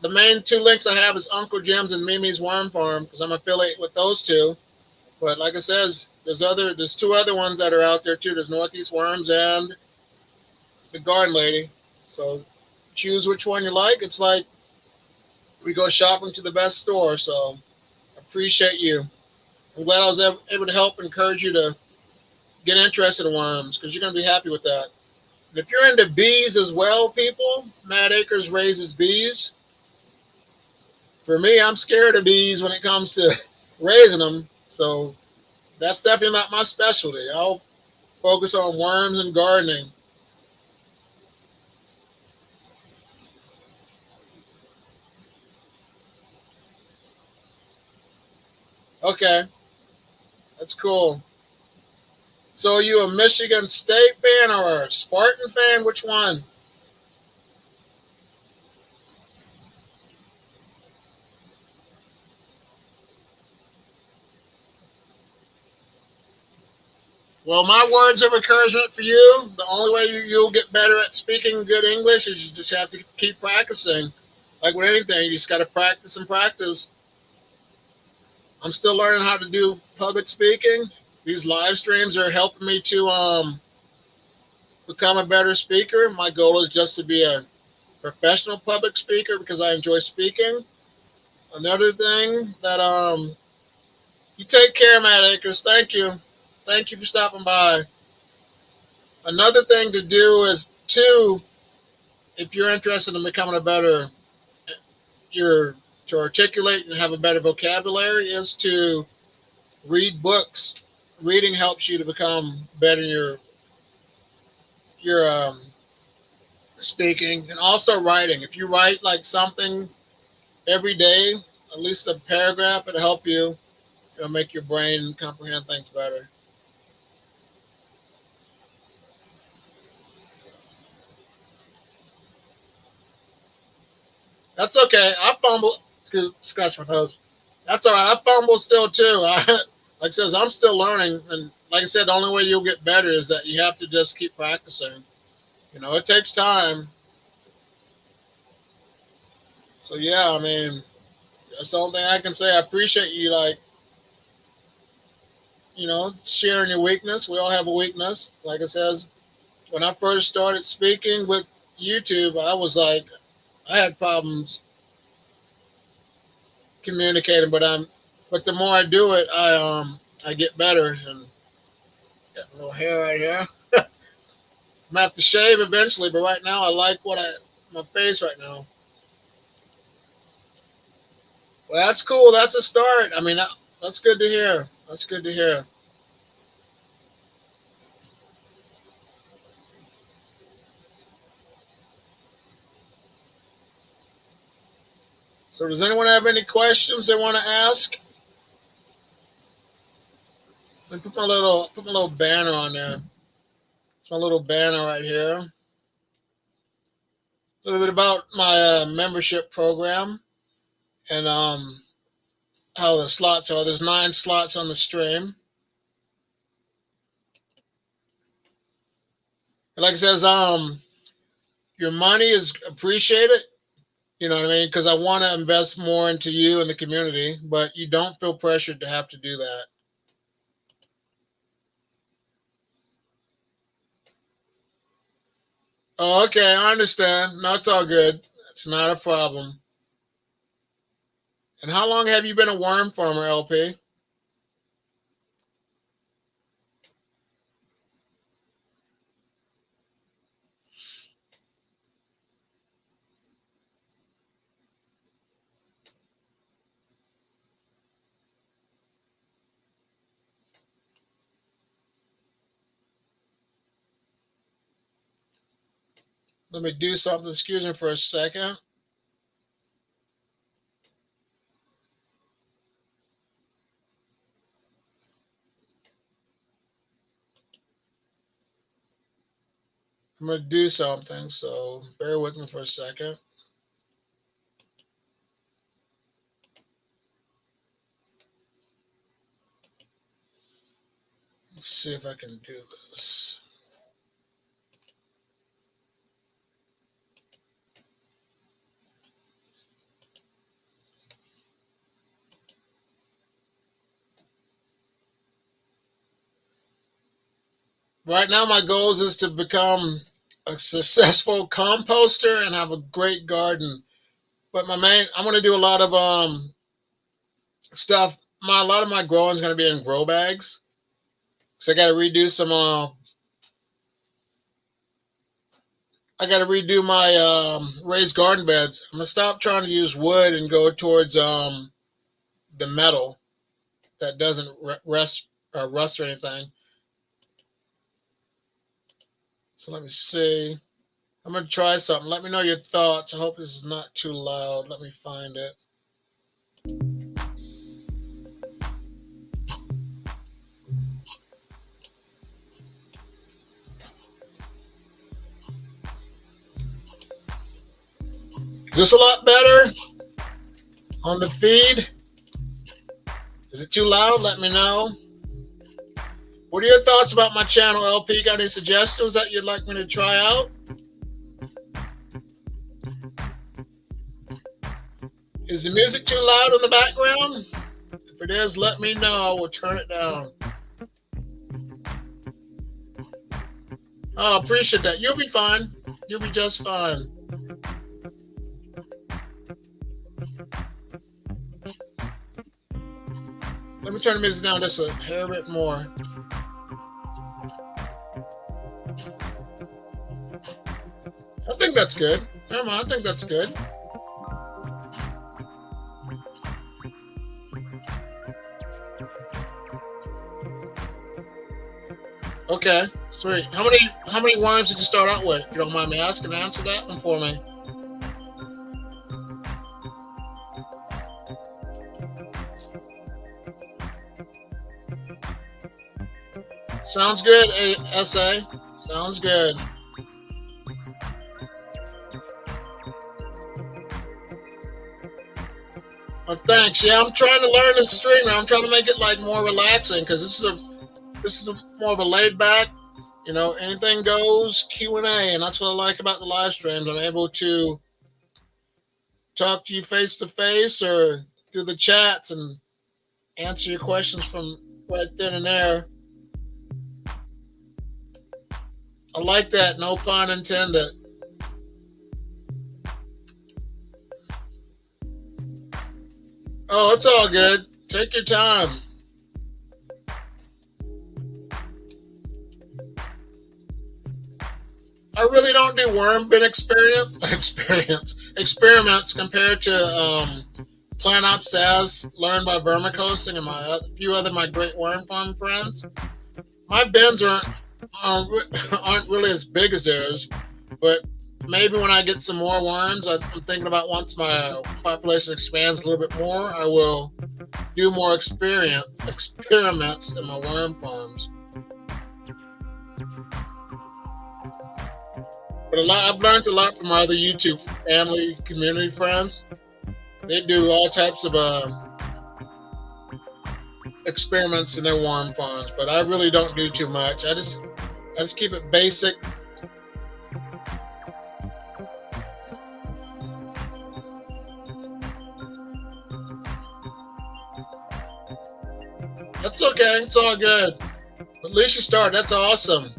the main two links I have is Uncle Jim's and Mimi's Worm Farm because I'm affiliated with those two. But like I says, there's two other ones that are out there too. There's Northeast Worms and the Garden Lady. So choose which one you like. It's like we go shopping to the best store. So I appreciate you. I'm glad I was able to help encourage you to get interested in worms because you're going to be happy with that. And if you're into bees as well, people, Matt Akers raises bees. For me, I'm scared of bees when it comes to raising them. So that's definitely not my specialty. I'll focus on worms and gardening. Okay, that's cool. So are you a Michigan State fan or a Spartan fan? Which one? Well, my words of encouragement for you, the only way you'll get better at speaking good English is you just have to keep practicing. Like with anything, you just got to practice and practice. I'm still learning how to do public speaking. These live streams are helping me to become a better speaker. My goal is just to be a professional public speaker because I enjoy speaking. Another thing that you take care, Matt Akers. Thank you. Thank you for stopping by. Another thing to do is if you're interested in becoming a better to articulate and have a better vocabulary is to read books. Reading helps you to become better in your speaking and also writing. If you write like something every day, at least a paragraph, it'll help you. It'll make your brain comprehend things better. That's okay. I fumble. Scratch my nose. That's all right. I fumble still too. Like I says, I'm still learning, and like I said, the only way you'll get better is that you have to just keep practicing. You know, it takes time. So yeah, I mean, that's the only thing I can say. I appreciate you, like, sharing your weakness. We all have a weakness. Like it says, when I first started speaking with YouTube, I was like, I had problems communicating, but the more I do it, I get better. And got a little hair right here. I'm gonna have to shave eventually, but right now I like my face right now. Well, that's cool. That's a start. I mean, that's good to hear. That's good to hear. So does anyone have any questions they want to ask? Let me put my little banner on there. It's my little banner right here. A little bit about my membership program and how the slots are. There's 9 slots on the stream. And like it says, your money is appreciated. You know what I mean? Because I want to invest more into you and the community, but you don't feel pressured to have to do that. Oh, okay, I understand. No, it's all good. It's not a problem. And how long have you been a worm farmer, LP? Let me do something. Excuse me for a second. I'm going to do something, so bear with me for a second. Let's see if I can do this. Right now, my goal is to become a successful composter and have a great garden. But I'm going to do a lot of stuff. A lot of my growing is going to be in grow bags. So I got to redo some. I got to redo my raised garden beds. I'm going to stop trying to use wood and go towards the metal that doesn't rust or anything. So let me see. I'm going to try something. Let me know your thoughts. I hope this is not too loud. Let me find it. Is this a lot better on the feed? Is it too loud? Let me know. What are your thoughts about my channel, LP? Got any suggestions that you'd like me to try out? Is the music too loud in the background? If it is, let me know. We'll turn it down. Oh, appreciate that. You'll be fine. You'll be just fine. Let me turn the music down just a hair bit more. I think that's good. Come on, I think that's good. Okay, sweet. How many worms did you start out with? If you don't mind me asking, answer that one for me. Sounds good, SA. Sounds good. Well, thanks. Yeah, I'm trying to learn this stream. I'm trying to make it like more relaxing because this is more of a laid back, you know, anything goes Q&A, and that's what I like about the live streams. I'm able to talk to you face to face or through the chats and answer your questions from right then and there. I like that, no pun intended. Oh, it's all good. Take your time. I really don't do worm bin experiments compared to plant ops as learned by vermicomposting and my few other my great worm farm friends. My bins aren't really as big as theirs, but maybe when I get some more worms, I'm thinking about once my population expands a little bit more, I will do more experiments in my worm farms. But I've learned a lot from my other YouTube family, community friends. They do all types of experiments in their worm farms, but I really don't do too much. I just keep it basic. That's okay. It's all good. At least you started. That's awesome.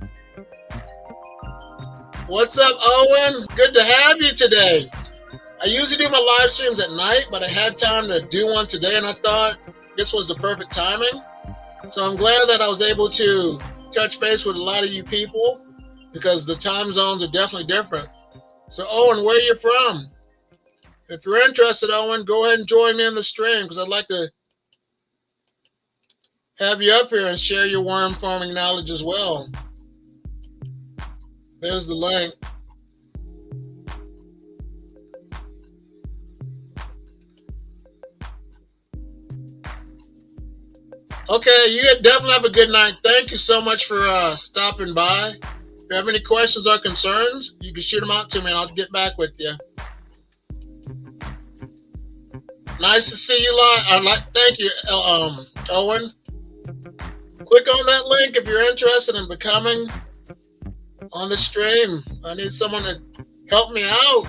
What's up, Owen? Good to have you today. I usually do my live streams at night, but I had time to do one today, and I thought this was the perfect timing. So I'm glad that I was able to touch base with a lot of you people because the time zones are definitely different. So, Owen, where are you from? If you're interested, Owen, go ahead and join me in the stream because I'd like to have you up here and share your worm farming knowledge as well. There's the link. Okay, you definitely have a good night. Thank you so much for stopping by. If you have any questions or concerns, you can shoot them out to me and I'll get back with you. Nice to see you live. Thank you, Owen. Click on that link if you're interested in becoming on the stream. I need someone to help me out.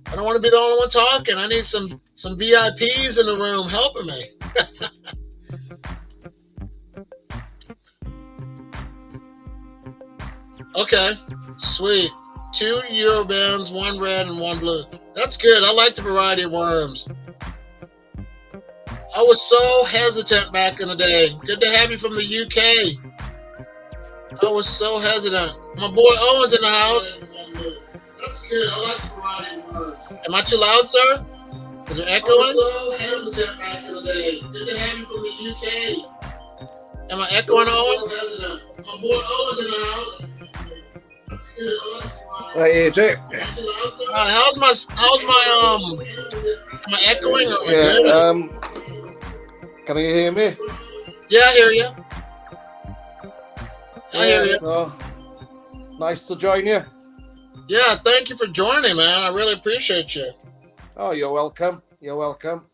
I don't want to be the only one talking. I need some VIPs in the room helping me. Okay, sweet. 2 Euro bands, 1 red and 1 blue. That's good. I like the variety of worms. I was so hesitant back in the day. Good to have you from the UK. I was so hesitant. My boy Owen's in the house. That's good. I like the variety of worms. Am I too loud, sir? Is there echoing? I was so hesitant back in the day. Good to have you from the UK. Am I echoing, Owen? My boy Owen's in the house. Hey, AJ. How's my am I echoing or Yeah, can you hear me? Yeah, I hear you. I hear you. So, nice to join you. Yeah, thank you for joining, man. I really appreciate you. Oh, you're welcome. You're welcome.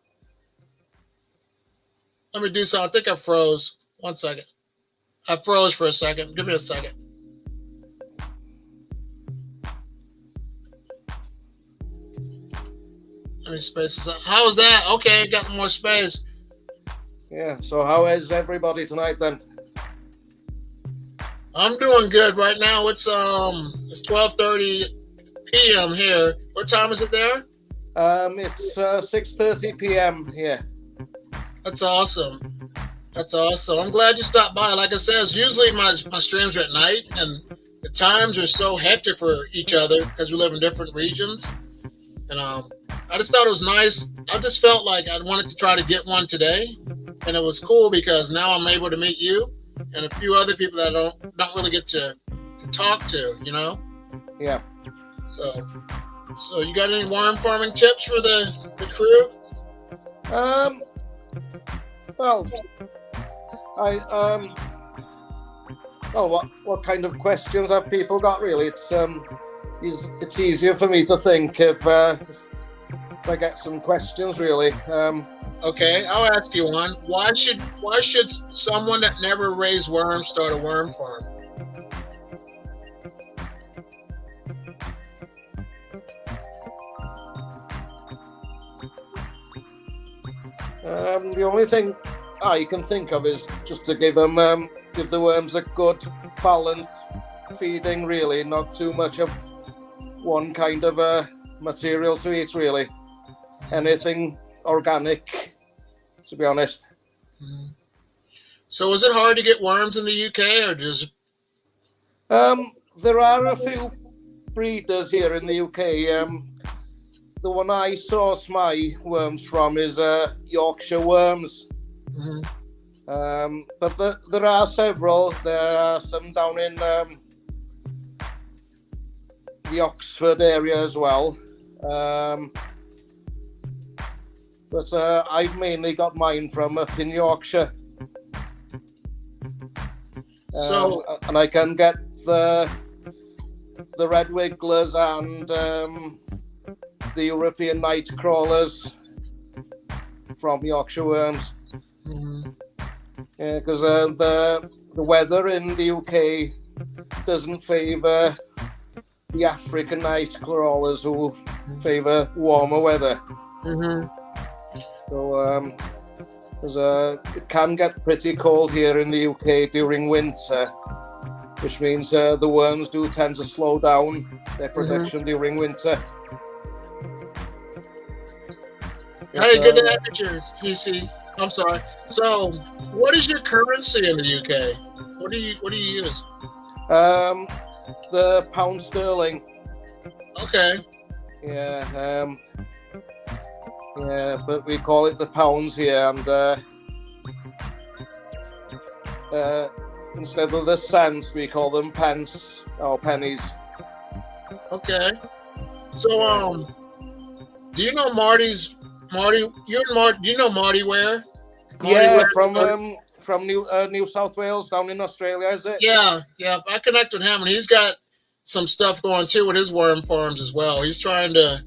Let me do something. I think I froze. 1 second. I froze for a second. Give me a second. Let me space this out. How was that? Okay, got more space. Yeah, so how is everybody tonight then? I'm doing good right now. It's 12:30 p.m. here. What time is it there? It's 6:30 p.m. here. That's awesome. That's awesome. I'm glad you stopped by. Like I said, usually my streams are at night, and the times are so hectic for each other because we live in different regions. And I just thought it was nice. I just felt like I wanted to try to get one today, and it was cool because now I'm able to meet you and a few other people that I don't really get to talk to. You know? Yeah. So you got any worm farming tips for the crew? Well, what kind of questions have people got? Really, it's easier for me to think if I get some questions. Really. Okay, I'll ask you one. Why should someone that never raised worms start a worm farm? The only thing I can think of is just to give the worms a good balanced feeding. Really, not too much of one kind of material to eat. Really, anything organic, to be honest. Mm-hmm. So is it hard to get worms in the UK, or just? There are a few breeders here in the UK. The one I source my worms from is Yorkshire worms. Mm-hmm. But there are several. There are some down in the Oxford area as well. But I've mainly got mine from up in Yorkshire. And I can get the red wigglers and the European night crawlers from Yorkshire worms. Mm-hmm. Yeah, because the weather in the UK doesn't favour the African night crawlers, who favour warmer weather. Mm-hmm. So Because it can get pretty cold here in the UK during winter, which means the worms do tend to slow down their production during winter. Hey, good to have you, TC. I'm sorry. So, what is your currency in the UK? What do you use? The pound sterling. Okay. Yeah. Yeah, but we call it the pounds here, and instead of the cents, we call them pence or pennies. Okay. So, do you know Marty? You're in Marty. Do you know Marty Ware? Yeah, from New South Wales down in Australia, is it? Yeah. I connect with him, and he's got some stuff going too with his worm farms as well. He's trying to.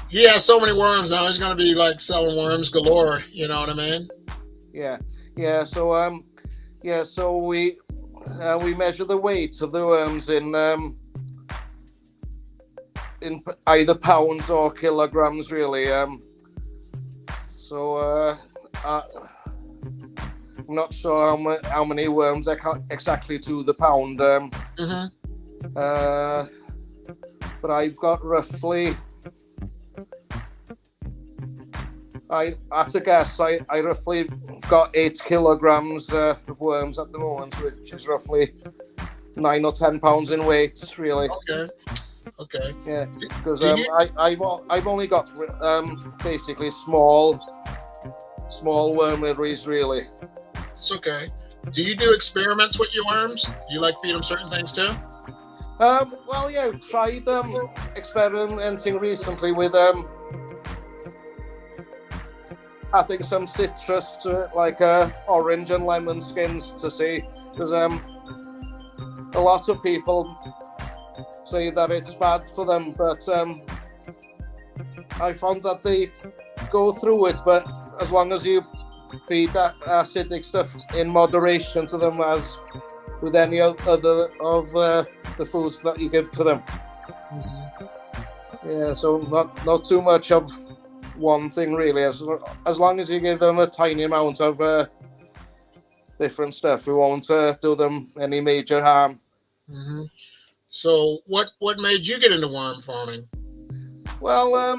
He has so many worms now. He's going to be like selling worms galore. You know what I mean? Yeah. So so we measure the weight of the worms in either pounds or kilograms, really. So I'm not sure how many worms exactly to the pound. But I've got roughly. At a guess, I roughly got 8 kilograms of worms at the moment, which is roughly 9 or 10 pounds in weight, really. Okay. Yeah, because I've only got basically small wormeries, really. It's okay. Do you do experiments with your worms? Do you like feed them certain things too? Well, yeah, tried experimenting recently with I think some citrus to it, like orange and lemon skins to see, because a lot of people say that it's bad for them, but I found that they go through it, but as long as you feed that acidic stuff in moderation to them, as with any other of the foods that you give to them. Yeah, so not too much of one thing, really. As long as you give them a tiny amount of different stuff, we won't do them any major harm. So what made you get into worm farming? Well,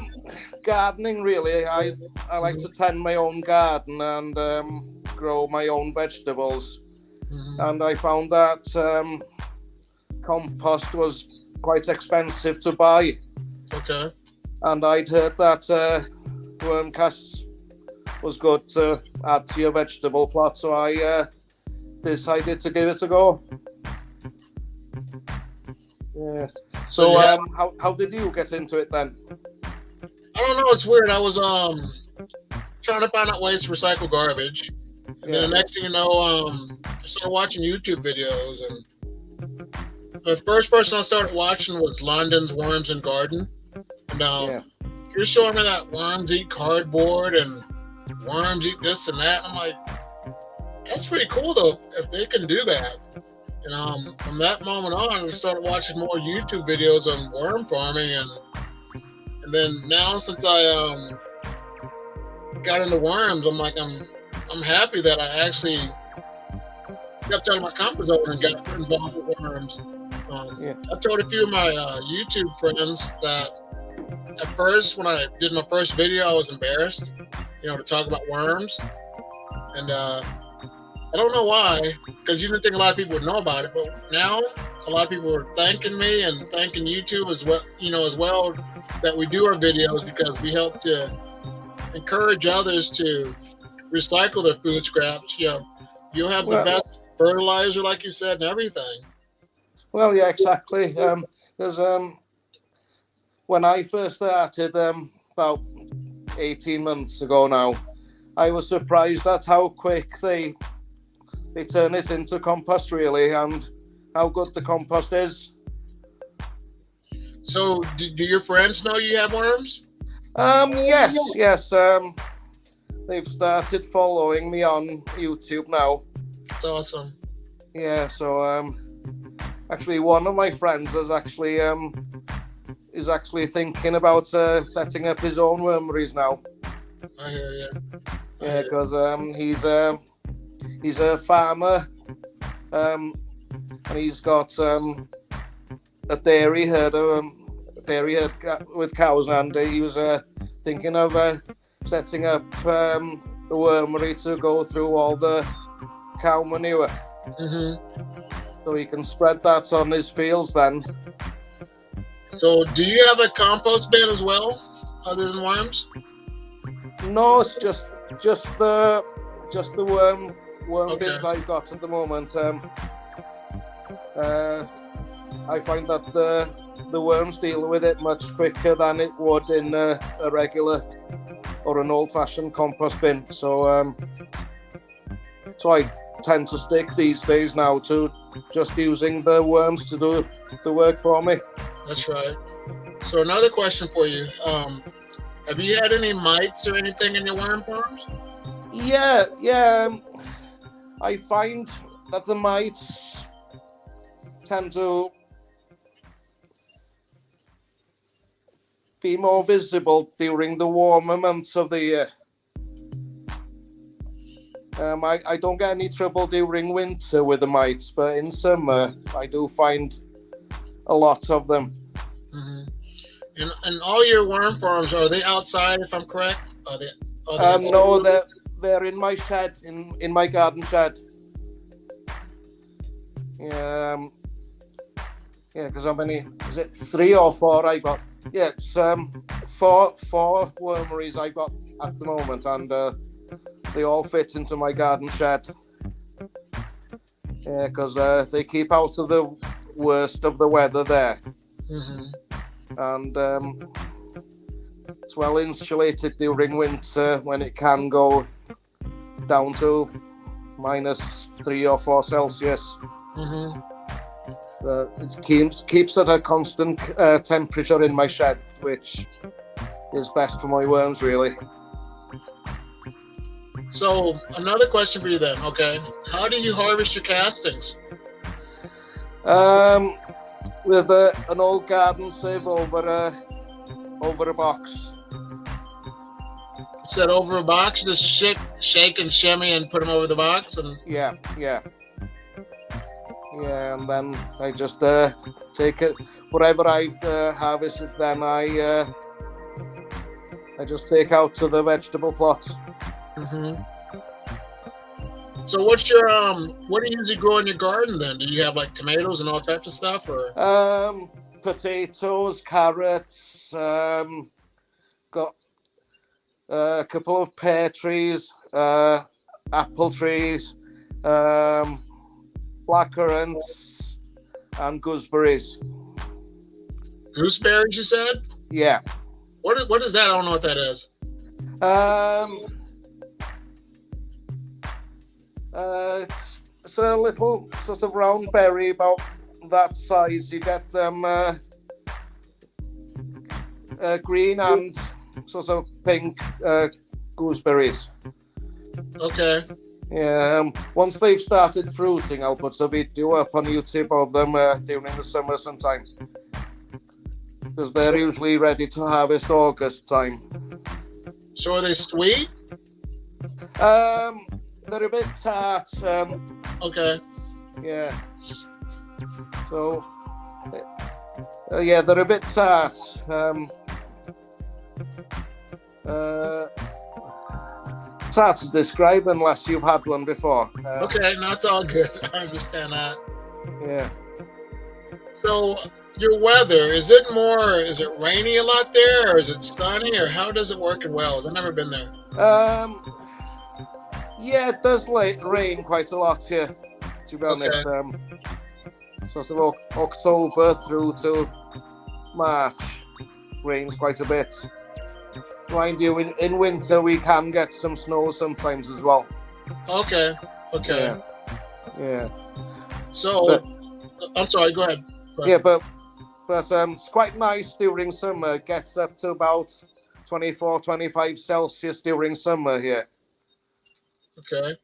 gardening, really. I like to tend my own garden and grow my own vegetables. And I found that compost was quite expensive to buy. Okay. And I'd heard that worm casts was good to add to your vegetable plot, so I decided to give it a go. Yeah. So how did you get into it then? I don't know. It's weird. I was trying to find out ways to recycle garbage. And then the next thing you know, I started watching YouTube videos, and the first person I started watching was London's Worms and Garden. And he was showing me that worms eat cardboard and worms eat this and that. I'm like, that's pretty cool though, if they can do that. And from that moment on, I started watching more YouTube videos on worm farming, and then now since I got into worms, I'm like, I'm happy that I actually stepped out of my comfort zone and got involved with worms. I told a few of my YouTube friends that at first, when I did my first video, I was embarrassed, to talk about worms. And I don't know why, because you didn't think a lot of people would know about it, but now a lot of people are thanking me and thanking YouTube as well, that we do our videos, because we help to encourage others to recycle their food scraps. You'll have the best fertilizer, like you said, and everything. Well, yeah, exactly. There's when I first started about 18 months ago now, I was surprised at how quick they turn it into compost, really, and how good the compost is. So, do your friends know you have worms? Yes. They've started following me on YouTube now. That's awesome. Yeah, so actually one of my friends is actually thinking about setting up his own wormeries now. I hear you. Yeah, because he's a farmer, and he's got a dairy herd with cows, and he was thinking of setting up the wormery to go through all the cow manure, so he can spread that on his fields then. So, do you have a compost bin as well, other than worms? No, it's just the worm Okay. bits I've got at the moment. I find that the worms deal with it much quicker than it would in a regular or an old-fashioned compost bin. So I tend to stick these days now to just using the worms to do the work for me. That's right. So another question for you. Have you had any mites or anything in your worm farms? Yeah. I find that the mites tend to be more visible during the warmer months of the year. I don't get any trouble during winter with the mites, but in summer I do find a lot of them. And all your worm farms, are they outside, if I'm correct? Are they outside? No, they're in my shed, in my garden shed. Yeah, because how many? Is it 3 or 4 I got? Yeah, it's four wormeries I got at the moment, and they all fit into my garden shed. Yeah, because they keep out of the worst of the weather there. And it's well insulated during winter when it can go down to -3 or 4 Celsius. It keeps at a constant temperature in my shed, which is best for my worms, really. So another question for you then. Okay, how do you harvest your castings? With an old garden sieve over a box. Set over a box, just shake and shimmy and put them over the box, and Yeah, and then I just take it, whatever I've harvested, then I just take out to the vegetable plots. So what's your what do you usually grow in your garden then? Do you have like tomatoes and all types of stuff, or Potatoes, carrots, got a couple of pear trees, apple trees, blackcurrants, and gooseberries. gooseberries? You said? Yeah. What is that? I don't know what that is. It's a little sort of round berry about that size. You get them green and sort of pink gooseberries. Okay. Yeah. Once they've started fruiting, I'll put a video up on YouTube of them during the summer sometime, because they're usually ready to harvest August time. So are they sweet? They're a bit tart. Okay. Yeah. So, yeah, they're a bit tart. It's hard to describe unless you've had one before. Okay, no, it's all good. I understand that. Yeah. So your weather, is it rainy a lot there, or is it sunny, or how does it work in Wales? I've never been there. Yeah, it does rain quite a lot here, to be honest. Sort of October through to March, rains quite a bit. Mind you, in winter we can get some snow sometimes as well. Okay. Yeah. So, I'm sorry, go ahead. Yeah, but it's quite nice during summer. It gets up to about 24, 25 Celsius during summer here. Okay.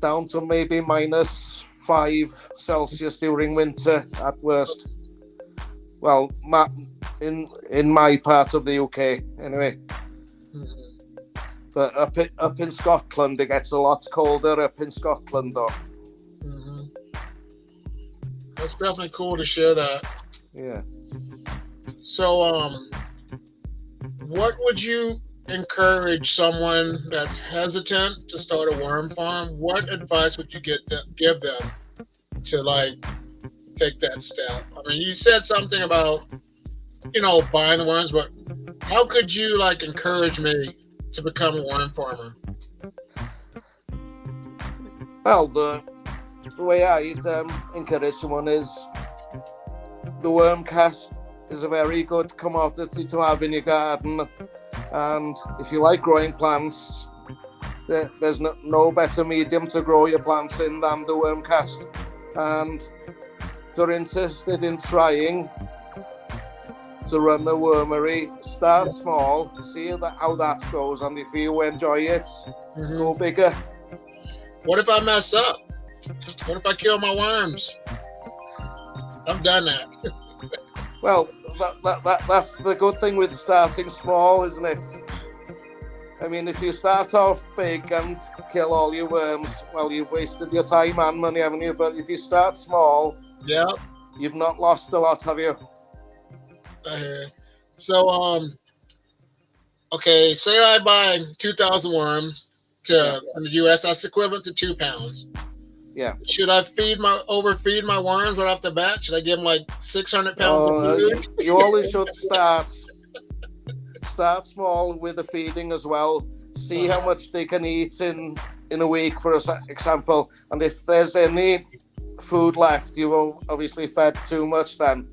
Down to maybe -5 Celsius during winter at worst. Well, in my part of the UK anyway. But up in Scotland, it gets a lot colder up in Scotland, though. That's definitely cool to share that. Yeah. So, what would you encourage someone that's hesitant to start a worm farm? What advice would you give them to like take that step? I mean, you said something about, you know, buying the worms, but how could you like encourage me to become a worm farmer? Well, the way I'd encourage someone is the worm cast is a very good commodity to have in your garden, and if you like growing plants, there's no better medium to grow your plants in than the worm cast. And if you're interested in trying to run a wormery, start small, see how that goes, and if you enjoy it, go bigger. What if I mess up? What if I kill my worms? I've done that. Well, that's the good thing with starting small, isn't it? I mean, if you start off big and kill all your worms, well, you've wasted your time and money, haven't you? But if you start small, you've not lost a lot, have you? So, okay, say I buy 2,000 worms in the U.S. That's equivalent to 2 pounds. Yeah. Should I overfeed my worms right off the bat? Should I give them like 600 pounds of food? You always should start small with the feeding as well. See how much they can eat in a week, for example. And if there's any food left, you've obviously fed too much then.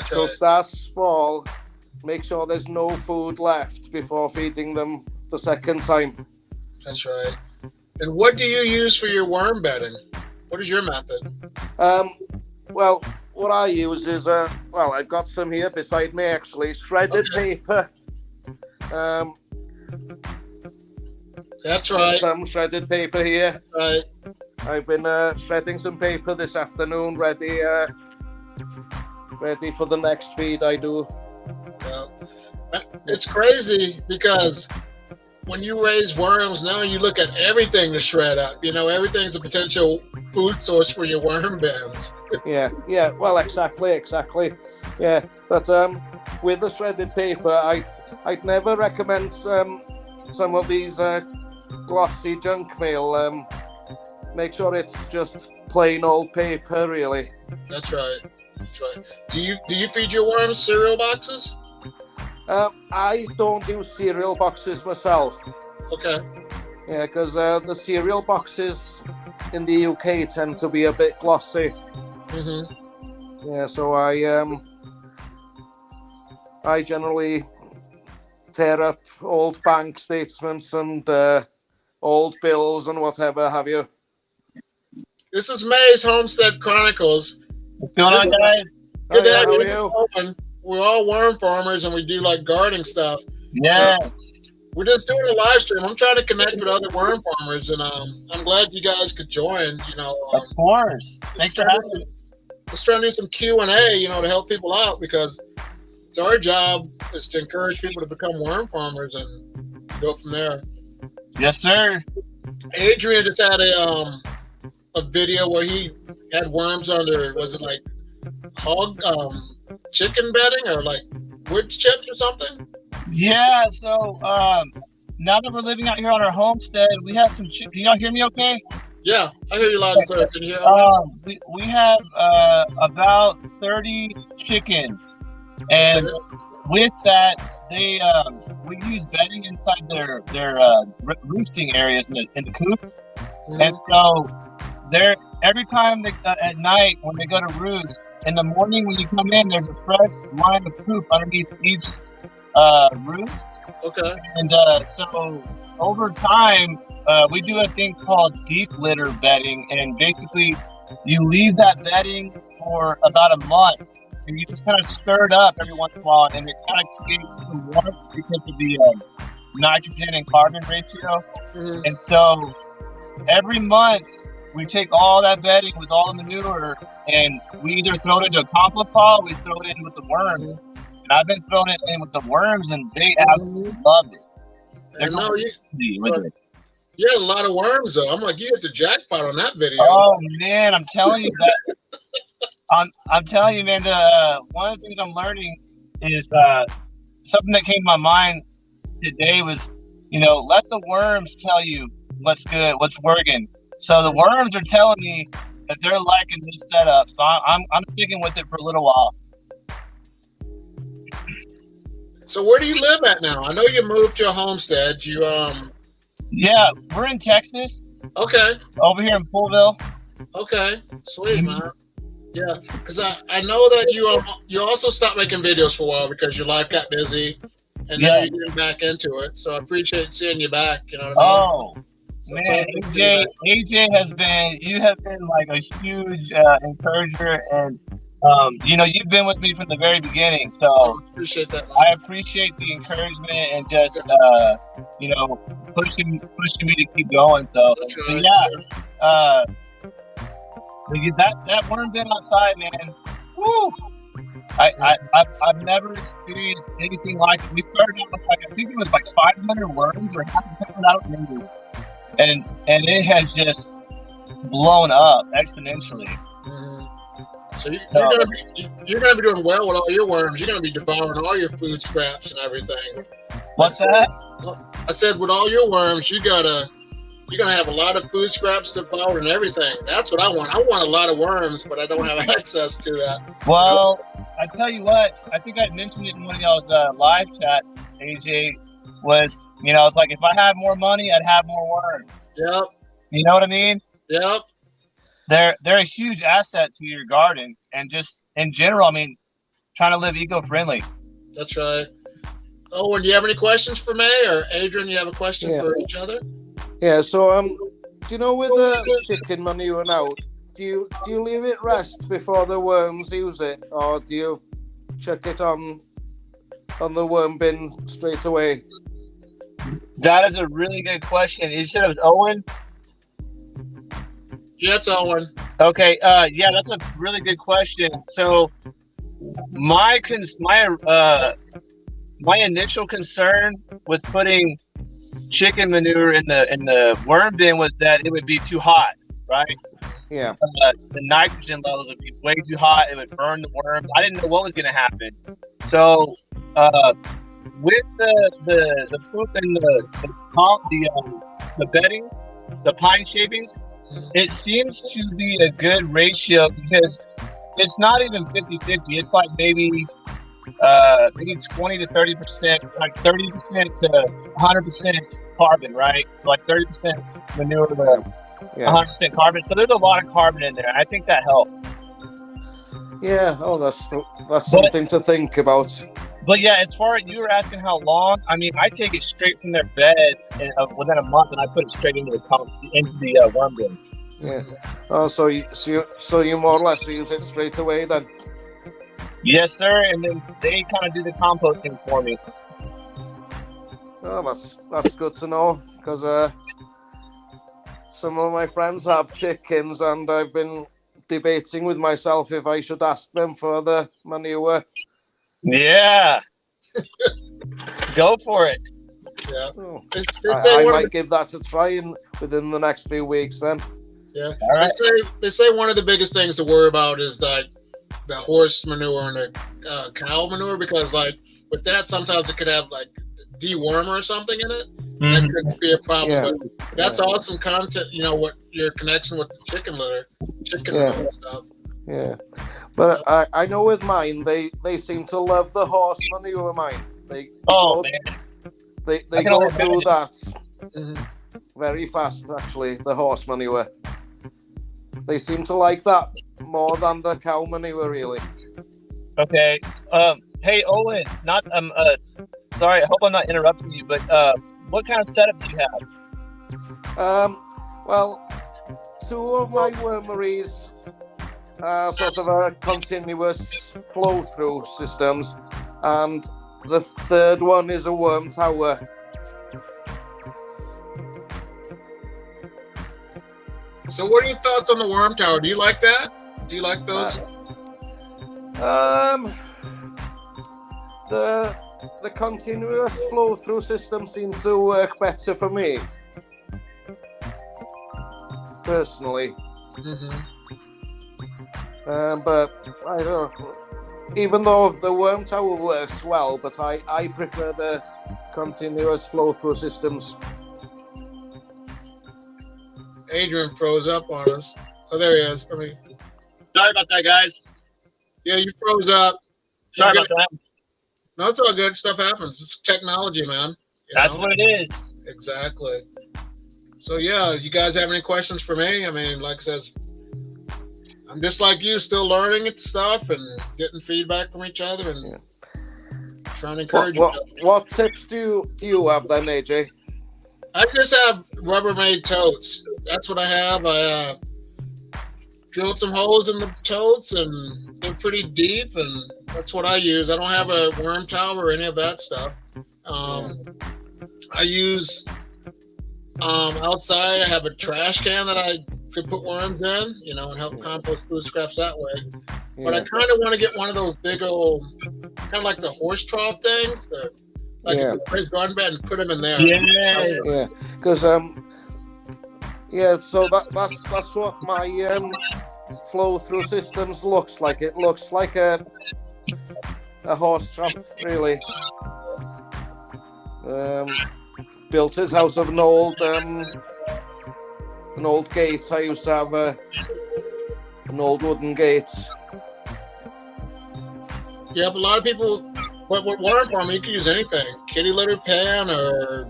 So right. Start small. Make sure there's no food left before feeding them the second time. That's right. And what do you use for your worm bedding? What is your method? Well, what I use is, I've got some here beside me actually, shredded paper. That's right. Some shredded paper here. Right. I've been shredding some paper this afternoon, ready for the next feed I do. Yeah. It's crazy because when you raise worms, now you look at everything to shred up. You know, everything's a potential food source for your worm bins. Yeah. Well, exactly. Yeah, but with the shredded paper, I'd never recommend some of these glossy junk mail. Make sure it's just plain old paper, really. That's right. Do you feed your worms cereal boxes? I don't use cereal boxes myself. Okay. Yeah, because the cereal boxes in the UK tend to be a bit glossy. Yeah, so I generally tear up old bank statements and old bills and whatever have you. This is May's Homestead Chronicles. What's going on, guys? Good how are you? We're all worm farmers and we do like gardening stuff. Yeah. We're just doing a live stream. I'm trying to connect with other worm farmers, and I'm glad you guys could join. You know, of course. Thanks for having me. Let's try to do some Q&A, you know, to help people out, because it's our job is to encourage people to become worm farmers and go from there. Yes, sir. Adrian just had a video where he had worms under, was it like hog chicken bedding or like wood chips or something? Yeah, so now that we're living out here on our homestead, we have some can y'all hear me okay? Yeah, I hear you loud and clear. Can you hear me? We have about 30 chickens, and with that, they we use bedding inside their roosting areas in the coop, and so they're every time at night when they go to roost, in the morning when you come in, there's a fresh line of poop underneath each roost. Okay. And so over time, we do a thing called deep litter bedding, and basically you leave that bedding for about a month, and you just kind of stir it up every once in a while, and it kind of creates some warmth because of the nitrogen and carbon ratio. And so every month we take all that bedding with all the manure, and we either throw it into a compost pile, or we throw it in with the worms. And I've been throwing it in with the worms, and they absolutely love it. I know you. Crazy with it. You had a lot of worms though. I'm like, you hit the jackpot on that video. Oh man, I'm telling you that. I'm telling you, man. One of the things I'm learning is something that came to my mind today was, let the worms tell you what's good, what's working. So the worms are telling me that they're liking this setup. So I'm sticking with it for a little while. So where do you live at now? I know you moved to a homestead. You Yeah, we're in Texas. Okay. Over here in Poolville. Okay. Sweet, man. Yeah, because I know that you also stopped making videos for a while because your life got busy, and now you're getting back into it. So I appreciate seeing you back. You know what I mean? So man, AJ you have been like a huge encourager, and you've been with me from the very beginning. So I appreciate that. I appreciate the encouragement and just pushing me to keep going. So that worm bin outside, man. Woo! I've never experienced anything like it. We started out with I think it was 500 worms or half a I don't remember. And it has just blown up exponentially. Mm-hmm. So you're gonna be doing well with all your worms. You're gonna be devouring all your food scraps and everything. What's that? I said with all your worms, you're gonna have a lot of food scraps devoured and everything. That's what I want. I want a lot of worms, but I don't have access to that. Well, I tell you what, I think I mentioned it in one of y'all's live chats, AJ, was, I was like, if I had more money, I'd have more worms. Yep. You know what I mean? Yep. They're a huge asset to your garden, and just in general, I mean, trying to live eco-friendly. That's right. Oh, and do you have any questions for me, or Adrian? You have a question for each other? Yeah. So with the chicken manure now, do you leave it rest before the worms use it, or do you chuck it on the worm bin straight away? That is a really good question. You said it was Owen? Yeah, it's Owen. Okay, that's a really good question. So my initial concern with putting chicken manure in the worm bin was that it would be too hot, right? Yeah. The nitrogen levels would be way too hot. It would burn the worms. I didn't know what was going to happen. So with the poop and the bedding, the pine shavings, it seems to be a good ratio because it's not even 50-50. It's like maybe 20 to 30%, like 30% to 100% carbon, right? So like 30% manure to 100% carbon. So there's a lot of carbon in there. I think that helps. Yeah. Oh, that's something to think about. But yeah, as far as you were asking how long, I mean, I take it straight from their bed within a month, and I put it straight into the worm bin. Yeah. Oh, so you more or less use it straight away then? Yes, sir. And then they kind of do the composting for me. Oh, that's good to know, because some of my friends have chickens, and I've been debating with myself if I should ask them for the manure. Yeah. Go for it. Yeah. Oh, I might give that a try within the next few weeks then. Yeah. All right. They say one of the biggest things to worry about is like the horse manure and the cow manure, because like with that sometimes it could have like dewormer or something in it. That could be a problem. Yeah. But that's awesome content, what your connection with the chicken manure stuff. Yeah, but I know with mine, they seem to love the horse manure. Mine, they go through that very fast. Actually, the horse manure, they seem to like that more than the cow manure, really. Okay. Hey Owen, sorry, I hope I'm not interrupting you, but what kind of setup do you have? Well, two of my wormeries. Sort of a continuous flow-through systems, and the third one is a worm tower. So what are your thoughts on the worm tower? Do you like that? Do you like those? the continuous flow through system seems to work better for me personally. But I don't. Even though the worm tower works well, but I prefer the continuous flow through systems. Adrian froze up on us. Oh, there he is. Sorry about that, guys. Yeah, you froze up. Sorry about that. No, it's all good. Stuff happens. It's technology, man. That's what it is. Exactly. So, yeah, you guys have any questions for me? I mean, like I says, I'm just like you, still learning stuff and getting feedback from each other and trying to encourage each other. What tips do you have then, AJ? I just have Rubbermaid totes. That's what I have. I drilled some holes in the totes and they're pretty deep, and that's what I use. I don't have a worm tower or any of that stuff. I use outside. I have a trash can that I could put worms in, and help compost food scraps that way. But I kind of want to get one of those big old, kind of like the horse trough things, a raised garden bed, and put them in there. Yeah. Because so that's what my flow through systems looks like. It looks like a horse trough, really. Built it out of an old gate. I used to have an old wooden gate. Yeah, but a lot of people, with worm farm, you can use anything. Kitty litter pan or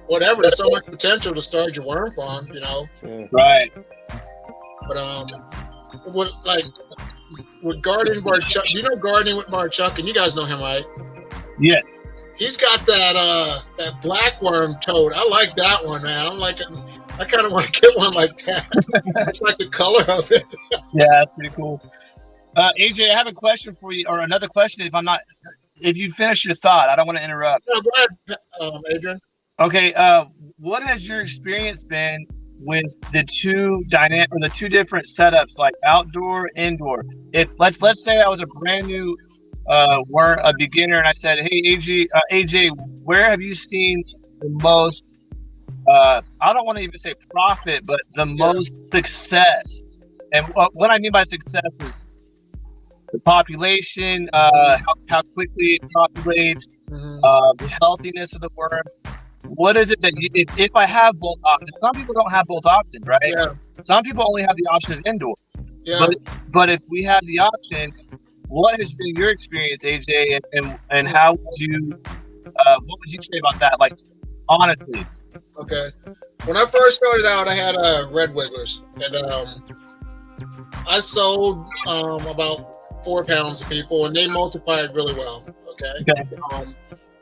whatever. There's so much potential to start your worm farm, Right. But with gardening bar Chuck, gardening with Bar Chuck, and you guys know him, right? Yes. He's got that black worm toad. I like that one, man. I'm like, I kind of want to get one like that. It's like the color of it. Yeah, that's pretty cool. AJ, I have a question for you, or another question. If you finish your thought, I don't want to interrupt. No, go ahead, Adrian. Okay. What has your experience been with the two different setups, like outdoor, indoor? If let's say I was a brand new a beginner, and I said, "Hey, AJ, where have you seen the most?" I don't want to even say profit, but the most success. And what I mean by success is the population, how quickly it populates, the healthiness of the worm. What is it that if I have both options? Some people don't have both options, right? Yeah. Some people only have the option of indoor. Yeah. But if we have the option, what has been your experience, AJ, and how would you? What would you say about that? Like, honestly. Okay. When I first started out, I had red wigglers, and I sold about 4 pounds to people, and they multiplied really well. Okay.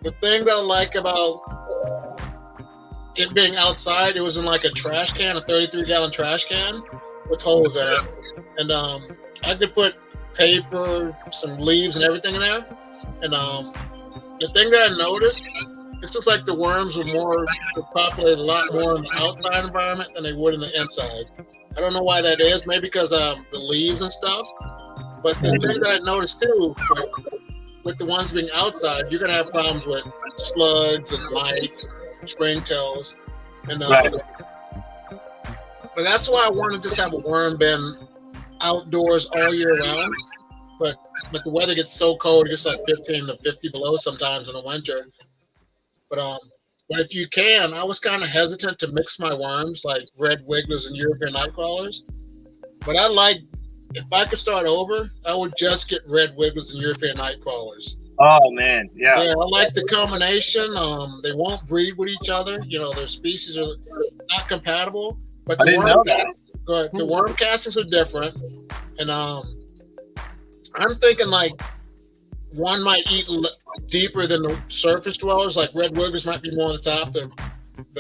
The thing that I like about it being outside, it was in like a trash can, a 33-gallon trash can with holes in it, and I could put paper, some leaves, and everything in there. And the thing that I noticed, it looks like the worms would populate a lot more in the outside environment than they would in the inside. I don't know why that is. Maybe because of the leaves and stuff. But the thing that I noticed too, with the ones being outside, you're gonna have problems with slugs and mites, springtails, and but that's why I want to just have a worm bin outdoors all year round. But the weather gets so cold, it gets like 15 to 50 below sometimes in the winter. But if you can, I was kind of hesitant to mix my worms like red wigglers and European night crawlers. But if I could start over, I would just get red wigglers and European night crawlers. Oh man, yeah. Yeah, I like the combination. They won't breed with each other. Their species are not compatible. But the worm castings are different, and I'm thinking like one might eat deeper than the surface dwellers. Like red wigglers might be more on the top. The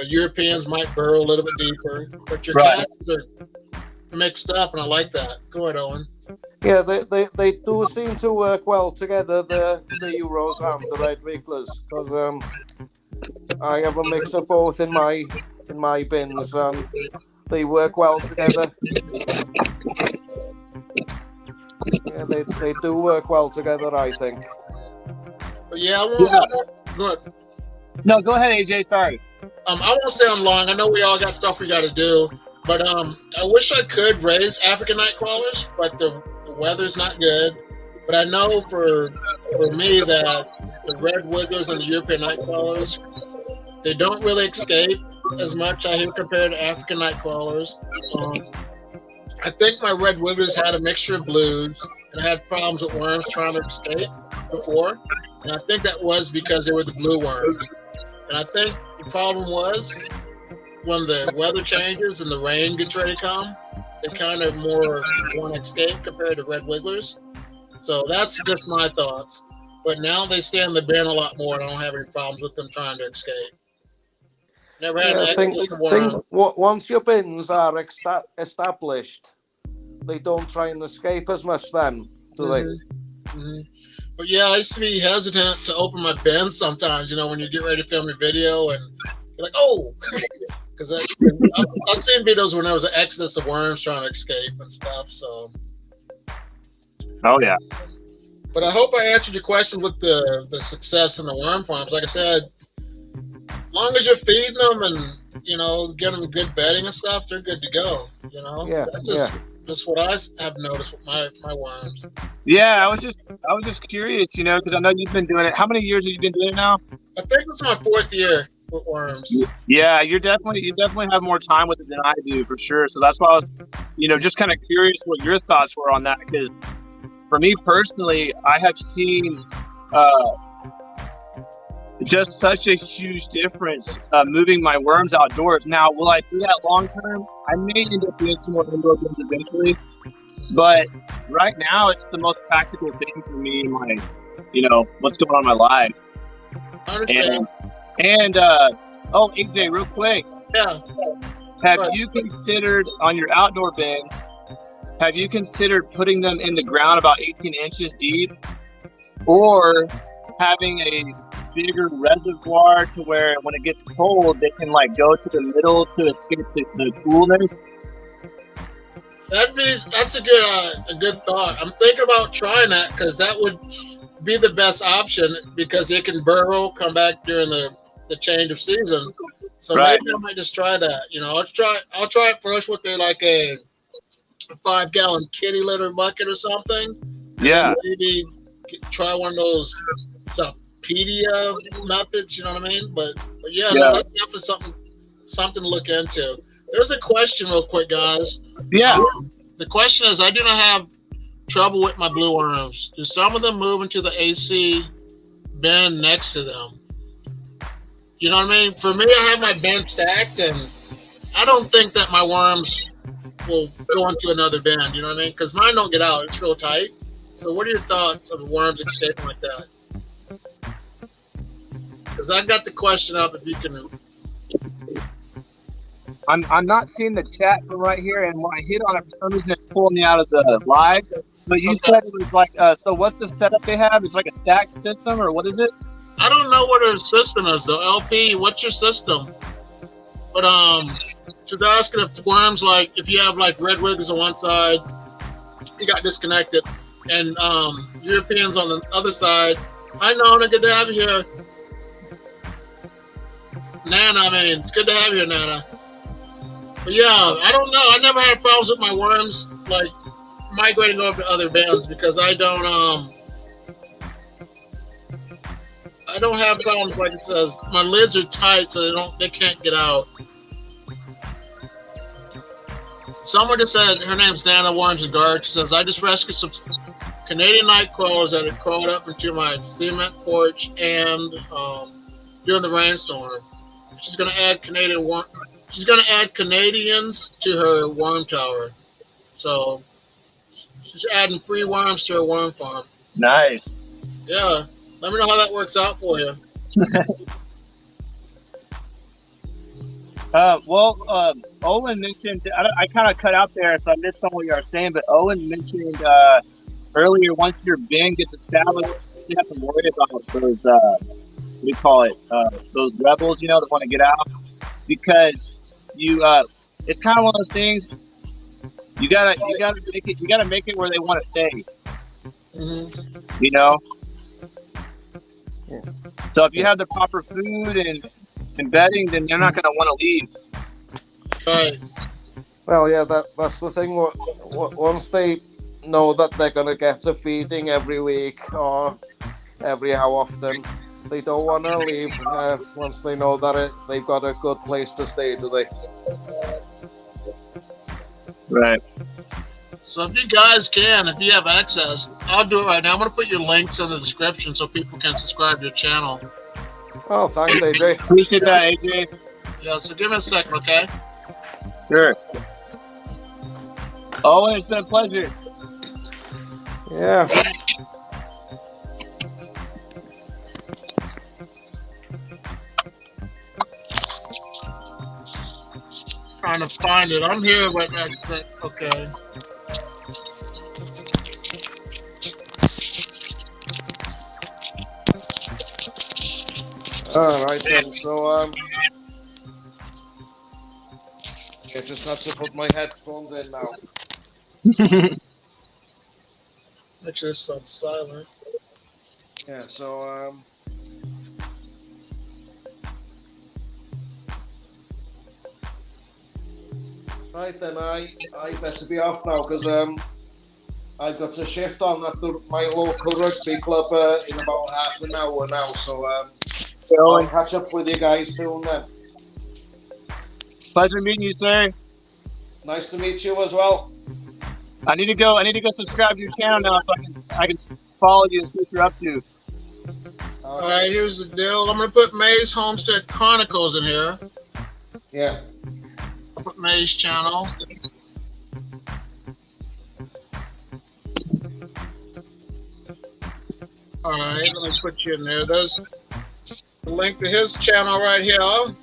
Europeans might burrow a little bit deeper. But your castings are mixed up, and I like that. Go ahead, Owen. Yeah, they do seem to work well together, the Euros and the red wigglers, because I have a mix of both in my bins, and they work well together. Yeah, they do work well together, I think. But yeah, I won't. Good. No, go ahead, AJ. Sorry. I won't stay on long. I know we all got stuff we got to do, but I wish I could raise African night crawlers, but the weather's not good. But I know for me that the red wigglers and the European night crawlers, they don't really escape as much, I hear, compared to African night crawlers. I think my red wigglers had a mixture of blues and had problems with worms trying to escape before, and I think that was because they were the blue worms. And I think the problem was when the weather changes and the rain gets ready to come, they kind of more want to escape compared to red wigglers. So that's just my thoughts. But now they stay in the bin a lot more, and I don't have any problems with them trying to escape. Never had I think once your bins are established, they don't try and escape as much then, do they? Mm-hmm. But yeah, I used to be hesitant to open my bins sometimes, when you get ready to film your video and you're like, oh, because I've seen videos when there was an exodus of worms trying to escape and stuff, so. Oh, yeah. But I hope I answered your question with the success in the worm farms. Like I said, as long as you're feeding them and, getting them good bedding and stuff, they're good to go, Yeah, That's just what I have noticed with my worms. Yeah, I was just curious, because I know you've been doing it. How many years have you been doing it now? I think it's my 4th year with worms. Yeah, you definitely have more time with it than I do, for sure. So that's why I was, just kind of curious what your thoughts were on that, because for me personally, I have seen just such a huge difference moving my worms outdoors. Now, will I do that long term? I may end up doing some more indoor games eventually, but right now it's the most practical thing for me in my, what's going on in my life. And AJ, real quick. Yeah. Have you considered on your outdoor bins? Have you considered putting them in the ground about 18 inches deep, or having a bigger reservoir to where when it gets cold, they can go to the middle to escape the coolness? That's a good thought. I'm thinking about trying that because that would be the best option because they can burrow, come back during the change of season. So right. Maybe I might just try that. I'll try it first with a 5-gallon kitty litter bucket or something. Yeah. Maybe try one of those Pedia methods, you know what I mean? But yeah. No, that's definitely something to look into. There's a question real quick, guys. Yeah. The question is, I do not have trouble with my blue worms. Do some of them move into the AC bin next to them? You know what I mean? For me, I have my bin stacked, and I don't think that my worms will go into another bin, you know what I mean? Because mine don't get out. It's real tight. So what are your thoughts of worms escaping like that? Because I got the question up if you can. I'm not seeing the chat from right here, and when I hit on it, for some reason it's pulling me out of the live. But you said it was so what's the setup they have? It's like a stacked system, or what is it? I don't know what her system is though. LP, what's your system? But she's asking if worms, if you have red wiggles on one side, you got disconnected, and Europeans on the other side. Hi Nana, good to have you here. Nana, it's good to have you here, Nana. But yeah, I don't know. I never had problems with my worms migrating over to other bins because I don't have problems like it says. My lids are tight, so they can't get out. Someone just said her name's Nana Worms and Guard. She says I just rescued some Canadian night crawlers that had crawled up into my cement porch and during the rainstorm. She's gonna add Canadians to her worm tower. So she's adding free worms to her worm farm. Nice. Yeah. Let me know how that works out for you. Owen mentioned, I kind of cut out there, so I missed some of what you were saying, but Owen mentioned earlier, once your bin gets established, you have to worry about those, those rebels, that want to get out, because it's kind of one of those things, you gotta make it where they want to stay. Mm-hmm. Yeah. So if you have the proper food and bedding, then they're not going to want to leave. Right. Well, yeah, that's the thing. Once they know that they're going to get a feeding every week or every how often, they don't want to leave once they know that they've got a good place to stay, do they? Right. So if you guys can, if you have access, I'll do it right now. I'm going to put your links in the description so people can subscribe to your channel. Oh, thanks, AJ. Appreciate that, AJ. Yeah, so give me a second, okay? Sure. Oh, it's been a pleasure. Yeah. Trying to find it. I'm here, but okay. All right then. So I just have to put my headphones in now. Make sure this on silent. Yeah. So right then, I better be off now because I've got a shift on at my local rugby club in about half an hour now. So I'll catch up with you guys soon then. Pleasure meeting you, sir. Nice to meet you as well. I need to go subscribe to your channel now so I can follow you and see what you're up to. All right, here's the deal. I'm going to put May's Homestead Chronicles in here. Yeah. I'll put May's channel. All right, let me put you in there. There's the link to his channel right here. And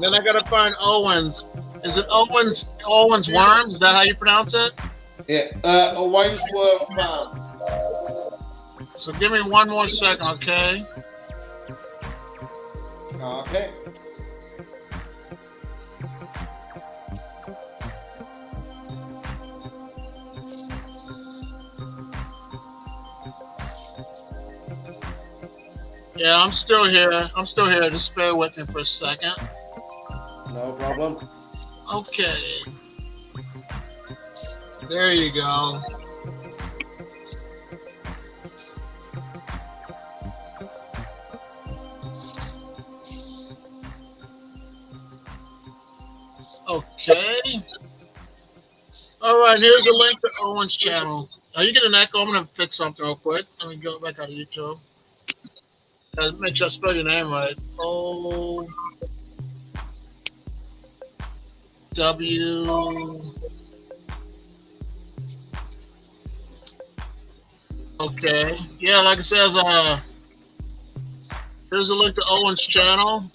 then I got to find Owens. Is it Owens Worms? Is that how you pronounce it? Yeah. Owens Worm Farm. So give me one more second, okay? Okay. Yeah, I'm still here. Just bear with me for a second. No problem. Okay. There you go. Okay. All right, here's a link to Owen's channel. Are you getting an echo? I'm going to fix something real quick. Let me go back out of YouTube. Make sure I spell your name right. O W. Okay. Yeah, like it says, here's a link to Owen's channel.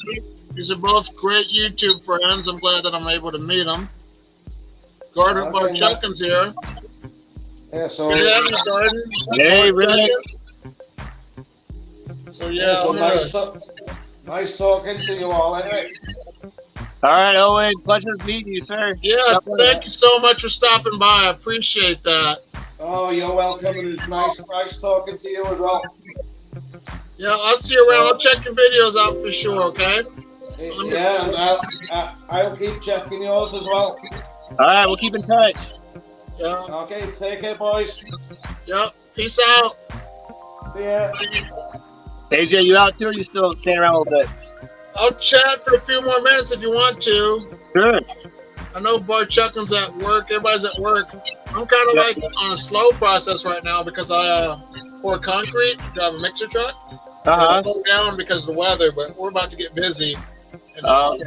These are both great YouTube friends. I'm glad that I'm able to meet them. Gordon Barchuckins here. Yeah, so Good having you, Gordon. Hey, really? So yeah, so nice talking to you all anyway. All right, Owen. Pleasure meeting you, sir. Yeah, thank you so much for stopping by. I appreciate that. Oh, you're welcome. It's nice talking to you as well. Yeah, I'll see you around. I'll check your videos out for sure, okay? Yeah, and I'll keep checking yours as well. All right, we'll keep in touch. Yeah. Okay, take care, boys. Yep. Peace out. See ya. AJ, you out too, or you still staying around a little bit? I'll chat for a few more minutes if you want to. Sure. I know Barchuckins at work. Everybody's at work. I'm kind of like on a slow process right now because I pour concrete, drive a mixer truck. I slow down because of the weather, but we're about to get busy. And I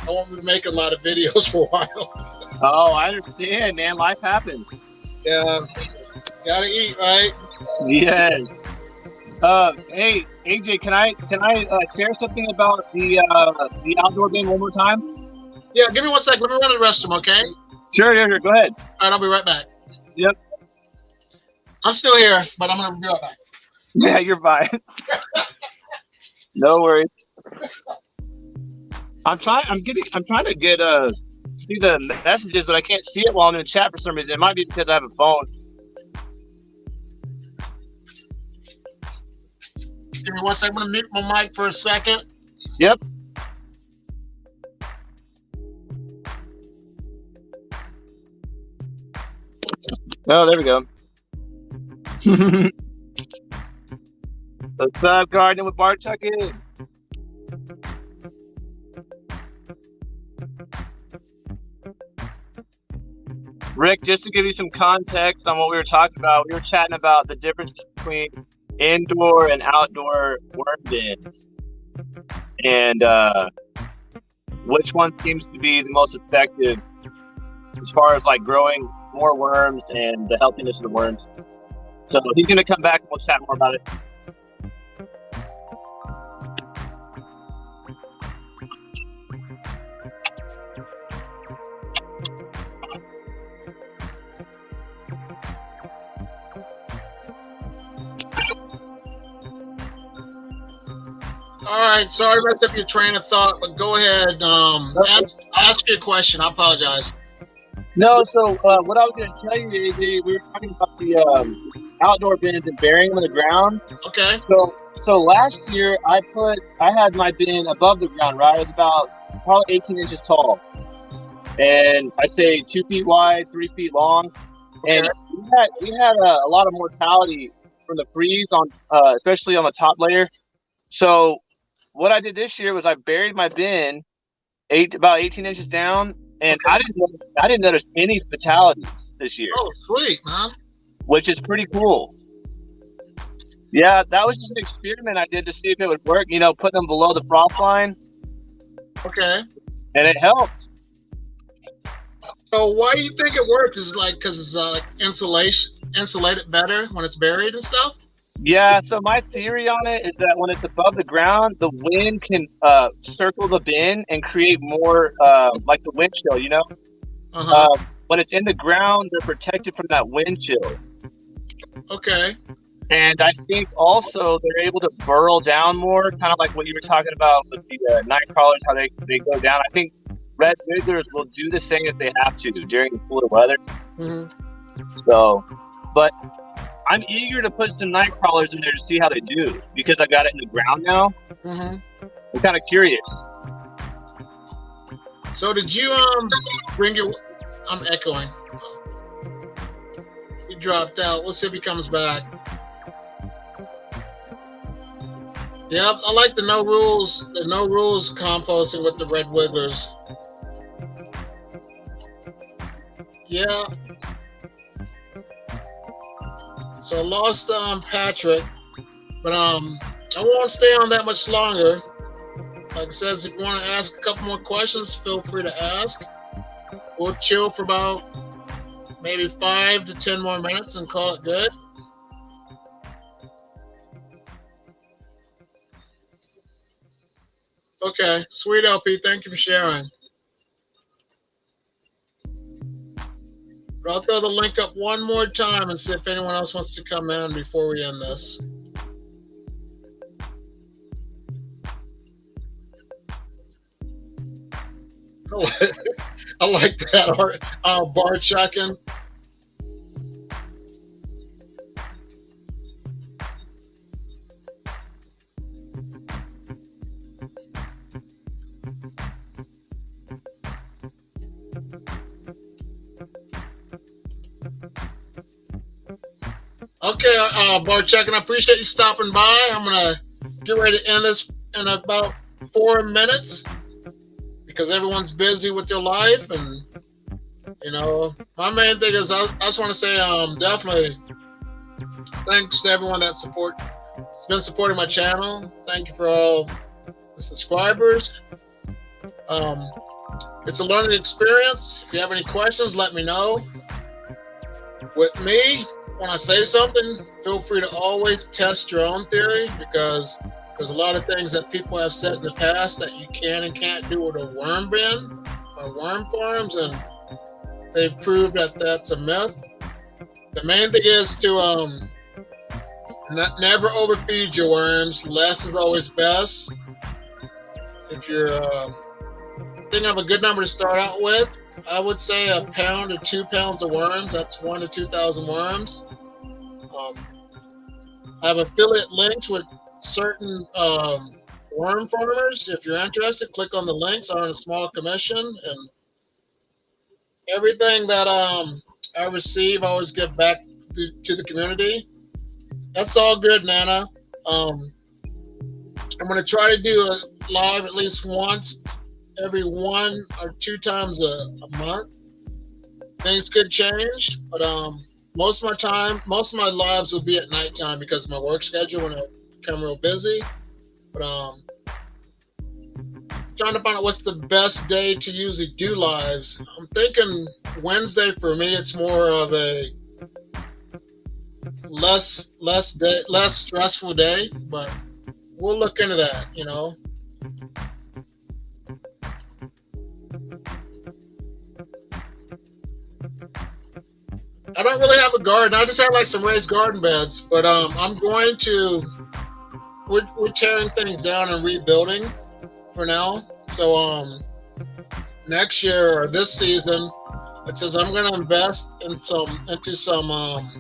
won't be making a lot of videos for a while. Oh, I understand, man. Life happens. Yeah. Gotta eat, right? Yes. Hey, AJ, can I share something about the outdoor game one more time? Yeah, give me 1 second. Let me run to the restroom, okay? Sure. Go ahead. All right, I'll be right back. Yep. I'm still here, but I'm gonna be right back. Yeah, you're fine. No worries. I'm trying to get see the messages, but I can't see it while I'm in the chat for some reason. It might be because I have a phone. Give me one second. I'm gonna mute my mic for a second. Yep. Oh, there we go. What's up, Gardening with Bart Chuckin? Rick, just to give you some context on what we were talking about, we were chatting about the difference between indoor and outdoor worm bins, and which one seems to be the most effective as far as like growing more worms and the healthiness of the worms. So he's gonna come back and we'll chat more about it. All right, sorry to mess up your train of thought, but go ahead. Ask your question. I apologize. No, so what I was going to tell you is we were talking about the outdoor bins and burying them in the ground. Okay. So last year I had my bin above the ground, right? It was about probably 18 inches tall, and I'd say 2 feet wide, 3 feet long, and we had a lot of mortality from the freeze on, especially on the top layer. So what I did this year was I buried my bin about 18 inches down, and I didn't notice any fatalities this year. Oh, sweet, man. Which is pretty cool. Yeah, that was just an experiment I did to see if it would work, you know, putting them below the frost line. Okay. And it helped. So why do you think it works? Is it like because it's like insulated better when it's buried and stuff? Yeah, so my theory on it is that when it's above the ground, the wind can circle the bin and create more like the wind chill, you know? When it's in the ground, they're protected from that wind chill. Okay. And I think also they're able to burrow down more, kind of like what you were talking about with the night crawlers, how they go down. I think red wigglers will do the same if they have to during the cooler weather. So, but I'm eager to put some night crawlers in there to see how they do, because I got it in the ground now. I'm kind of curious. So did you bring your? I'm echoing. He dropped out. We'll see if he comes back. Yeah, I like the no rules composting with the red wigglers. Yeah. So I lost Patrick, but I won't stay on that much longer. Like it says, if you want to ask a couple more questions, feel free to ask. We'll chill for about maybe 5 to 10 more minutes and call it good. Okay, sweet LP, thank you for sharing. But I'll throw the link up one more time and see if anyone else wants to come in before we end this. I like that, bar checking. Okay, bar checking. I appreciate you stopping by. I'm gonna get ready to end this in about 4 minutes, because everyone's busy with their life, and you know, my main thing is I just want to say definitely thanks to everyone that's been supporting my channel. Thank you for all the subscribers. It's a learning experience. If you have any questions, let me know. With me, when I say something, feel free to always test your own theory, because there's a lot of things that people have said in the past that you can and can't do with a worm bin or worm farms, and they've proved that that's a myth. The main thing is to never overfeed your worms. Less is always best. If you're thinking of a good number to start out with, I would say 1 pound to 2 pounds of worms. That's 1,000 to 2,000 worms. I have affiliate links with certain worm farmers. If you're interested, click on the links. I earn a small commission, and everything that I receive, I always give back to the community. That's all good, Nana. I'm going to try to do a live at least once every 1 or 2 times a month. Things could change, but most of my lives will be at nighttime because of my work schedule when I become real busy. But trying to find out what's the best day to usually do lives. I'm thinking Wednesday for me. It's more of a less stressful day, but we'll look into that. I don't really have a garden. I just have like some raised garden beds, but I'm going to. We're tearing things down and rebuilding for now. So next year or this season, it says I'm going to invest into some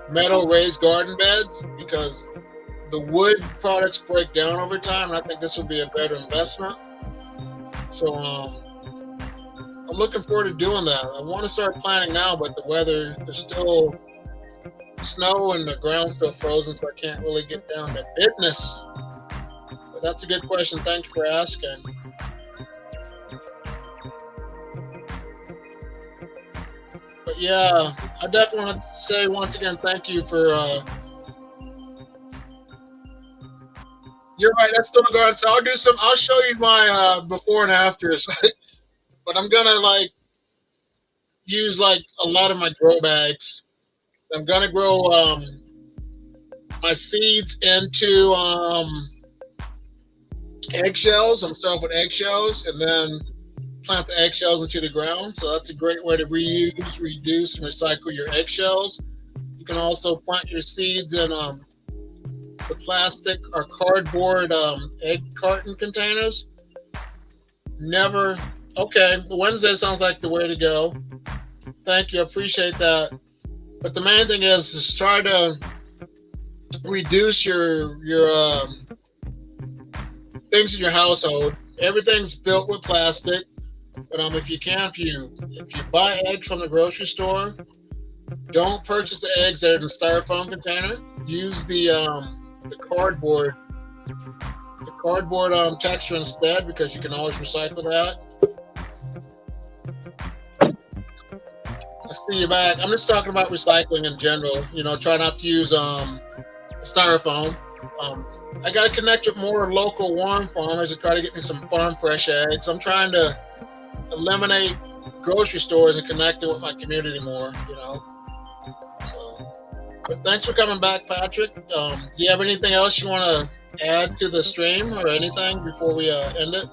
metal raised garden beds because the wood products break down over time, and I think this will be a better investment. So I'm looking forward to doing that. I want to start planning now, but the weather, there's still snow and the ground's still frozen, so I can't really get down to business. So that's a good question. Thank you for asking. But yeah, I definitely want to say once again, thank you for. You're right. That's still a garden. So I'll show you my before and afters. But I'm gonna use a lot of my grow bags. I'm gonna grow my seeds into eggshells. I'm starting with eggshells and then plant the eggshells into the ground. So that's a great way to reuse, reduce, and recycle your eggshells. You can also plant your seeds in the plastic or cardboard egg carton containers. Okay, Wednesday sounds like the way to go. Thank you, I appreciate that. But the main thing is try to reduce your things in your household. Everything's built with plastic, but if you buy eggs from the grocery store, don't purchase the eggs that are in a styrofoam container. Use the cardboard texture instead because you can always recycle that. I see you back. I'm just talking about recycling in general. Try not to use styrofoam. I got to connect with more local worm farmers to try to get me some farm fresh eggs. I'm trying to eliminate grocery stores and connecting with my community more. But thanks for coming back, Patrick. Do you have anything else you want to add to the stream or anything before we end it?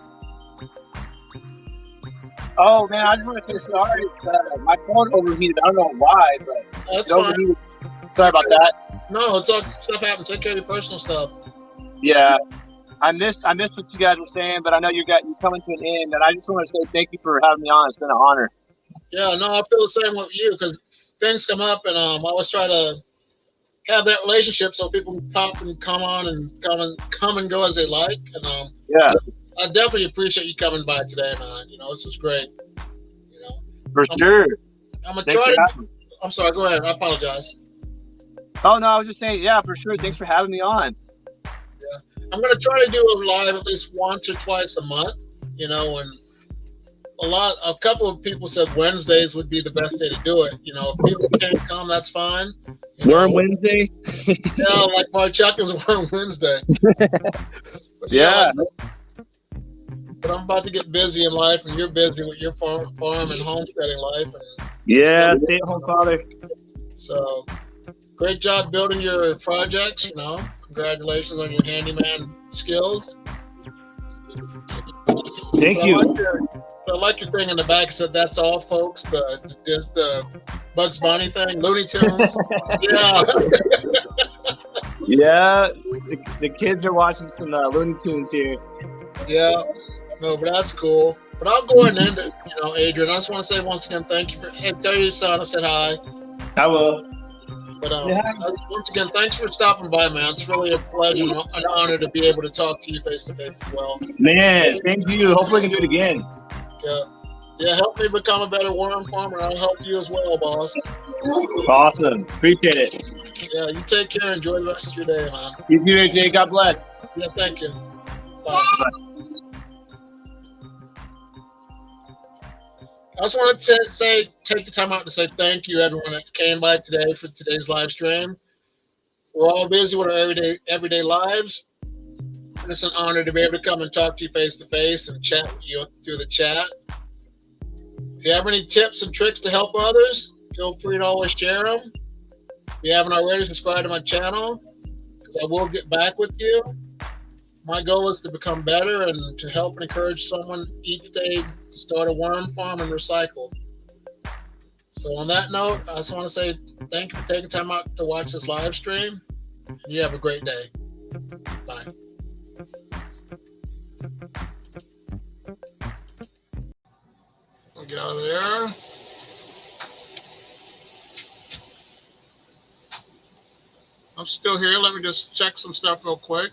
Oh man, I just want to say sorry. My phone overheated. I don't know why, but that's fine. Sorry about that. No, it's all stuff happens. Take care of your personal stuff. Yeah, I missed what you guys were saying, but I know you're coming to an end, and I just want to say thank you for having me on. It's been an honor. Yeah, no, I feel the same with you because things come up, and I always try to have that relationship so people can pop and come on and come and go as they like. And yeah. I definitely appreciate you coming by today, man. This was great. For sure. I'm gonna try to. I'm sorry. Go ahead. I apologize. Oh no, I was just saying. Yeah, for sure. Thanks for having me on. Yeah, I'm gonna try to do a live at least once or twice a month. And a couple of people said Wednesdays would be the best day to do it. If people can't come, that's fine. Worm Wednesday. Yeah, like my Chuck is Worm Wednesday. Yeah. But I'm about to get busy in life, and you're busy with your farm and homesteading life. And yeah, stay-at-home father. So, great job building your projects. Congratulations on your handyman skills. Thank you. I like your thing in the back. It said, "That's all, folks." The Bugs Bunny thing, Looney Tunes. Yeah. Yeah, the kids are watching some Looney Tunes here. Yeah. No, but that's cool. But I'll go ahead and end it, Adrian. I just want to say once again, thank you tell your son I said hi. I will. But once again, thanks for stopping by, man. It's really a pleasure and an honor to be able to talk to you face to face as well. Man, thank you. Hopefully we can do it again. Yeah, help me become a better worm farmer. I'll help you as well, boss. Awesome. Appreciate it. Yeah, you take care. Enjoy the rest of your day, man. You too, AJ. God bless. Yeah, thank you. Bye. Bye. I just wanted to take the time out to say thank you, everyone that came by today for today's live stream. We're all busy with our everyday lives. And it's an honor to be able to come and talk to you face to face and chat with you through the chat. If you have any tips and tricks to help others, feel free to always share them. If you haven't already, subscribe to my channel, because I will get back with you. My goal is to become better and to help and encourage someone each day to start a worm farm and recycle. So on that note, I just want to say thank you for taking time out to watch this live stream. And you have a great day. Bye. I'll get out of there. I'm still here. Let me just check some stuff real quick.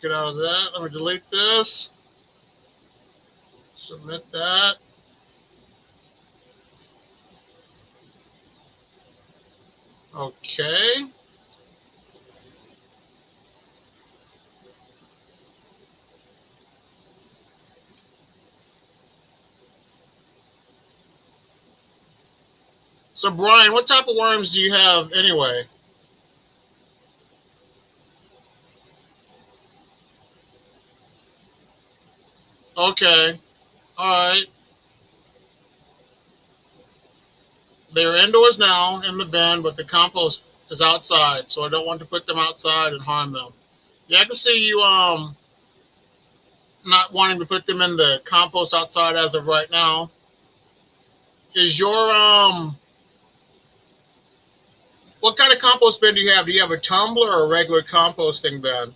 Get out of that. Let me delete this. Submit that. Okay. So, Brian, what type of worms do you have anyway? Okay. All right. They're indoors now in the bin, but the compost is outside, so I don't want to put them outside and harm them. Yeah, I can see you not wanting to put them in the compost outside as of right now. Is your what kind of compost bin do you have? Do you have a tumbler or a regular composting bin?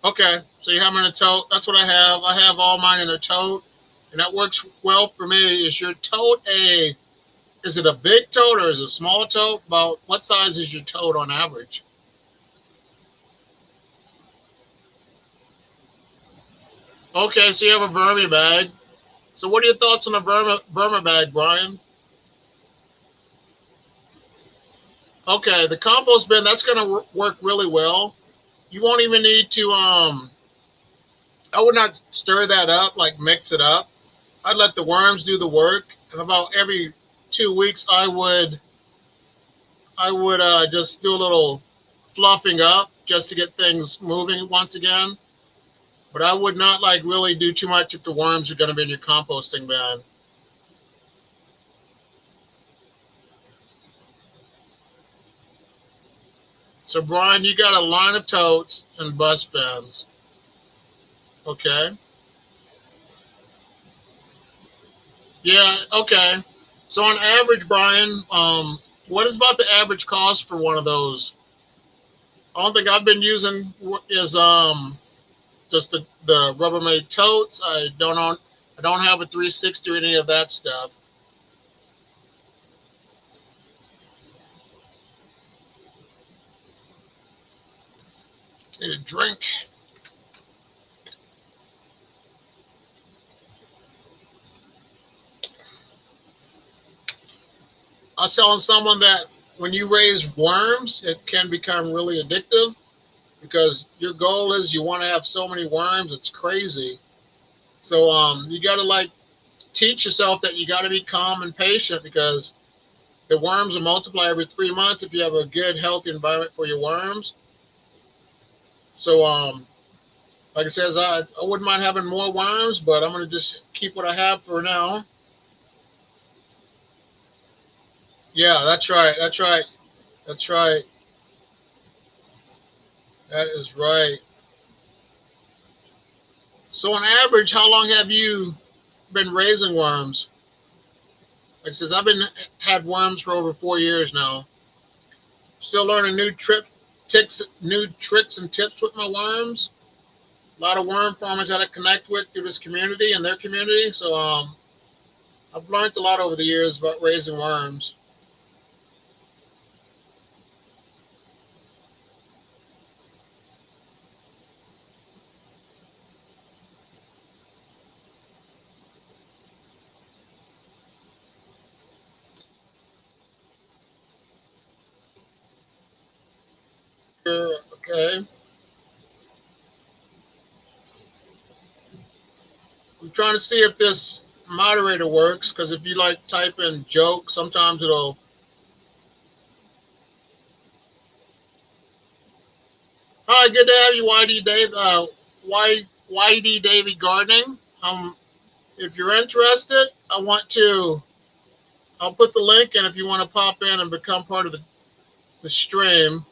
Okay, so you have them in a tote. That's what I have. I have all mine in a tote, and that works well for me. Is your tote is it a big tote or is it a small tote? About what size is your tote on average? Okay, so you have a vermi bag. So what are your thoughts on a vermi bag, Brian? Okay, the compost bin, that's going to work really well. You won't even need to, I would not stir that up, like mix it up. I'd let the worms do the work. And about every 2 weeks, I would just do a little fluffing up just to get things moving once again. But I would not like really do too much if the worms are going to be in your composting bin. So, Brian, you got a line of totes and bus bins. Okay. Yeah, okay. So on average, Brian, what is about the average cost for one of those? I don't think I've been using is just the Rubbermaid totes. I don't have a 360 or any of that stuff. Need a drink. I was telling someone that when you raise worms, it can become really addictive because your goal is you want to have so many worms. It's crazy. So you got to like teach yourself that you got to be calm and patient because the worms will multiply every 3 months if you have a good, healthy environment for your worms. So, like I said, I wouldn't mind having more worms, but I'm going to just keep what I have for now. Yeah, that's right. That's right. That's right. That is right. So on average, how long have you been raising worms? Like I says, I've been had worms for over 4 years now. Still learning new tricks and tips with my worms. A lot of worm farmers that I connect with through this community and their community. So I've learned a lot over the years about raising worms. Okay. I'm trying to see if this moderator works, because if you like type in joke, sometimes it'll. Hi, good to have you, YD Dave. YD Davy Gardening. If you're interested, I'll put the link in if you want to pop in and become part of the stream.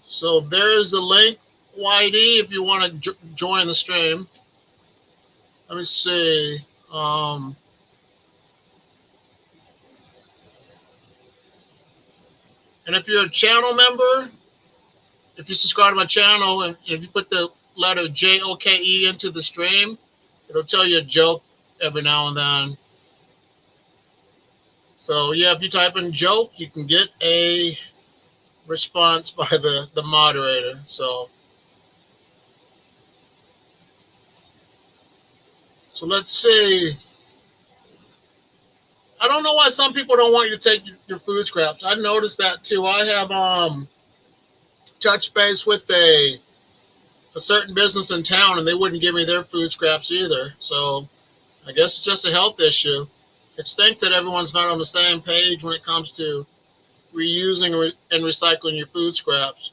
So there's the link, YD, if you want to join the stream. Let me see. And if you're a channel member, if you subscribe to my channel and if you put the letter JOKE into the stream, it'll tell you a joke every now and then. So yeah, if you type in joke, you can get a response by the moderator. So let's see. I don't know why some people don't want you to take your food scraps. I noticed that too. I have touched base with a certain business in town, and they wouldn't give me their food scraps either. So I guess it's just a health issue. It stinks that everyone's not on the same page when it comes to reusing and recycling your food scraps.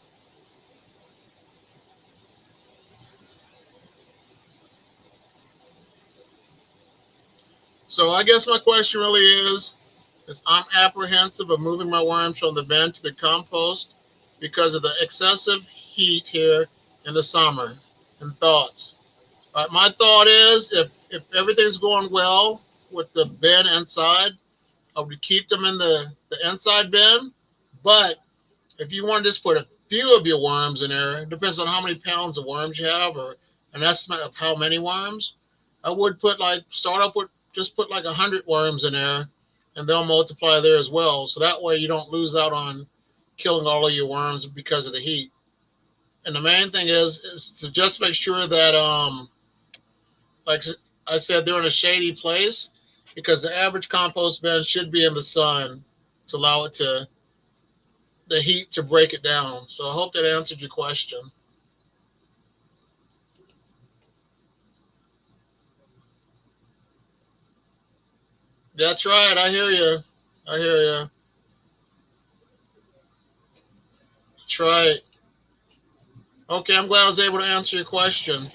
So I guess my question really is I'm apprehensive of moving my worms from the bin to the compost because of the excessive heat here in the summer. And thoughts. My thought is if everything's going well with the bin inside, I would keep them in the inside bin. But if you want to just put a few of your worms in there, it depends on how many pounds of worms you have or an estimate of how many worms. I would start off with just put 100 worms in there, and they'll multiply there as well. So that way you don't lose out on killing all of your worms because of the heat. And the main thing is to just make sure that, like I said, they're in a shady place, because the average compost bin should be in the sun to allow the heat to break it down. So I hope that answered your question. That's right. I hear you. That's right. Okay, I'm glad I was able to answer your question.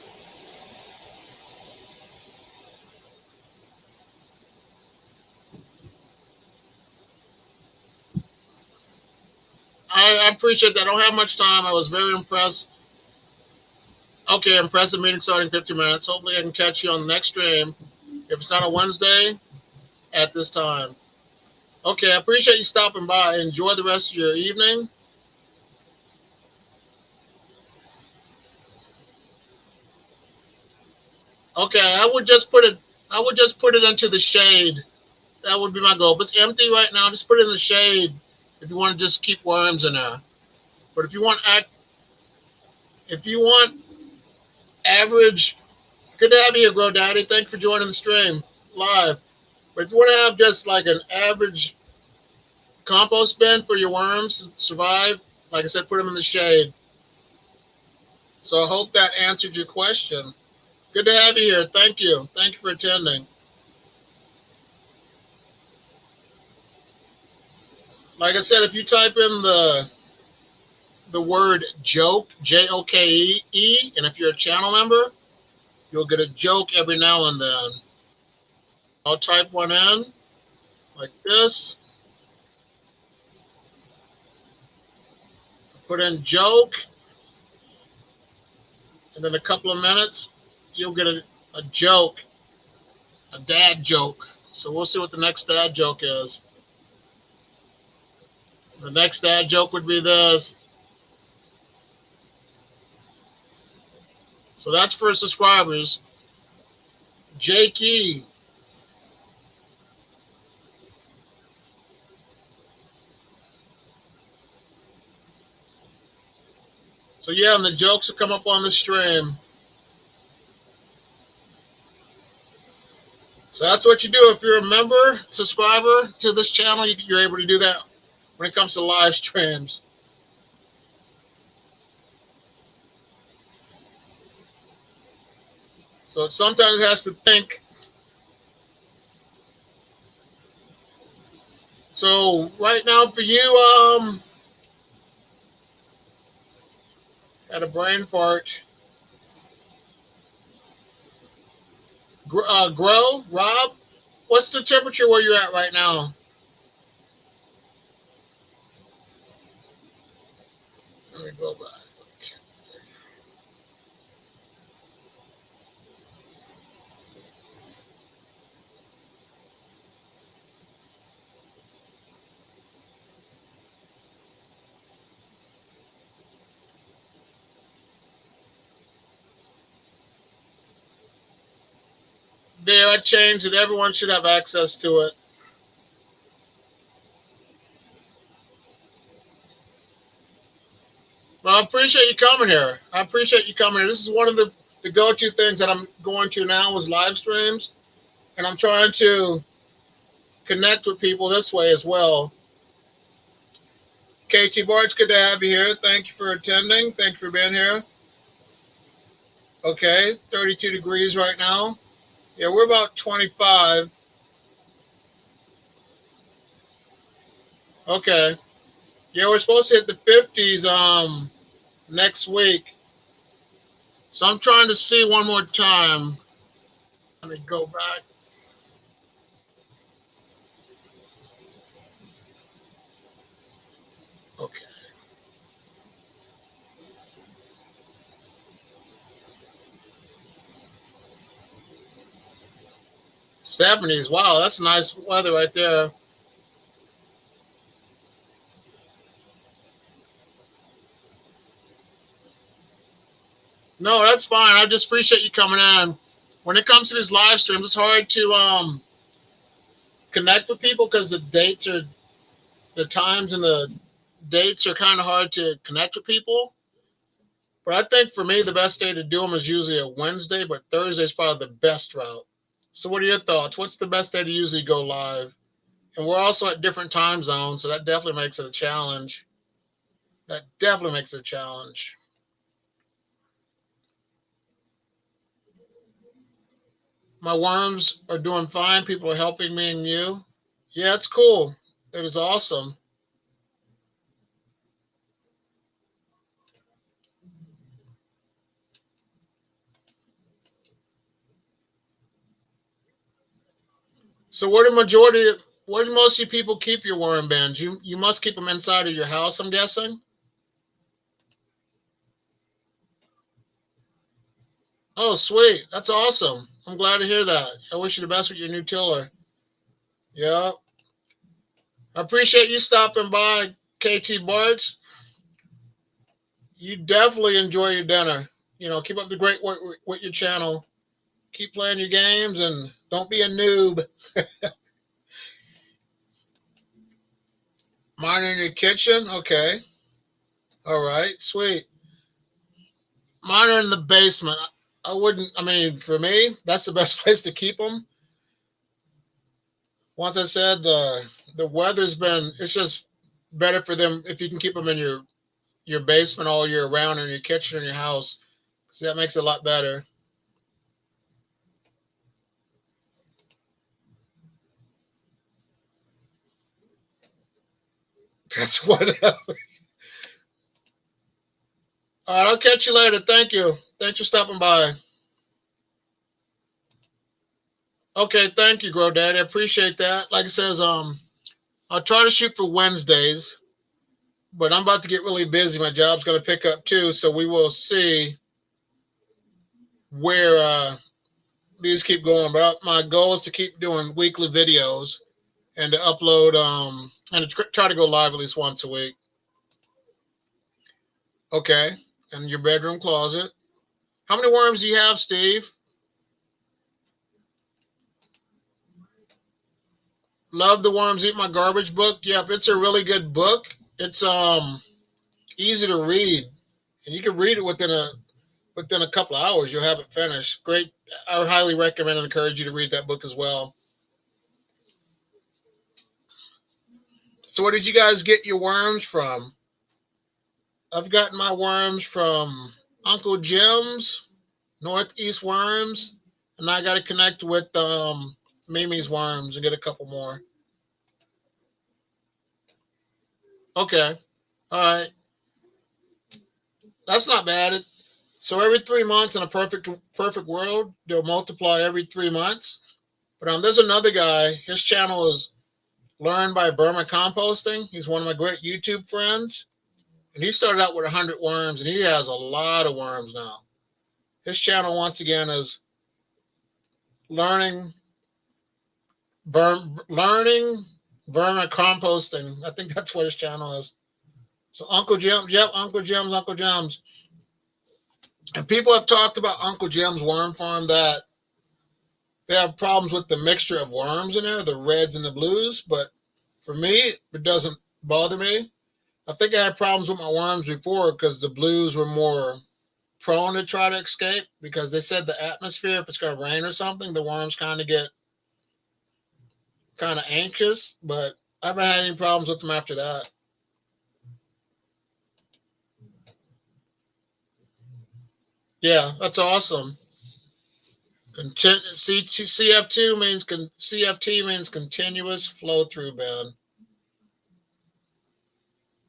I appreciate that. I don't have much time. I was very impressed. Okay, impressive meeting starting 50 minutes. Hopefully I can catch you on the next stream. If it's not a Wednesday, at this time. Okay, I appreciate you stopping by. Enjoy the rest of your evening. Okay, I would just put it into the shade. That would be my goal. If it's empty right now, just put it in the shade if you want to just keep worms in there. But if you want average, good to have you here, Grow Daddy. Thanks for joining the stream live. But if you want to have just an average compost bin for your worms to survive, like I said, put them in the shade. So I hope that answered your question. Good to have you here. Thank you. Thank you for attending. Like I said, if you type in the word joke, JOKE, and if you're a channel member, you'll get a joke every now and then. I'll type one in like this. put in joke, and then a couple of minutes, you'll get a joke, a dad joke. So we'll see what the next dad joke is. The next dad joke would be this. So that's for subscribers. Jakey. So yeah, and the jokes will come up on the stream. So that's what you do. If you're a member, subscriber to this channel, you're able to do that when it comes to live streams. So it sometimes has to think. So right now for you, had a brain fart. Grow, Rob, what's the temperature where you're at right now? Let me go back. Okay. There, I changed it. Everyone should have access to it. Well, I appreciate you coming here. I appreciate you coming here. This is one of the go-to things that I'm going to now is live streams. And I'm trying to connect with people this way as well. KT Bart, it's good to have you here. Thank you for attending. Thank you for being here. Okay, 32 degrees right now. Yeah, we're about 25. Okay. Yeah, we're supposed to hit the 50s next week. So I'm trying to see one more time. Let me go back. Okay. '70s. Wow, that's nice weather right there. No, that's fine. I just appreciate you coming in. When it comes to these live streams, it's hard to connect with people because the times and the dates are kind of hard to connect with people. But I think for me, the best day to do them is usually a Wednesday, but Thursday is probably the best route. So what are your thoughts? What's the best day to usually go live? And we're also at different time zones, so that definitely makes it a challenge. That definitely makes it a challenge. My worms are doing fine. People are helping me and you. Yeah, it's cool. It is awesome. So where do most of you people keep your worm bins? You must keep them inside of your house, I'm guessing. Oh, sweet. That's awesome. I'm glad to hear that. I wish you the best with your new tiller. Yeah. I appreciate you stopping by, KT Barts. You definitely enjoy your dinner. You know, keep up the great work with your channel. Keep playing your games and don't be a noob. Mine in your kitchen? Okay. All right. Sweet. Mine are in the basement. I mean, for me, that's the best place to keep them. Once I said the weather's it's just better for them if you can keep them in your basement all year round, in your kitchen, in your house. So that makes it a lot better. That's whatever. All right, I'll catch you later. Thank you. Thanks for stopping by. Okay, thank you, Grow Daddy. I appreciate that. Like I says, I'll try to shoot for Wednesdays. but I'm about to get really busy. My job's going to pick up too, so we will see where these keep going. But my goal is to keep doing weekly videos and to upload and to try to go live at least once a week. Okay, and your bedroom closet. How many worms do you have, Steve? Love the Worms Eat My Garbage book. Yep, it's a really good book. It's easy to read, and you can read it within a couple of hours. You'll have it finished. Great. I highly recommend and encourage you to read that book as well. So where did you guys get your worms from? I've gotten my worms from Uncle Jim's, Northeast Worms, and I got to connect with Mimi's Worms and get a couple more. Okay. All right. That's not bad. So every 3 months in a perfect world, they'll multiply every 3 months. But there's another guy. His channel is Learn by Vermicomposting. He's one of my great YouTube friends. And he started out with 100 worms, and he has a lot of worms now. His channel, once again, is Learning Vermicomposting. I think that's what his channel is. So Uncle Jim, yep, Uncle Jim's. And people have talked about Uncle Jim's worm farm that they have problems with the mixture of worms in there, the reds and the blues. But for me, it doesn't bother me. I think I had problems with my worms before because the blues were more prone to try to escape because they said the atmosphere, if it's going to rain or something, the worms kind of get kind of anxious. But I haven't had any problems with them after that. Yeah, that's awesome. CFT means continuous flow through bed.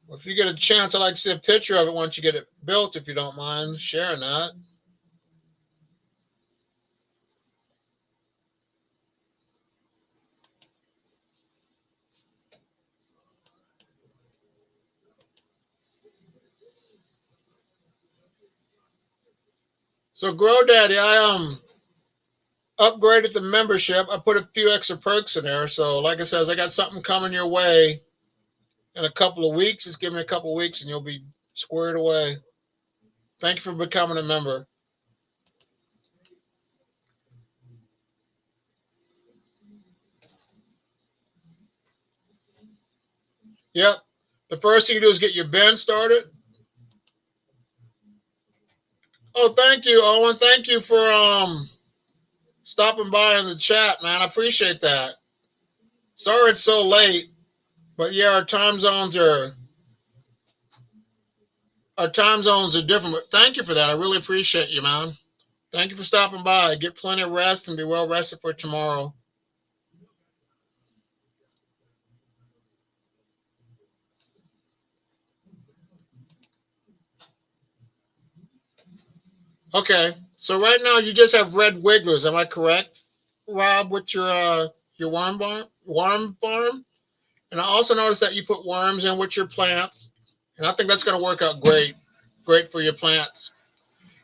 Well, if you get a chance, I'd like to see a picture of it once you get it built, if you don't mind sharing that. So Grow Daddy, I upgraded the membership. I put a few extra perks in there. So like I said, I got something coming your way in a couple of weeks. Just give me a couple of weeks and you'll be squared away. Thank you for becoming a member. Yep. The first thing you do is get your bin started. Oh, thank you, Owen. Thank you for stopping by in the chat, man. I appreciate that. Sorry it's so late, but yeah, our time zones are different. But thank you for that. I really appreciate you, man. Thank you for stopping by. Get plenty of rest and be well rested for tomorrow. Okay, so right now you just have red wigglers. Am I correct, Rob? With your worm farm, and I also noticed that you put worms in with your plants, and I think that's going to work out great for your plants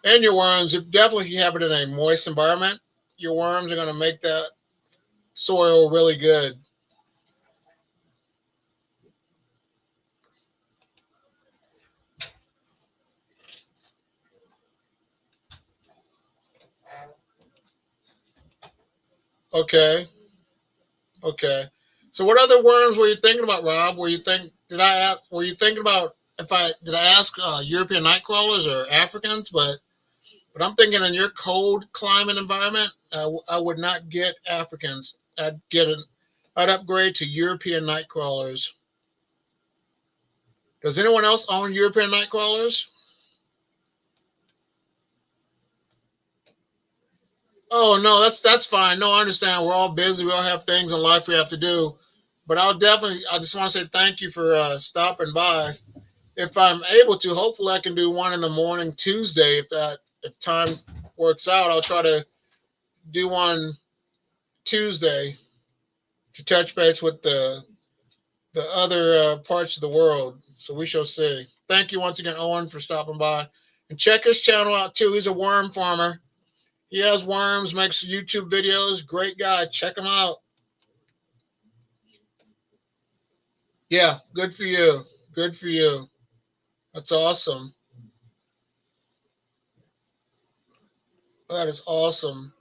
and your worms. If definitely you have it in a moist environment, your worms are going to make that soil really good. Okay. So what other worms were you thinking about, Rob? Were you thinking about did I ask European night crawlers or Africans? But I'm thinking in your cold climate environment, I would not get Africans. I'd upgrade to European night crawlers. Does anyone else own European night crawlers? Oh no, that's fine. No, I understand. We're all busy. We all have things in life we have to do. But I just want to say thank you for stopping by. If I'm able to, hopefully I can do one in the morning Tuesday. If time works out, I'll try to do one Tuesday to touch base with the the other parts of the world. So we shall see. Thank you once again, Owen, for stopping by. And check his channel out too. He's a worm farmer. He has worms, makes YouTube videos. Great guy. Check him out. Yeah, good for you. Good for you. That's awesome. That is awesome.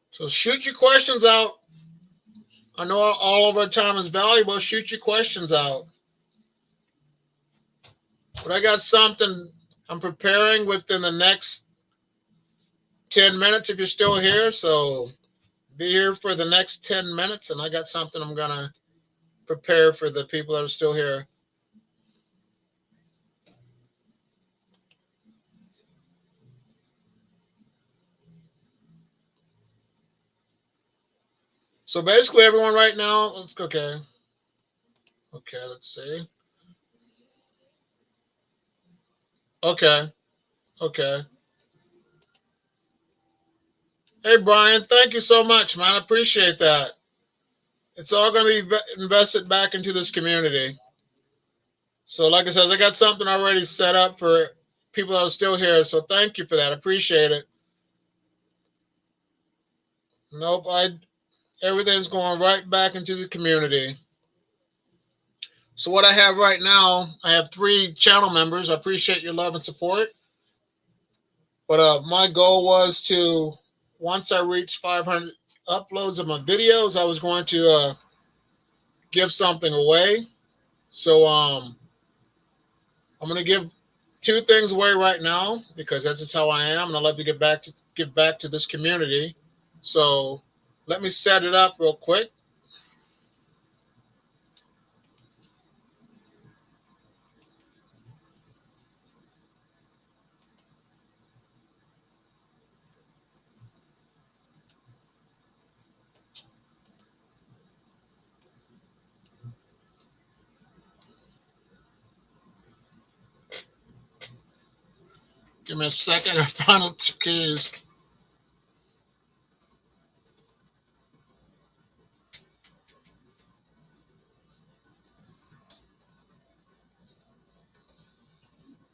So shoot your questions out. I know all of our time is valuable. Shoot your questions out. But I got something I'm preparing within the next 10 minutes if you're still here. So be here for the next 10 minutes, and I got something I'm going to prepare for the people that are still here. So basically, everyone right now, okay. Okay, let's see. Okay. Okay. Hey, Brian, thank you so much, man. I appreciate that. It's all going to be invested back into this community. So, like I said, I got something already set up for people that are still here. So, thank you for that. I appreciate it. Nope, everything's going right back into the community. So, what I have right now, I have 3 channel members. I appreciate your love and support. But my goal was to, once I reach 500 uploads of my videos, I was going to give something away. So I'm going to give 2 things away right now because that's just how I am, and I love to give back to this community. So let me set it up real quick. Give me a second. I found the keys.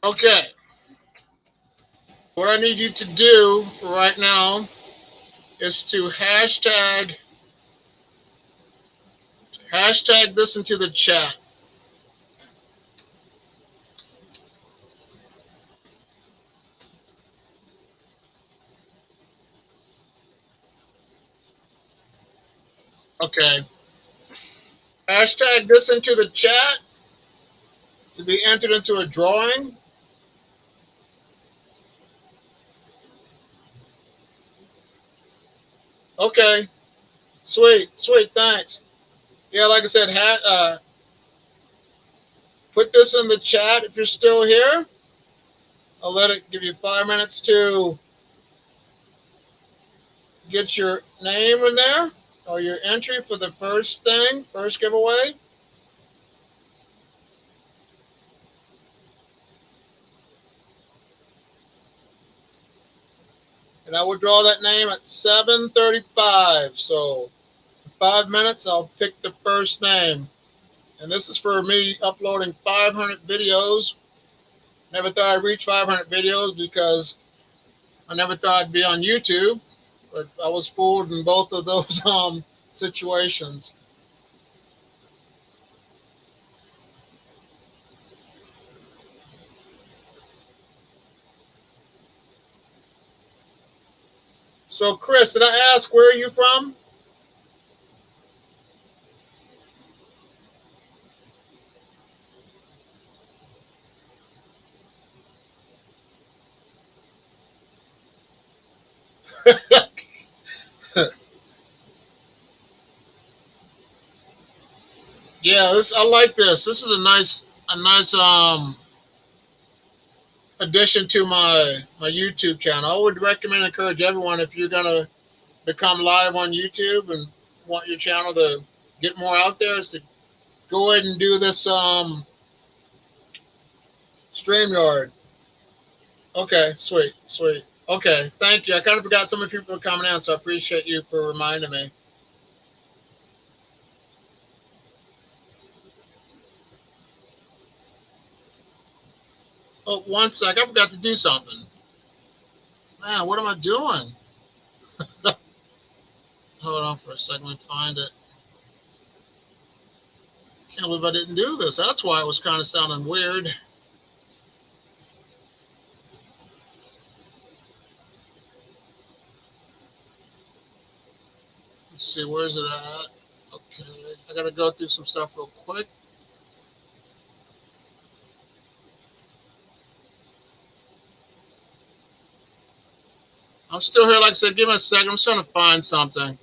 Okay. What I need you to do for right now is to hashtag this into the chat. Okay. Hashtag this into the chat to be entered into a drawing. Okay. Sweet. Thanks. Yeah, like I said, put this in the chat if you're still here. I'll let it give you 5 minutes to get your name in there or your entry for the first giveaway. And I will draw that name at 7:35. So in 5 minutes, I'll pick the first name. And this is for me uploading 500 videos. Never thought I'd reach 500 videos because I never thought I'd be on YouTube. But I was fooled in both of those situations. So, Chris, did I ask where are you from? Yeah, I like this. This is a nice addition to my YouTube channel. I would recommend and encourage everyone, if you're gonna become live on YouTube and want your channel to get more out there, is to go ahead and do this StreamYard. Okay, sweet. Okay, thank you. I kind of forgot some of the people were coming in, so I appreciate you for reminding me. Oh, 1 sec. I forgot to do something. Man, what am I doing? Hold on for a second. Let me find it. Can't believe I didn't do this. That's why it was kind of sounding weird. Let's see, where's it at? Okay, I gotta go through some stuff real quick. I'm still here, like I said, give me a second. I'm just trying to find something.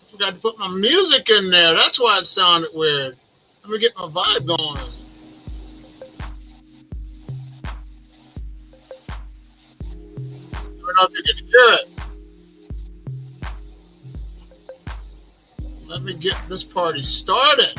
I forgot to put my music in there. That's why it sounded weird. Let me get my vibe going. I don't know if you can hear it. Let me get this party started.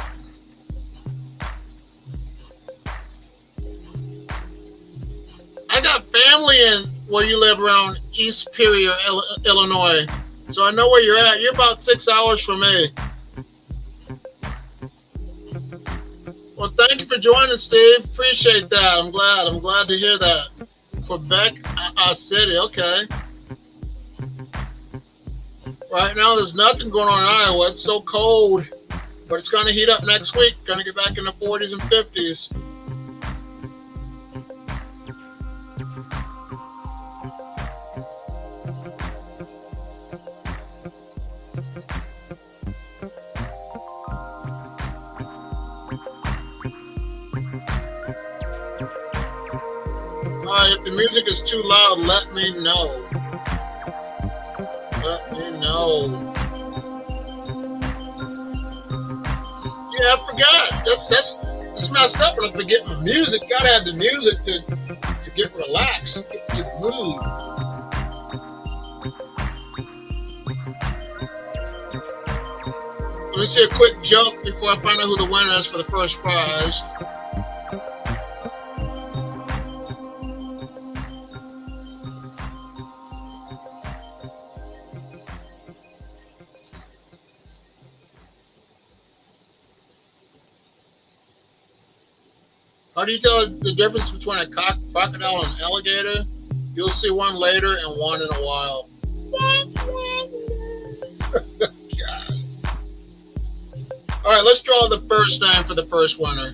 I got family in where you live around East Superior, Illinois. So I know where you're at. You're about 6 hours from me. Well, thank you for joining, Steve. Appreciate that. I'm glad to hear that. Quebec City, okay. Right now, there's nothing going on in Iowa. It's so cold, but it's going to heat up next week. Going to get back in the 40s and 50s. All right, if the music is too loud, let me know. Let me know. Yeah, I forgot. That's messed up. When I forget my music, gotta have the music to get relaxed, get the mood. Let me see a quick joke before I find out who the winner is for the first prize. How do you tell the difference between a crocodile and an alligator? You'll see one later and one in a while. God. All right, let's draw the first name for the first winner.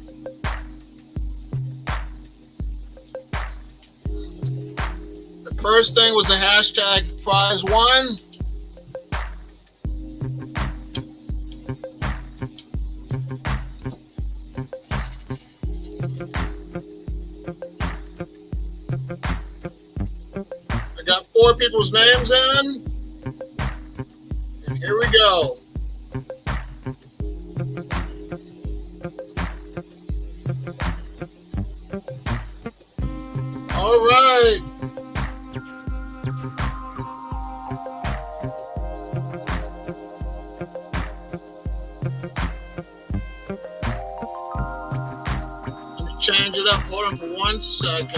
The first thing was the hashtag prize one. I got 4 people's names in. And here we go. All right. Let me change it up. Hold on for 1 second.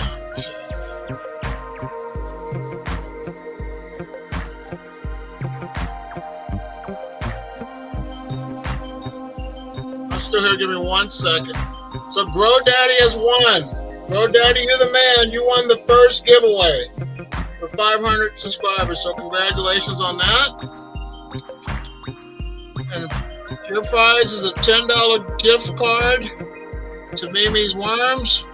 I'm still here. Give me 1 second. So Grow Daddy has won. Grow Daddy, you're the man. You won the first giveaway for 500 subscribers. So congratulations on that. And your prize is a $10 gift card to Mimi's Worms.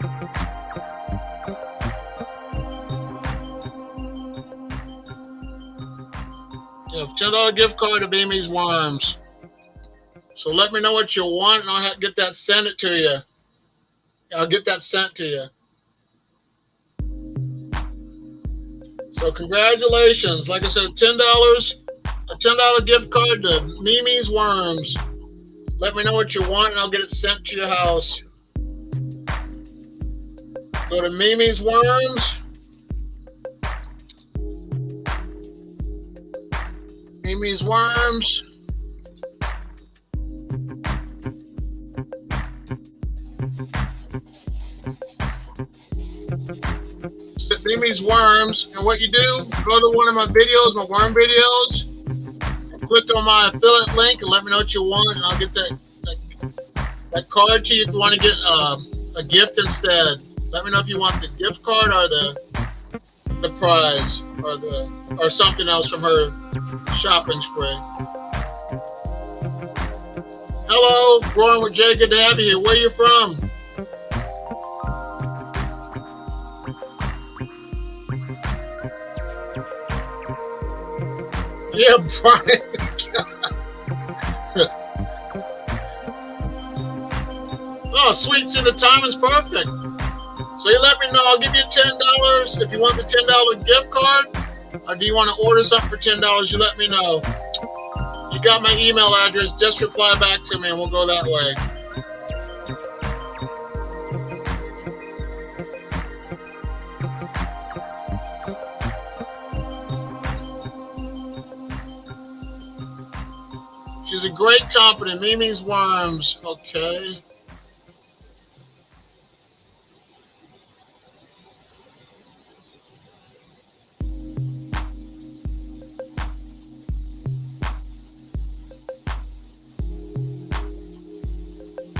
Yeah, $10 gift card to Mimi's Worms. So let me know what you want, and I'll get that sent it to you. I'll get that sent to you. So congratulations. Like I said, $10, a $10 gift card to Mimi's Worms. Let me know what you want, and I'll get it sent to your house. Go to Mimi's Worms. Mimi's Worms. Mimi's Worms. And what you do, go to one of my videos, my worm videos, click on my affiliate link and let me know what you want, and I'll get that card to you if you want to get a gift instead. Let me know if you want the gift card or the prize or something else from her shopping spree. Hello, Growing with Jay. Good to have you here. Where are you from? Yeah, Brian. Oh, sweet. See, the time is perfect. So you let me know. I'll give you $10 if you want the $10 gift card. Or do you want to order something for $10? You let me know. You got my email address. Just reply back to me and we'll go that way. She's a great company. Mimi's Worms. Okay.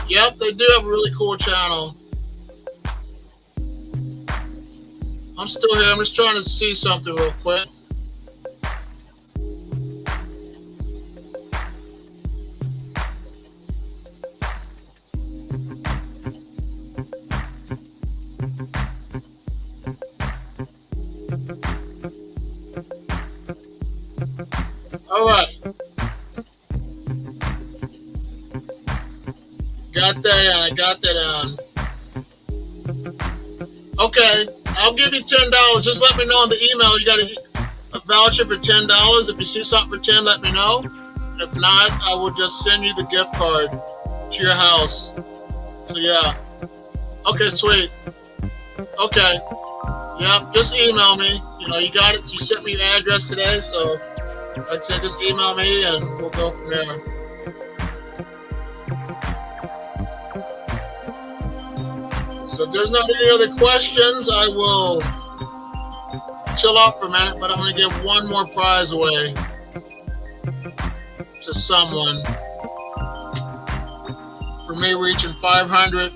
Yep, they do have a really cool channel. I'm still here. I'm just trying to see something real quick. All right. Got that. I got that on. Okay, I'll give you $10. Just let me know in the email. You got a voucher for $10. If you see something for $10, let me know. If not, I will just send you the gift card to your house. So yeah. Okay, sweet. Okay. Yeah, just email me. You know, you got it. You sent me your address today, so like I said, just email me and we'll go from there. So if there's not any other questions, I will chill out for a minute, but I'm going to give one more prize away to someone for me reaching 500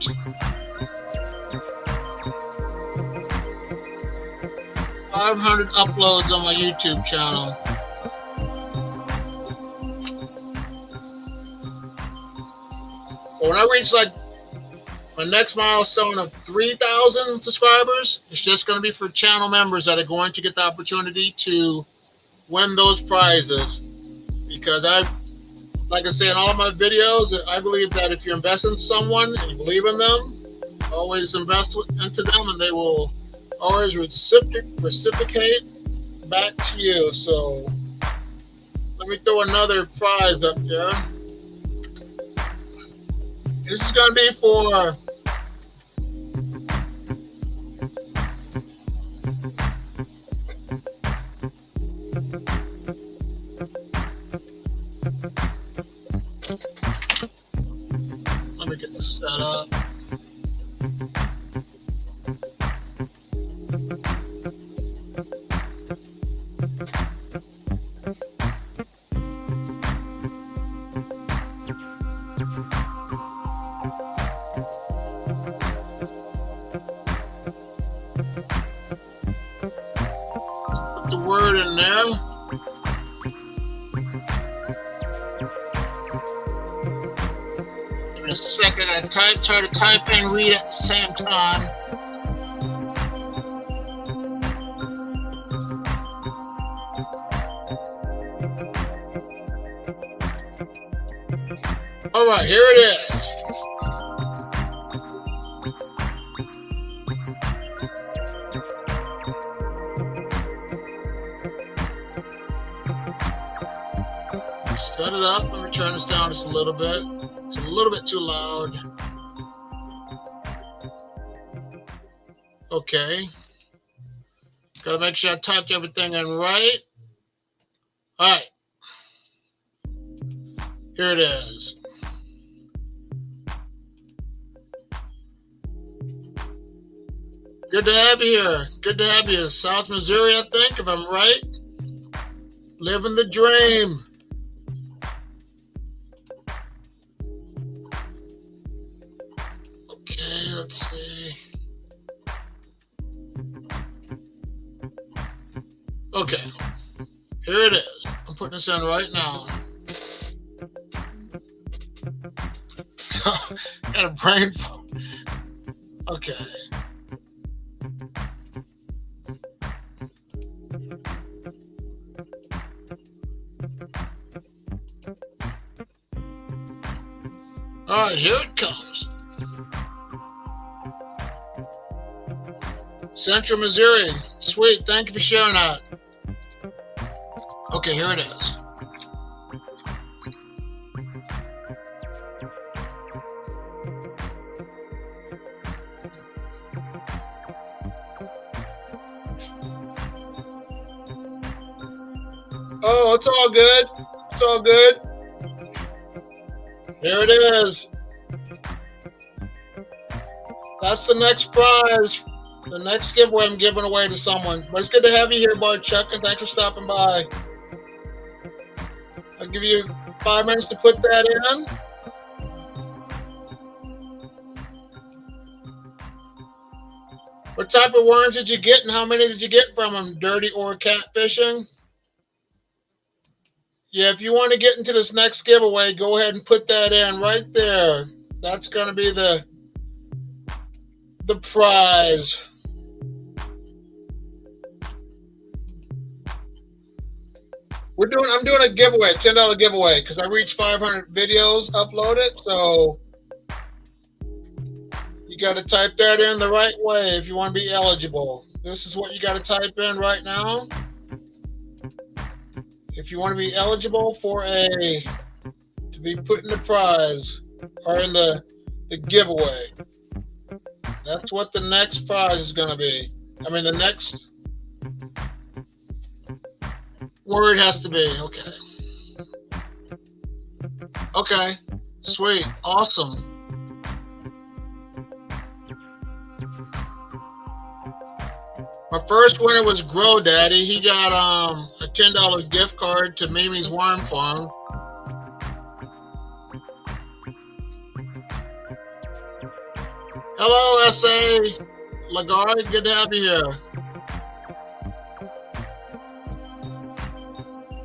uploads on my YouTube channel. But when I reach like my next milestone of 3,000 subscribers, it's just going to be for channel members that are going to get the opportunity to win those prizes. Because like I say in all of my videos, I believe that if you invest in someone and you believe in them, always invest into them and they will always reciprocate back to you. So let me throw another prize up there. This is going to be for let me get this set up. Put the word in there. Give me a second. I try to type and read at the same time. All right, here it is. Set it up. Let me turn this down just a little bit. It's a little bit too loud. Okay. Gotta make sure I typed everything in right. All right. Here it is. Good to have you here. Good to have you. South Missouri, I think, if I'm right. Living the dream. Okay, let's see. Okay, here it is. I'm putting this in right now. Got a brain fog. Okay. All right, here it comes. Central Missouri. Sweet. Thank you for sharing that. Okay, here it is. Oh, it's all good. It's all good. Here it is. That's the next prize. The next giveaway I'm giving away to someone. But it's good to have you here, Bart Chuck, and thanks for stopping by. I'll give you 5 minutes to put that in. What type of worms did you get and how many did you get from them? Dirty or catfishing? Yeah, if you want to get into this next giveaway, go ahead and put that in right there. That's going to be the prize. I'm doing a giveaway, $10 giveaway, because I reached 500 videos uploaded. So you got to type that in the right way if you want to be eligible. This is what you got to type in right now. If you want to be eligible to be put in the prize or in the giveaway. That's what the next prize is going to be. I mean, the next word has to be. Okay. Okay. Sweet. Awesome. My first winner was Grow Daddy. He got a $10 gift card to Mimi's Worm Farm. Hello, S.A. Lagarde. Good to have you here.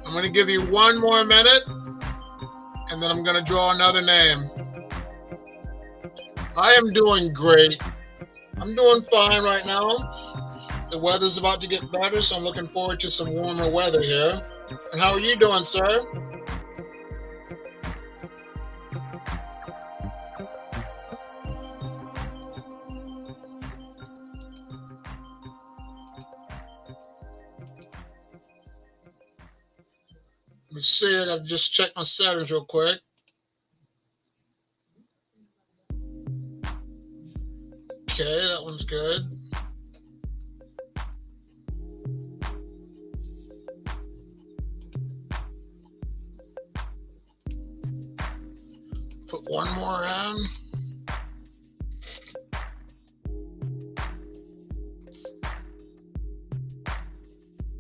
I'm going to give you 1 more minute, and then I'm going to draw another name. I am doing great. I'm doing fine right now. The weather's about to get better, so I'm looking forward to some warmer weather here. And how are you doing, sir? Let me see it. I'll just check my settings real quick. Okay, that one's good. Put 1 more in.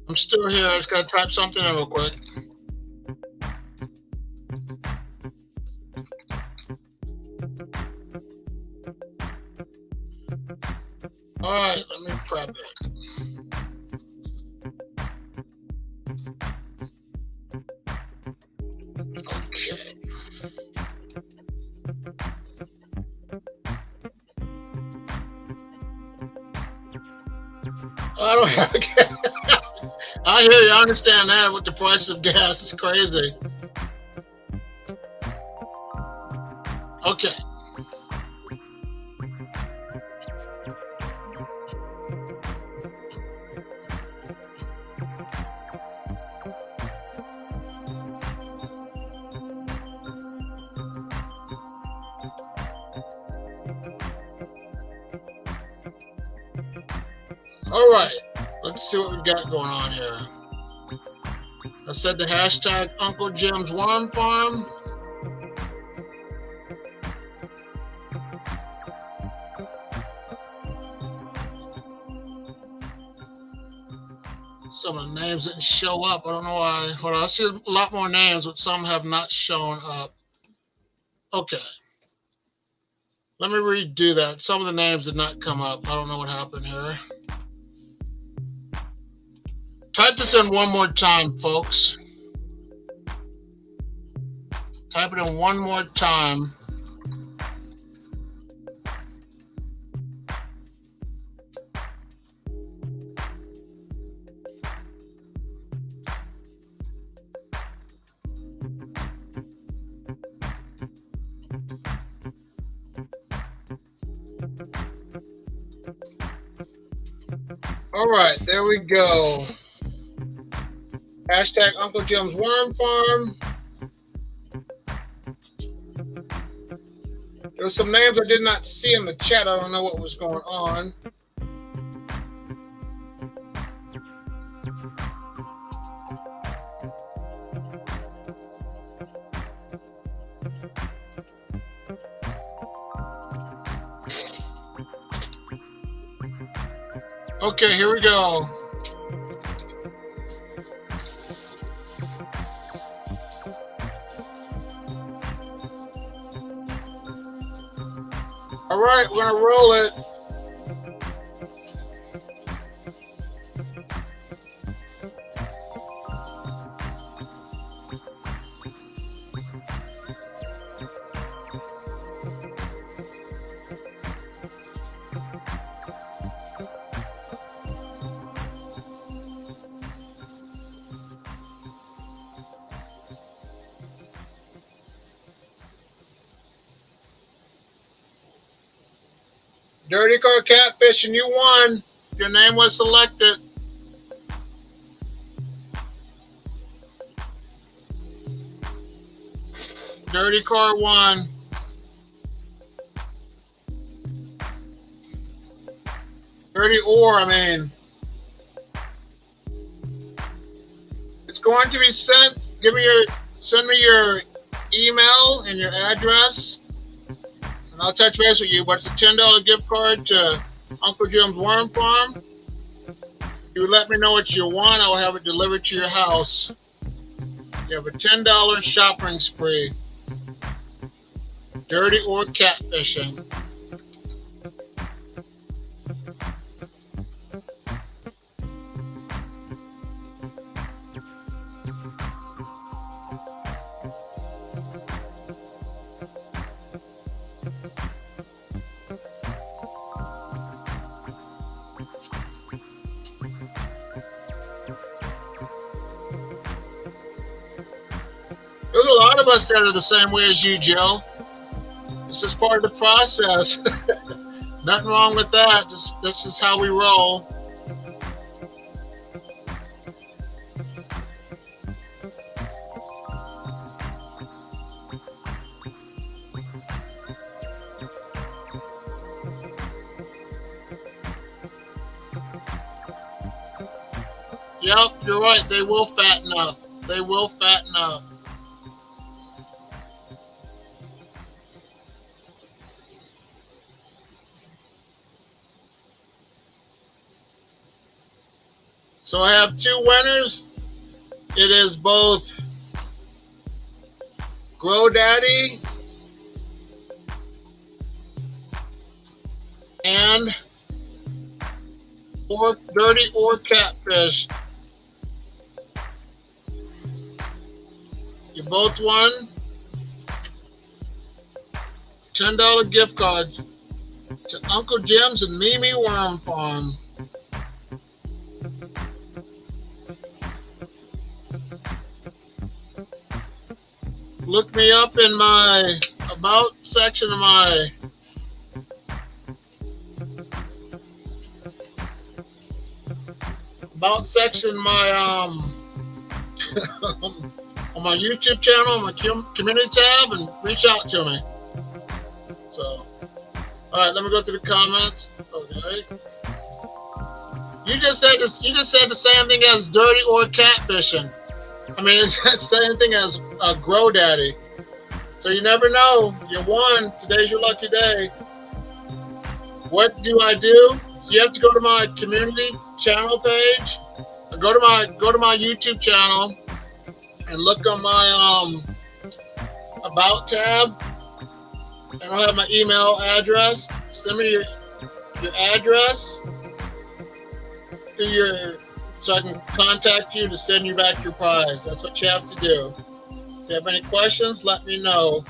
I'm still here. I just got to type something in real quick. All right, let me prep it. Okay. I don't have a gas. I hear you. I understand that with the price of gas. It's crazy. Okay. All right, let's see what we've got going on here. I said the hashtag Uncle Jim's Worm Farm. Some of the names didn't show up. I don't know why. Hold on. I see a lot more names, but some have not shown up. Okay. Let me redo that. Some of the names did not come up. I don't know what happened here. Type this in one more time, folks. Type it in one more time. All right, there we go. Hashtag Uncle Jim's Worm Farm. There's some names I did not see in the chat. I don't know what was going on. Okay, here we go. All right, we're gonna roll it. Dirty Car Catfish, and you won. Your name was selected. Dirty Car won. Dirty Ore, I mean. It's going to be sent. Send me your email and your address. And I'll touch base with you, but it's a $10 gift card to Uncle Jim's Worm Farm. You let me know what you want, I will have it delivered to your house. You have a $10 shopping spree. Dirty Ore catfishing. There's a lot of us that are the same way as you, Jill. It's just part of the process. Nothing wrong with that. This is how we roll. Yep, you're right. They will fatten up. They will fatten up. So I have two winners. It is both Grow Daddy and Dirty Ore Catfish. You both won $10 gift card to Uncle Jim's and Mimi Worm Farm. Look me up in my about section of my on my YouTube channel, on my community tab, and reach out to me. So, all right, let me go through the comments. Okay. You just said this. You just said the same thing as Dirty Ore Catfishing. I mean, it's the same thing as Grow Daddy. So you never know. You won. Today's your lucky day. What do? You have to go to my community channel page. Go to my YouTube channel and look on my about tab. I don't have my email address. Send me your address through so I can contact you to send you back your prize. That's what you have to do. If you have any questions, let me know.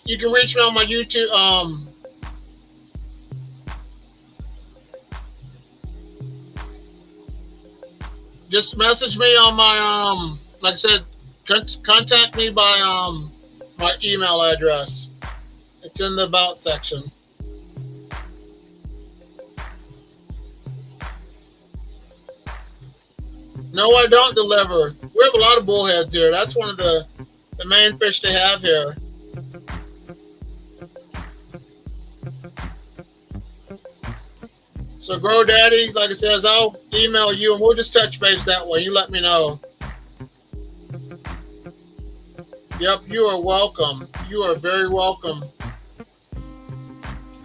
You can reach me on my YouTube. Just message me on my like I said, contact me by my email address. It's in the about section. No, I don't deliver. We have a lot of bullheads here. That's one of the main fish they have here. So Grow Daddy, like I said, I'll email you and we'll just touch base that way. You let me know. Yep, you are welcome. You are very welcome.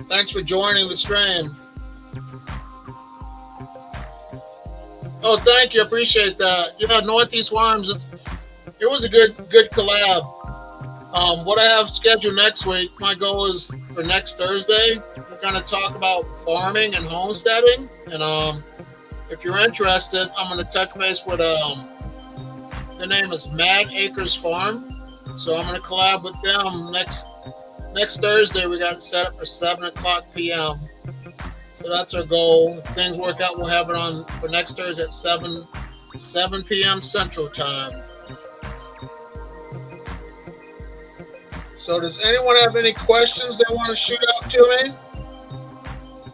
Thanks for joining the stream. Oh, thank you. I appreciate that. Yeah, Northeast Worms. It was a good collab. What I have scheduled next week, my goal is for next Thursday, we're going to talk about farming and homesteading. And if you're interested, I'm going to touch base with, their name is Mad Acres Farm. So I'm going to collab with them next Thursday. We got it set up for 7:00 p.m. So that's our goal. If things work out, we'll have it on for next Thursday at 7 p.m. Central Time. So does anyone have any questions they want to shoot out to me?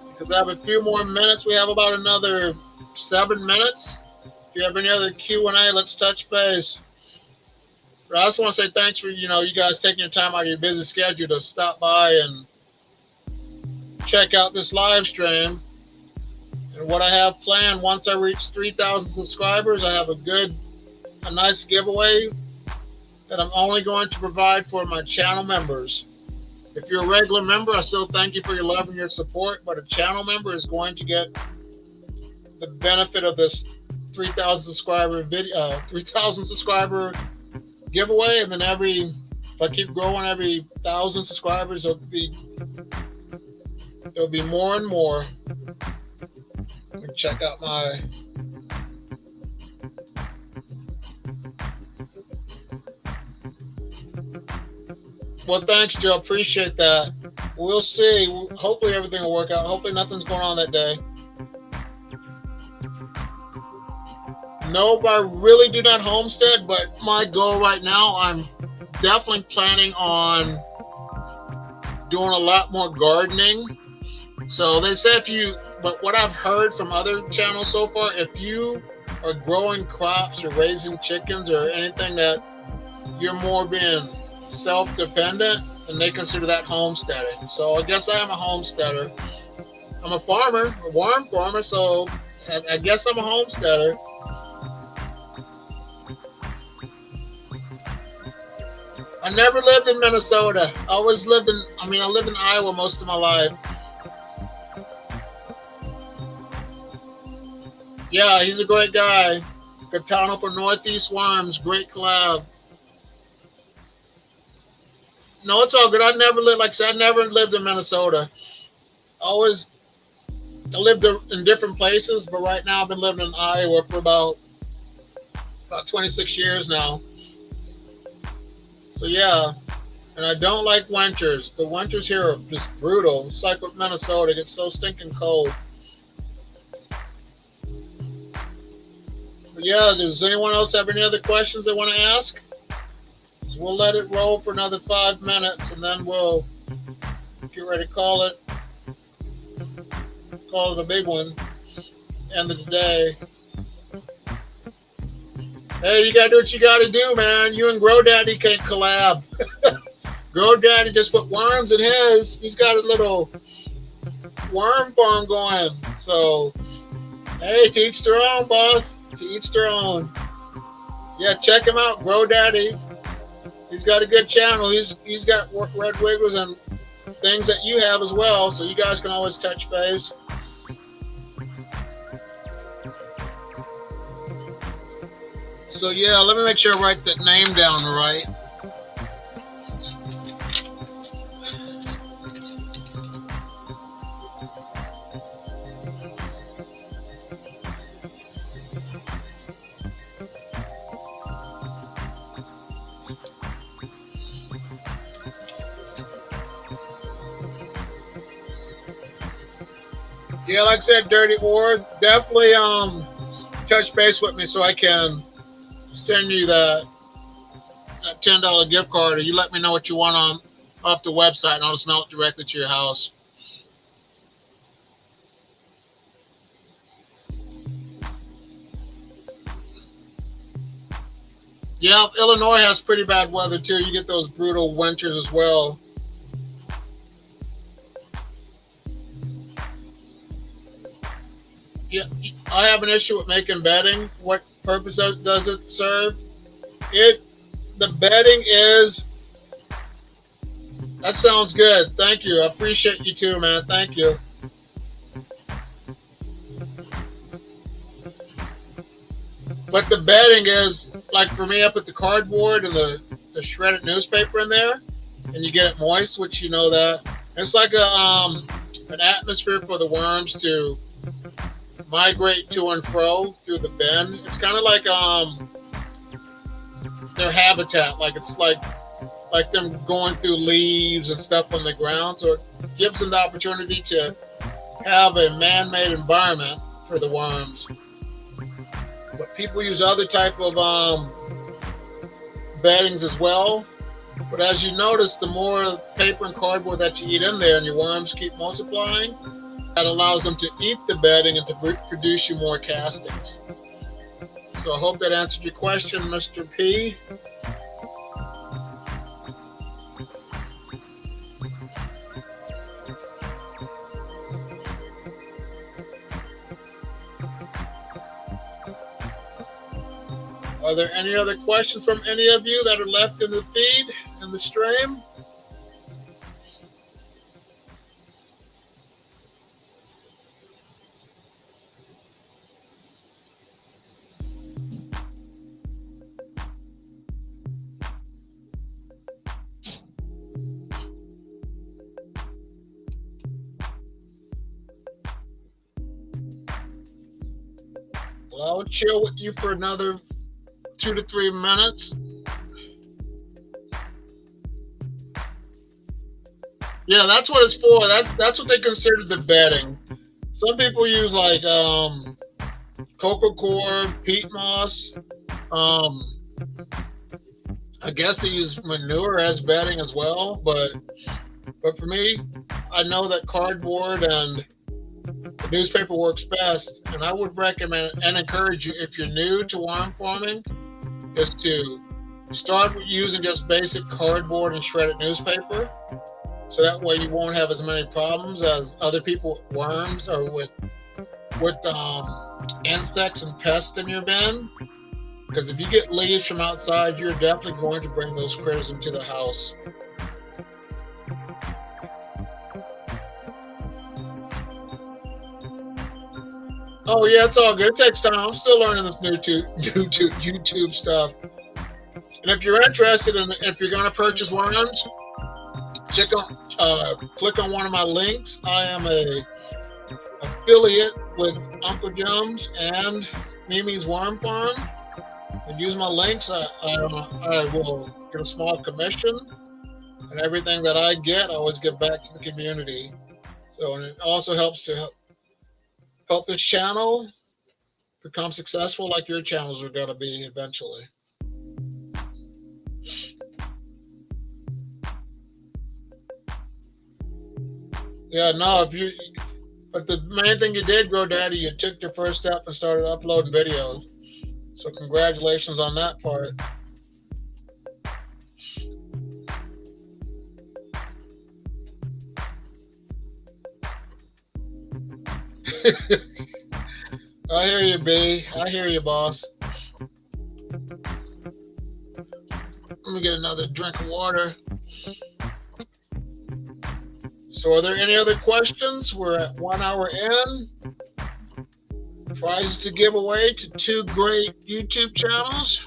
Because I have a few more minutes. We have about another 7 minutes. If you have any other Q&A, let's touch base. But I just want to say thanks for, you guys taking your time out of your busy schedule to stop by and check out this live stream. And what I have planned, once I reach 3,000 subscribers, I have a nice giveaway that I'm only going to provide for my channel members. If you're a regular member, I still thank you for your love and your support, but a channel member is going to get the benefit of this 3,000 subscriber giveaway, and then if I keep growing, every 1,000 subscribers, it'll be more and more. And check out my well, thanks, Joe. Appreciate that. We'll see. Hopefully everything will work out. Hopefully nothing's going on that day. Nope, I really do not homestead, but my goal right now, I'm definitely planning on doing a lot more gardening. So they say but what I've heard from other channels so far, if you are growing crops or raising chickens or anything that you're more being self-dependent, and they consider that homesteading. So I guess I am a homesteader. I'm a farmer, a worm farmer, so I guess I'm a homesteader. I never lived in Minnesota. I lived in Iowa most of my life. Yeah, he's a great guy. Katana for Northeast Worms, great collab. No, it's all good. I never lived in Minnesota. I lived in different places, but right now I've been living in Iowa for about 26 years now. So yeah, and I don't like winters. The winters here are just brutal. It's like with Minnesota, it gets so stinking cold. But yeah, does anyone else have any other questions they want to ask? So we'll let it roll for another 5 minutes, and then we'll get ready to call it a big one. End of the day. Hey, you gotta do what you gotta do, man. You and Grow Daddy can't collab. Grow Daddy just put worms in his. He's got a little worm farm going. So, hey, to each their own, boss. To each their own. Yeah, check him out, Grow Daddy. He's got a good channel. He's got red wigglers and things that you have as well, so you guys can always touch base. So yeah, let me make sure I write that name down right. Yeah, like I said, Dirty Ore, definitely touch base with me so I can send you that $10 gift card, or you let me know what you want on off the website, and I'll just mail it directly to your house. Yeah, Illinois has pretty bad weather too. You get those brutal winters as well. Yeah, I have an issue with making bedding. What purpose does it serve? The bedding is. That sounds good. Thank you. I appreciate you too, man. Thank you. But the bedding is, like for me, I put the cardboard and the shredded newspaper in there, and you get it moist, which you know that. It's like an atmosphere for the worms to migrate to and fro through the bin. It's kind of like their habitat, like it's like them going through leaves and stuff on the ground. So it gives them the opportunity to have a man-made environment for the worms. But people use other type of beddings as well. But as you notice, the more paper and cardboard that you eat in there and your worms keep multiplying, that allows them to eat the bedding and to produce you more castings. So I hope that answered your question, Mr. P. Are there any other questions from any of you that are left in the feed, in the stream? Well, I'll chill with you for another 2 to 3 minutes. Yeah, that's what it's for. That's what they consider the bedding. Some people use like cocoa cord, peat moss. I guess they use manure as bedding as well, but for me, I know that cardboard and the newspaper works best, and I would recommend and encourage you, if you're new to worm farming, is to start with using just basic cardboard and shredded newspaper, so that way you won't have as many problems as other people with worms or with insects and pests in your bin. Because if you get leaves from outside, you're definitely going to bring those critters into the house. Oh yeah, it's all good. It takes time. I'm still learning this new YouTube stuff. And if you're interested in, if you're going to purchase worms, click on one of my links. I am a affiliate with Uncle Jim's and Mimi's Worm Farm. And use my links. I will get a small commission, and everything that I get, I always give back to the community. So, and it also helps to help this channel become successful like your channels are going to be eventually. Yeah, no, but the main thing you did, GoDaddy, you took your first step and started uploading videos. So congratulations on that part. I hear you, B. I hear you, boss. Let me get another drink of water. So are there any other questions? We're at 1 hour in. Prizes to give away to 2 great YouTube channels.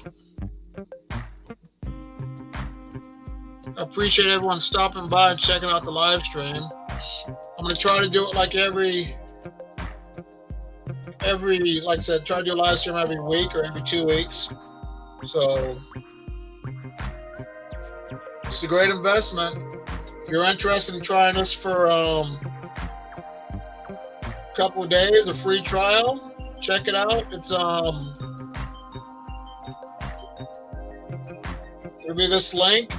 I appreciate everyone stopping by and checking out the live stream. I'm going to try to do it like every, like I said, try to do a live stream every week or every 2 weeks. So it's a great investment. If you're interested in trying this for a couple of days, a free trial, check it out. It's it'll be this link.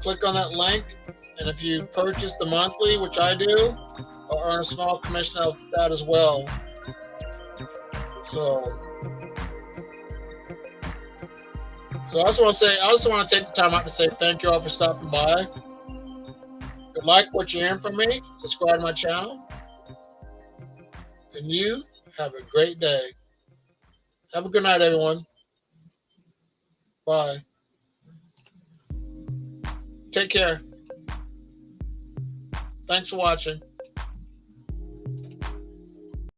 Click on that link, and if you purchase the monthly, which I do, I'll earn a small commission of that as well. So I just want to take the time out to say thank you all for stopping by. If you like what you're hearing from me, subscribe to my channel. And you have a great day. Have a good night, everyone. Bye. Take care. Thanks for watching.